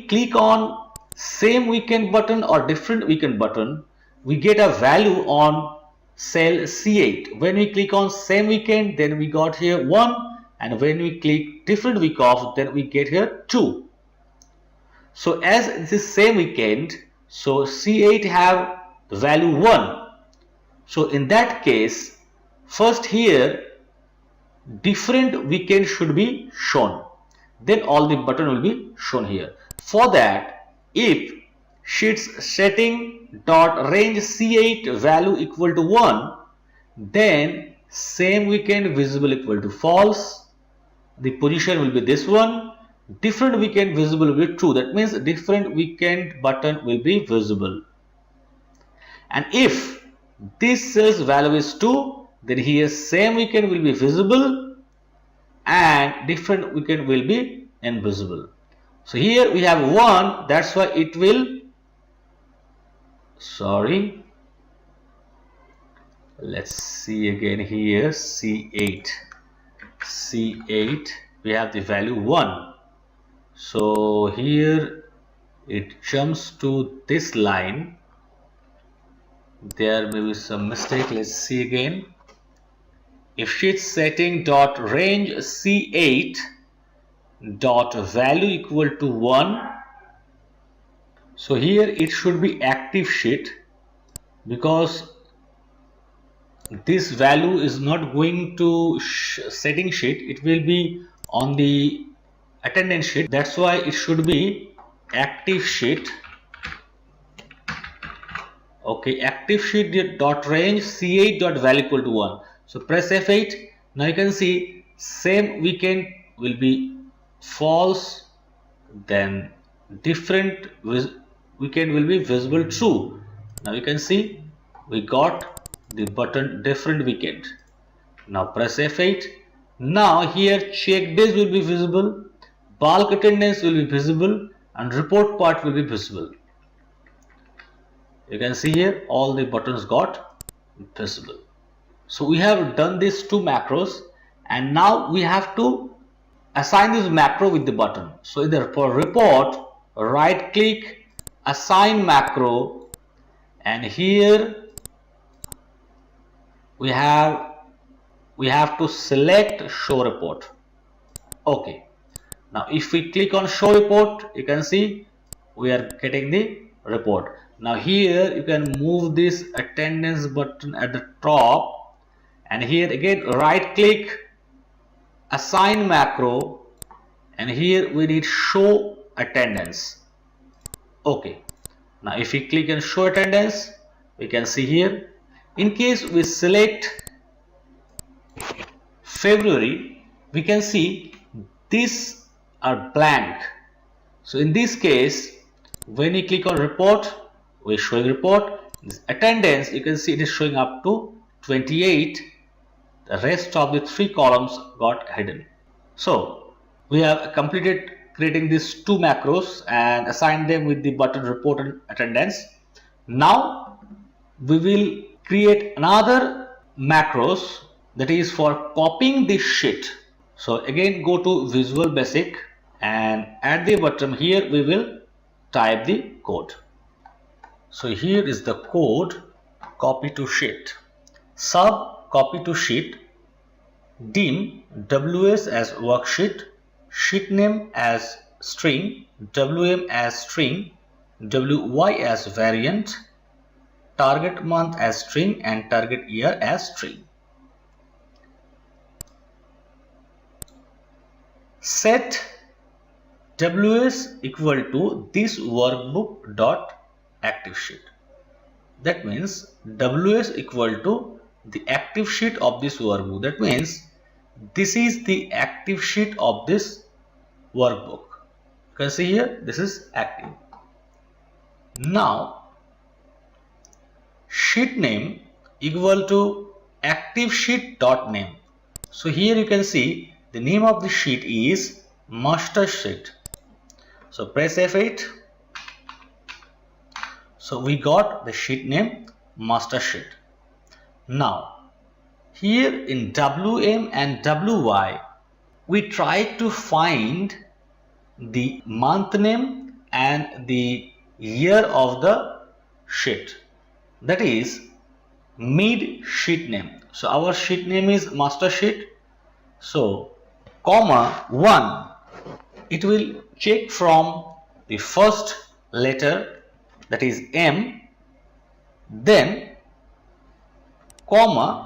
click on same weekend button or different weekend button, we get a value on cell C8. When we click on same weekend, then we got here 1, and when we click different week off, then we get here 2. So as this is same weekend, so C8 have the value 1. So in that case, first here different weekend should be shown, then all the button will be shown here. For that, if sheets setting dot range C8 value equal to 1, then same weekend visible equal to false. The position will be this one. Different weekend visible will be true. That means different weekend button will be visible. And if this cell's value is 2, then here same weekend will be visible and different weekend will be invisible. So here we have 1, that's why it will, let's see again here, C8, we have the value 1. So here it jumps to this line. There may be some mistake. Let's see again. If sheet setting dot range C8 dot value equal to 1, so here it should be active sheet, because this value is not going to setting sheet, it will be on the attendance sheet. That's why it should be active sheet. Okay, active sheet dot range C8 dot value equal to 1. So press F8. Now you can see same weekend will be false, then different weekend will be visible true. Now you can see we got the button different weekend. Now press F8. Now here check days will be visible, bulk attendance will be visible, and report part will be visible. You can see here all the buttons got visible. So we have done these 2 macros, and now we have to assign this macro with the button. So either for report, right click, assign macro, and here we have to select show report. Okay, now if we click on show report, you can see we are getting the report. Now here you can move this attendance button at the top, and here again right click, assign macro, and here we need show attendance. Okay, now if we click on show attendance, we can see here, in case we select February, we can see these are blank. So in this case, when you click on report, we are showing report. This attendance, you can see it is showing up to 28. The rest of the 3 columns got hidden. So we have completed creating these 2 macros and assigned them with the button report and attendance. Now we will create another macros, that is for copying this sheet. So again go to Visual Basic, and at the bottom here we will type the code. So here is the code, copy to sheet, sub copy to sheet, dim WS as worksheet, sheet name as string, WM as string, WY as variant, target month as string, and target year as string. Set WS equal to this workbook dot active sheet. That means WS equal to the active sheet of this workbook. That means this is the active sheet of this workbook. You can see here this is active. Now sheet name equal to active sheet dot name. So here you can see the name of the sheet is master sheet. So press F8. So we got the sheet name master sheet. Now here in WM and WY, we try to find the month name and the year of the sheet, that is mid sheet name. So our sheet name is master sheet. So comma 1, it will check from the first letter, that is M, then comma,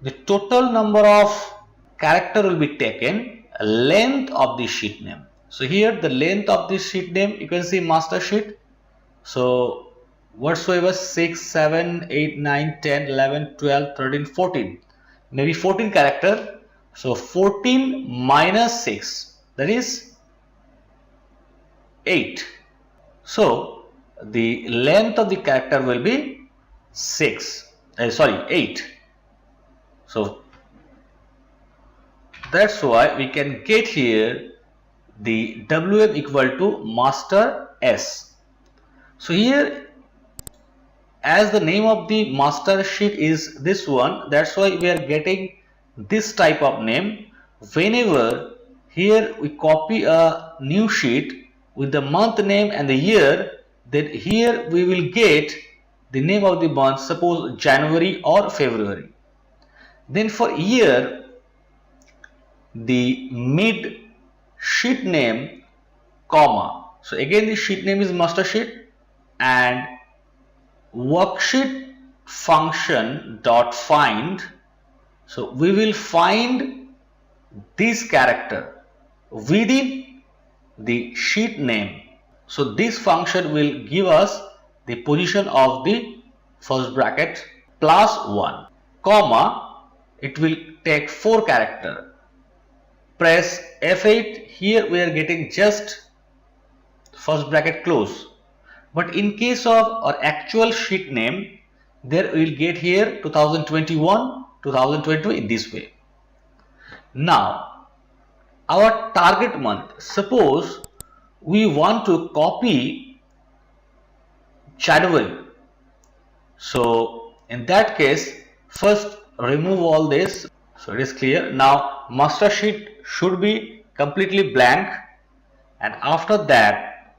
the total number of character will be taken, length of the sheet name. So here the length of this sheet name, you can see master sheet. So whatsoever 6, 7, 8, 9, 10, 11, 12, 13, 14, maybe 14 character. So 14 minus 6, that is 8. So the length of the character will be 8. So that's why we can get here the WM equal to master S. So here, as the name of the master sheet is this one, that's why we are getting this type of name. Whenever here we copy a new sheet with the month name and the year, then here we will get the name of the month, suppose January or February. Then for year, the mid sheet name, comma. So again the sheet name is master sheet, and worksheet function dot find. So we will find this character within the sheet name. So this function will give us the position of the first bracket plus 1, comma, it will take 4 character. Press F8. Here we are getting just first bracket close. But in case of our actual sheet name, there we will get here 2021, 2022 in this way. Now, our target month, suppose we want to copy January. So in that case, first remove all this. So it is clear. Now master sheet should be completely blank, and after that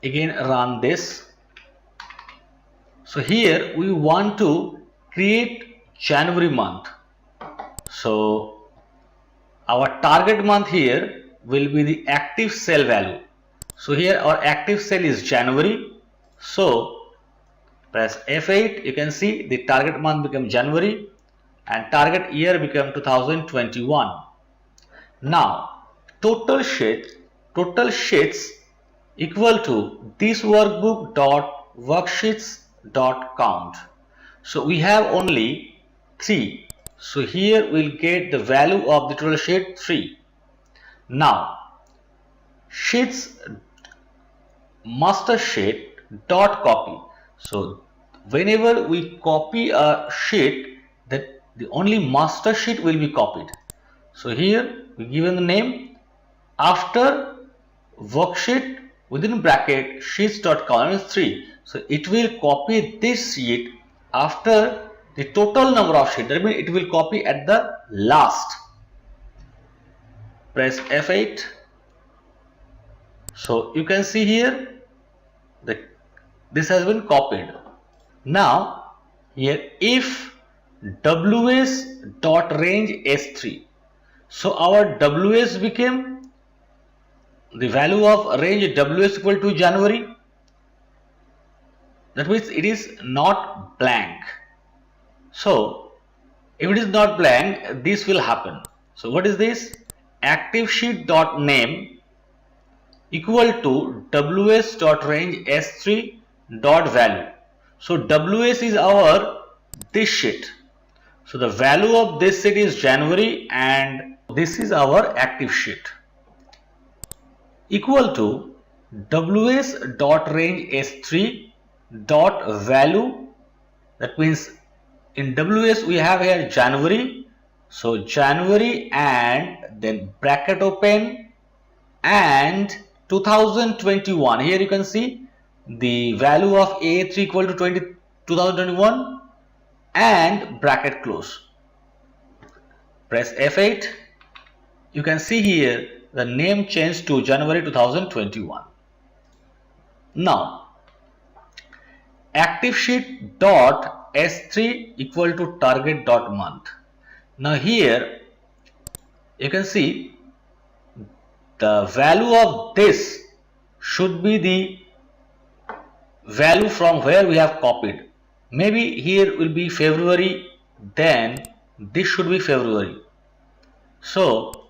again run this. So here we want to create January month. So our target month here will be the active cell value. So here our active cell is January. So press F8. You can see the target month become January and target year become 2021. Now total sheets equal to this workbook dot worksheets dot count. So we have only 3. So here we'll get the value of the total sheet 3. Now sheets master sheet dot copy. So whenever we copy a sheet, that the only master sheet will be copied. So here we given the name, after worksheet within bracket sheets dot count is 3. So it will copy this sheet after the total number of sheets. That means it will copy at the last. Press F8. So you can see here that this has been copied. Now here if WS dot range S3. So our WS became the value of range WS equal to January. That means it is not blank. So if it is not blank, this will happen. So what is this? Active sheet dot name equal to WS dot range S3 dot value. So WS is our this sheet. So the value of this sheet is January and this is our active sheet. Equal to WS dot range S3 dot value. That means in WS we have here January. So January and then bracket open and 2021. Here you can see the value of A3 equal to 2021 and bracket close. Press F8. You can see here the name changed to January 2021. Now active sheet dot S3 equal to target dot month. Now here you can see the value of this should be the value from where we have copied. Maybe here will be February, then this should be February. So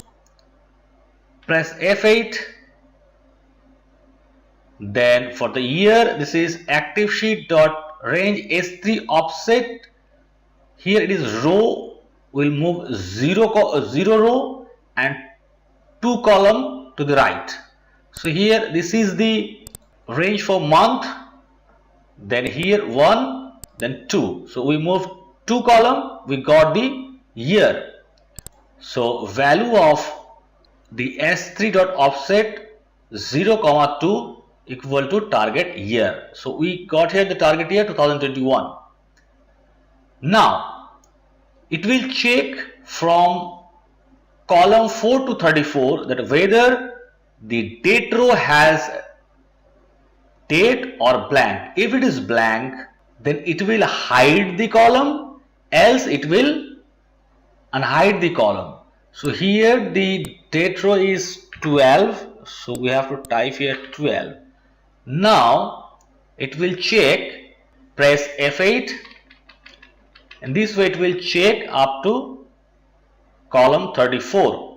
press F8. Then for the year, this is active sheet dot range S3 offset. Here it is row will move 0 row and 2 column to the right. So here this is the range for month, then here 1, then 2. So we move 2 column, we got the year. So value of the S3 dot offset 0, 2 equal to target year. So we got here the target year 2021. Now it will check from column 4 to 34 that whether the date row has date or blank. If it is blank, then it will hide the column, else it will unhide the column. So here the date row is 12, so we have to type here 12. Now it will check, press F8, and this way it will check up to column 34.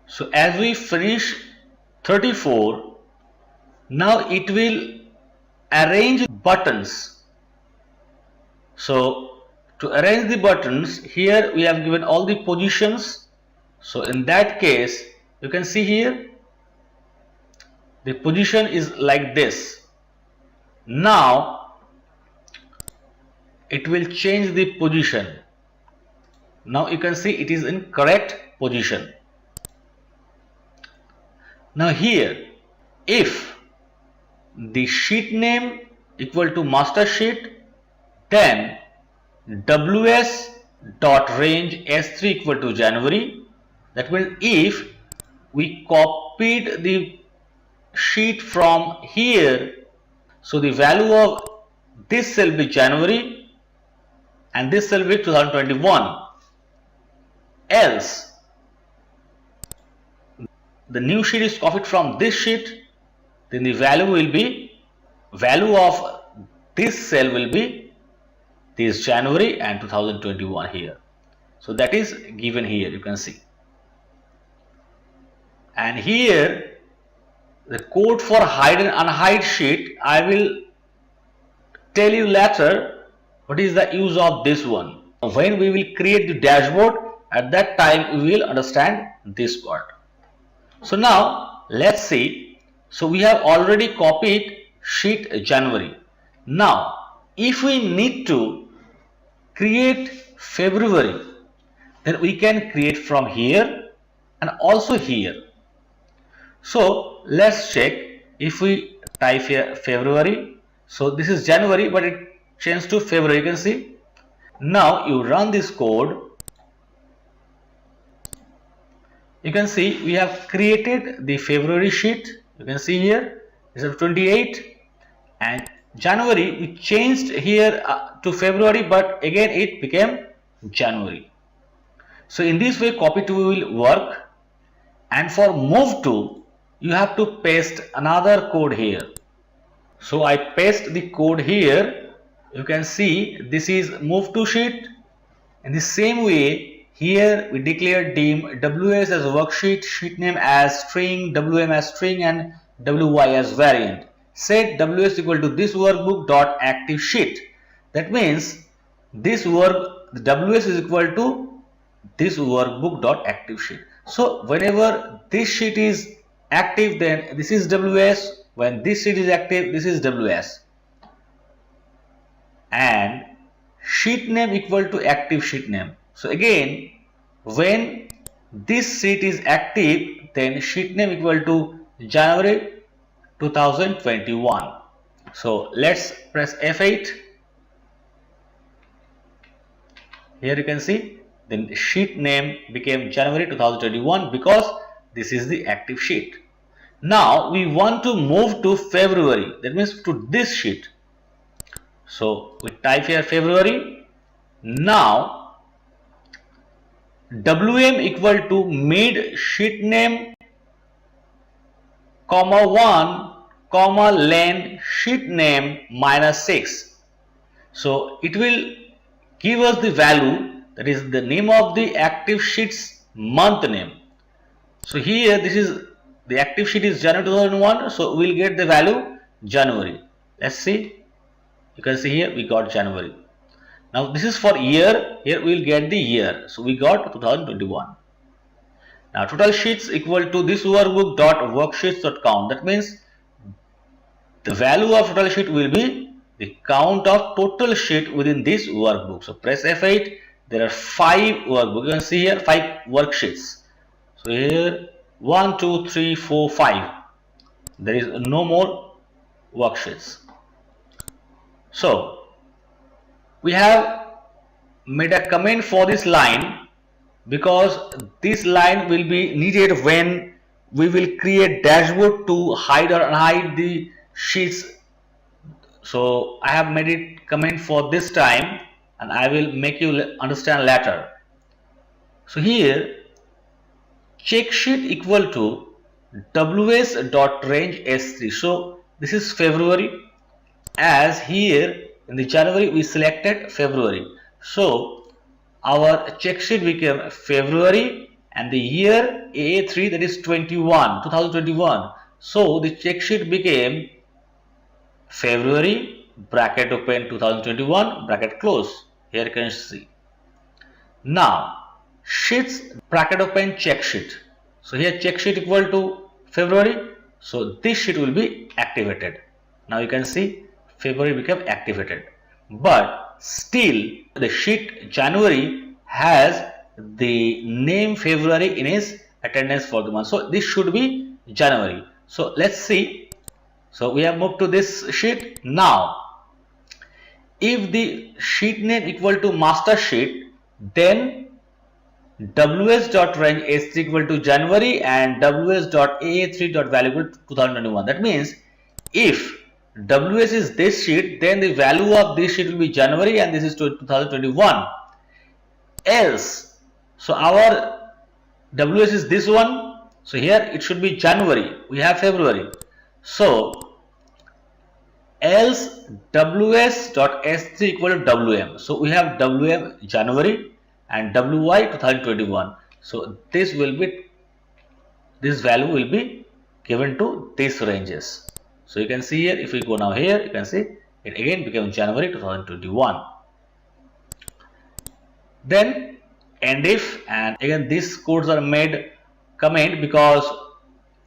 So as we finish 34, now it will arrange buttons. So to arrange the buttons, here we have given all the positions. So in that case, you can see here the position is like this. Now it will change the position. Now you can see it is in correct position. Now here, if the sheet name equal to master sheet, then ws dot range S3 equal to January. That means if we copied the sheet from here, so the value of this cell will be January and this cell will be 2021. Else the new sheet is copied from this sheet, then the value will be, value of this cell will be this January and 2021 here. So that is given here, you can see. And here the code for hide and unhide sheet, I will tell you later what is the use of this one. When we will create the dashboard, at that time we will understand this part. So now let's see. So we have already copied sheet January. Now if we need to create February, then we can create from here and also here. So let's check. If we type here February, so this is January but it changed to February, you can see. Now you run this code, you can see we have created the February sheet. You can see here is 28, and January we changed here to February, but again it became January. So in this way copy to will work, and for move to you have to paste another code here. So I paste the code here. You can see this is move to sheet. In the same way, here we declare dim ws as worksheet, sheet name as string, wm as string, and wy as variant. Set ws equal to this workbook dot active sheet. That means this ws is equal to this workbook dot active sheet. So whenever this sheet is active, then this is ws. When this sheet is active, this is ws. And sheet name equal to active sheet name. So again, when this sheet is active, then sheet name equal to January 2021. So let's press F8. Here you can see then sheet name became January 2021 because this is the active sheet. Now we want to move to February, that means to this sheet. So we type here February. Now wm equal to mid sheet name comma 1 comma len sheet name minus 6. So it will give us the value that is the name of the active sheet's month name. So here this is the active sheet is January 2001, so we'll get the value January. Let's see, you can see here we got January. Now this is for year, here we will get the year, so we got 2021. Now total sheets equal to this workbook dot worksheets dot count. That means the value of total sheet will be the count of total sheet within this workbook. So press F8. There are 5 workbooks. You can see here 5 worksheets. So here 1, 2, 3, 4, 5. There is no more worksheets. So we have made a comment for this line because this line will be needed when we will create dashboard to hide or unhide the sheets. So I have made it comment for this time and I will make you understand later. So here check sheet equal to ws dot range s3. So this is February, as here in the January we selected February. So our check sheet became February and the year AA3, that is 2021. So the check sheet became February bracket open 2021 bracket close. Here you can see. Now sheets bracket open check sheet. So here check sheet equal to February. So this sheet will be activated. Now you can see February became activated. But still the sheet January has the name February in its attendance for the month. So this should be January. So let's see. So we have moved to this sheet. Now if the sheet name equal to master sheet, then ws.range s3 equal to January and ws.aa3.value equal to 2021. That means if ws is this sheet, then the value of this sheet will be January and this is 2021. Else, so our ws is this one, so here it should be January, we have February. So else ws.s3 equal to wm. So we have wm January and wy 2021. So this value will be given to these ranges. So you can see here, if we go now here, you can see it again became January 2021. Then end if, and again these codes are made comment because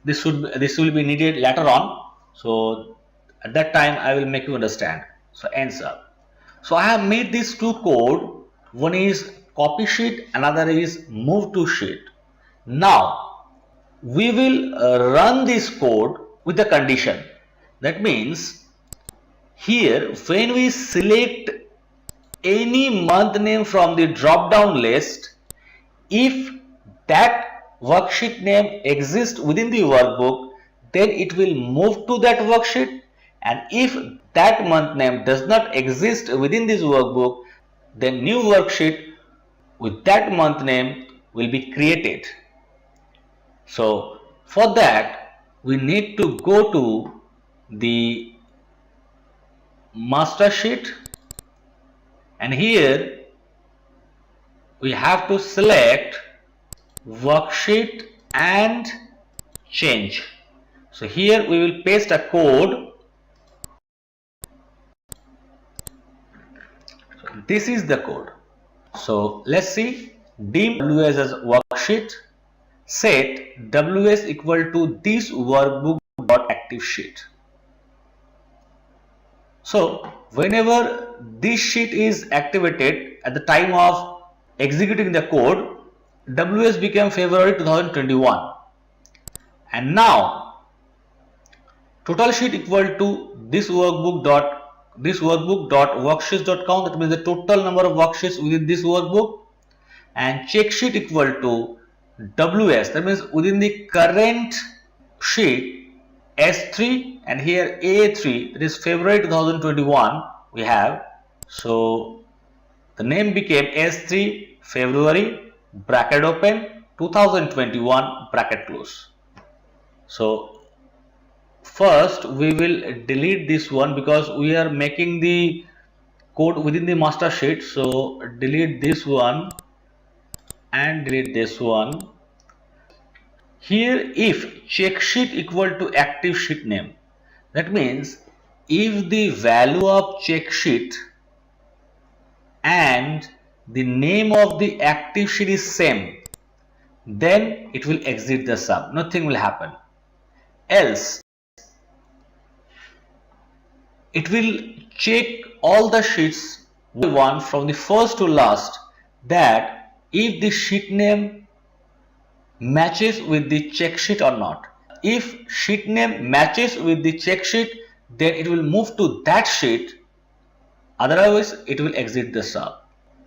this will be needed later on. So at that time I will make you understand. So ends up. So I have made these two code. One is copy sheet, another is move to sheet. Now we will run this code with the condition. That means here when we select any month name from the drop down list, if that worksheet name exists within the workbook, then it will move to that worksheet, and if that month name does not exist within this workbook, then new worksheet with that month name will be created. So for that we need to go to the master sheet, and here we have to select worksheet and change. So here we will paste a code. So this is the code. So let's see. Dim ws as worksheet, set ws equal to this workbook dot active sheet. So whenever this sheet is activated at the time of executing the code, ws became February 2021, and now total sheet equal to this workbook dot worksheets dot count. That means the total number of worksheets within this workbook, and check sheet equal to ws, that means within the current sheet S3, and here A3, that is February 2021 we have. So the name became S3 February bracket open 2021 bracket close. So first we will delete this one because we are making the code within the master sheet. So delete this one and delete this one. Here if check sheet equal to active sheet name, that means if the value of check sheet and the name of the active sheet is same, then it will exit the sum, nothing will happen. Else it will check all the sheets one from the first to last, that if the sheet name matches with the check sheet or not. If sheet name matches with the check sheet, then it will move to that sheet, otherwise it will exit the sum.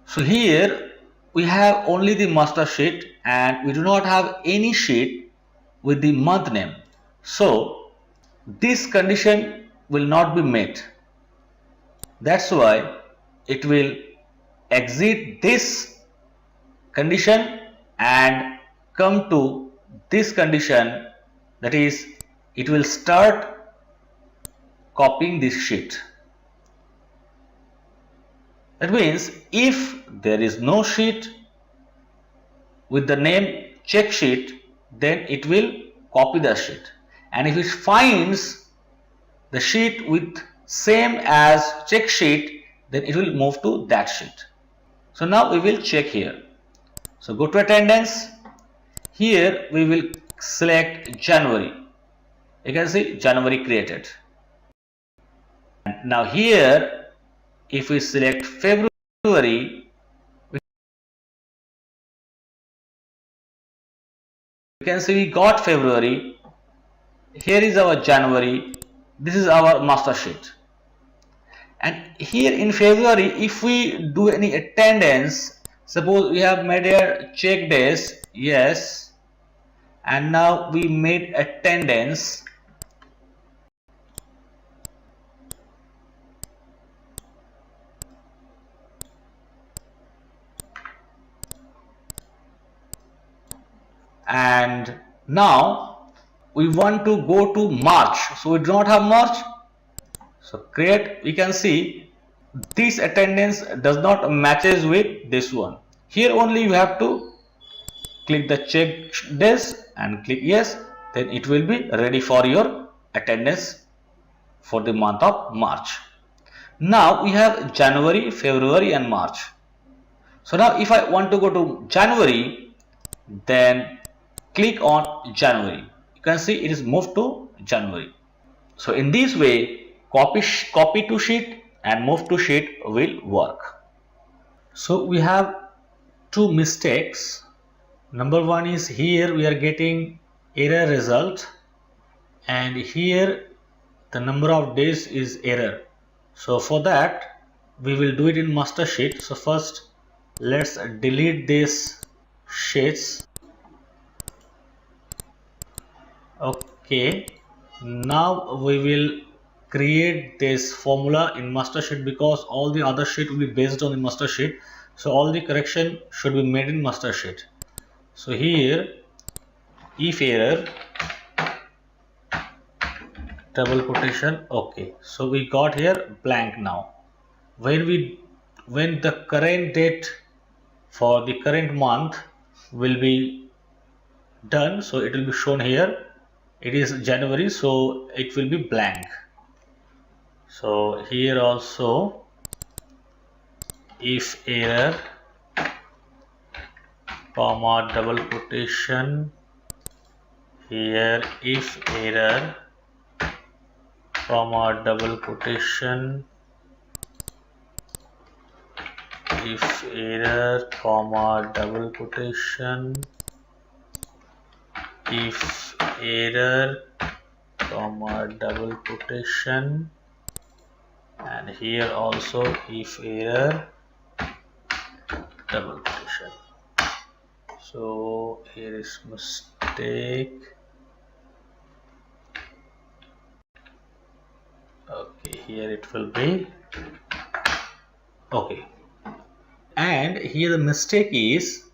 So here we have only the master sheet and we do not have any sheet with the month name. So this condition will not be met. That's why it will exit this condition and come to this condition, that is it will start copying this sheet. That means if there is no sheet with the name check sheet, then it will copy the sheet, and if it finds the sheet with same as check sheet, then it will move to that sheet. So now we will check here. So go to attendance. Here we will select January. You can see January created. And now here if we select February, we can see we got February. Here is our January. This is our master sheet. And here in February, if we do any attendance, suppose we have made a check days, yes, and now we made attendance. And now we want to go to March, so we do not have March. So create, we can see this attendance does not matches with this one. Here only you have to click the check days and click yes, then it will be ready for your attendance for the month of March. Now we have January, February and March. So now if I want to go to January, then click on January. You can see it is moved to January. So in this way, copy to sheet and move to sheet will work. So we have two mistakes. Number one is here we are getting error result, and here the number of days is error. So for that we will do it in master sheet. So first let's delete these sheets. Okay, now we will create this formula in master sheet, because all the other sheet will be based on the master sheet. So all the correction should be made in master sheet. So here if error double quotation. Okay, so we got here blank. Now when the current date for the current month will be done, so it will be shown here. It is January, so it will be blank. So here also if error comma double quotation, here if error comma double quotation, if error comma double quotation, if error comma double quotation, and here also if error double quotation. So here is mistake. Okay, here it will be okay. And here the mistake is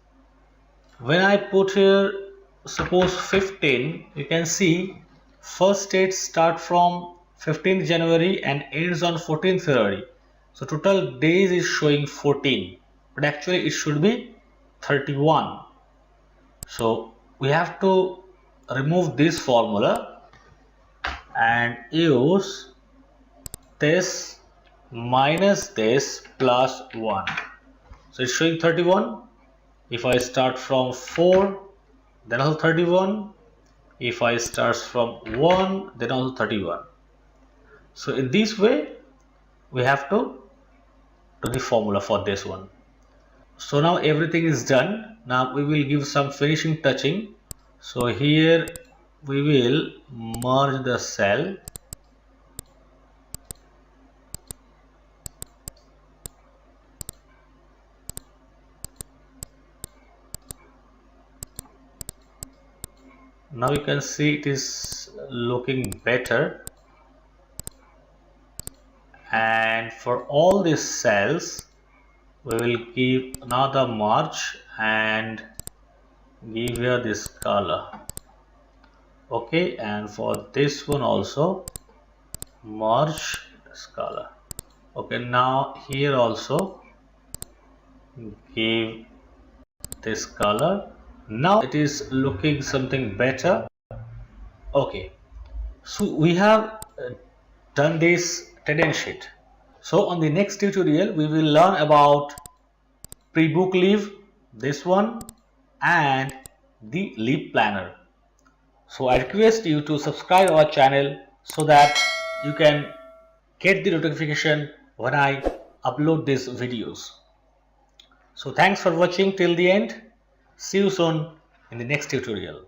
when I put here suppose 15, you can see first date start from 15th January and ends on 14th February. So total days is showing 14, but actually it should be 31. So we have to remove this formula and use this minus this plus 1. So it's showing 31. If I start from 4, then also 31. If I start from 1, then also 31. So in this way we have to do the formula for this one. So now everything is done. Now we will give some finishing touching. So here we will merge the cell. Now you can see it is looking better, and for all these cells we will give another merge and give here this color. Okay, and for this one also merge this color. Okay, now here also give this color. Now it is looking something better. Okay, so we have done this tendency sheet. So on the next tutorial we will learn about pre-book leave, this one, and the leave planner. So I request you to subscribe our channel so that you can get the notification when I upload these videos. So thanks for watching till the end. See you soon in the next tutorial.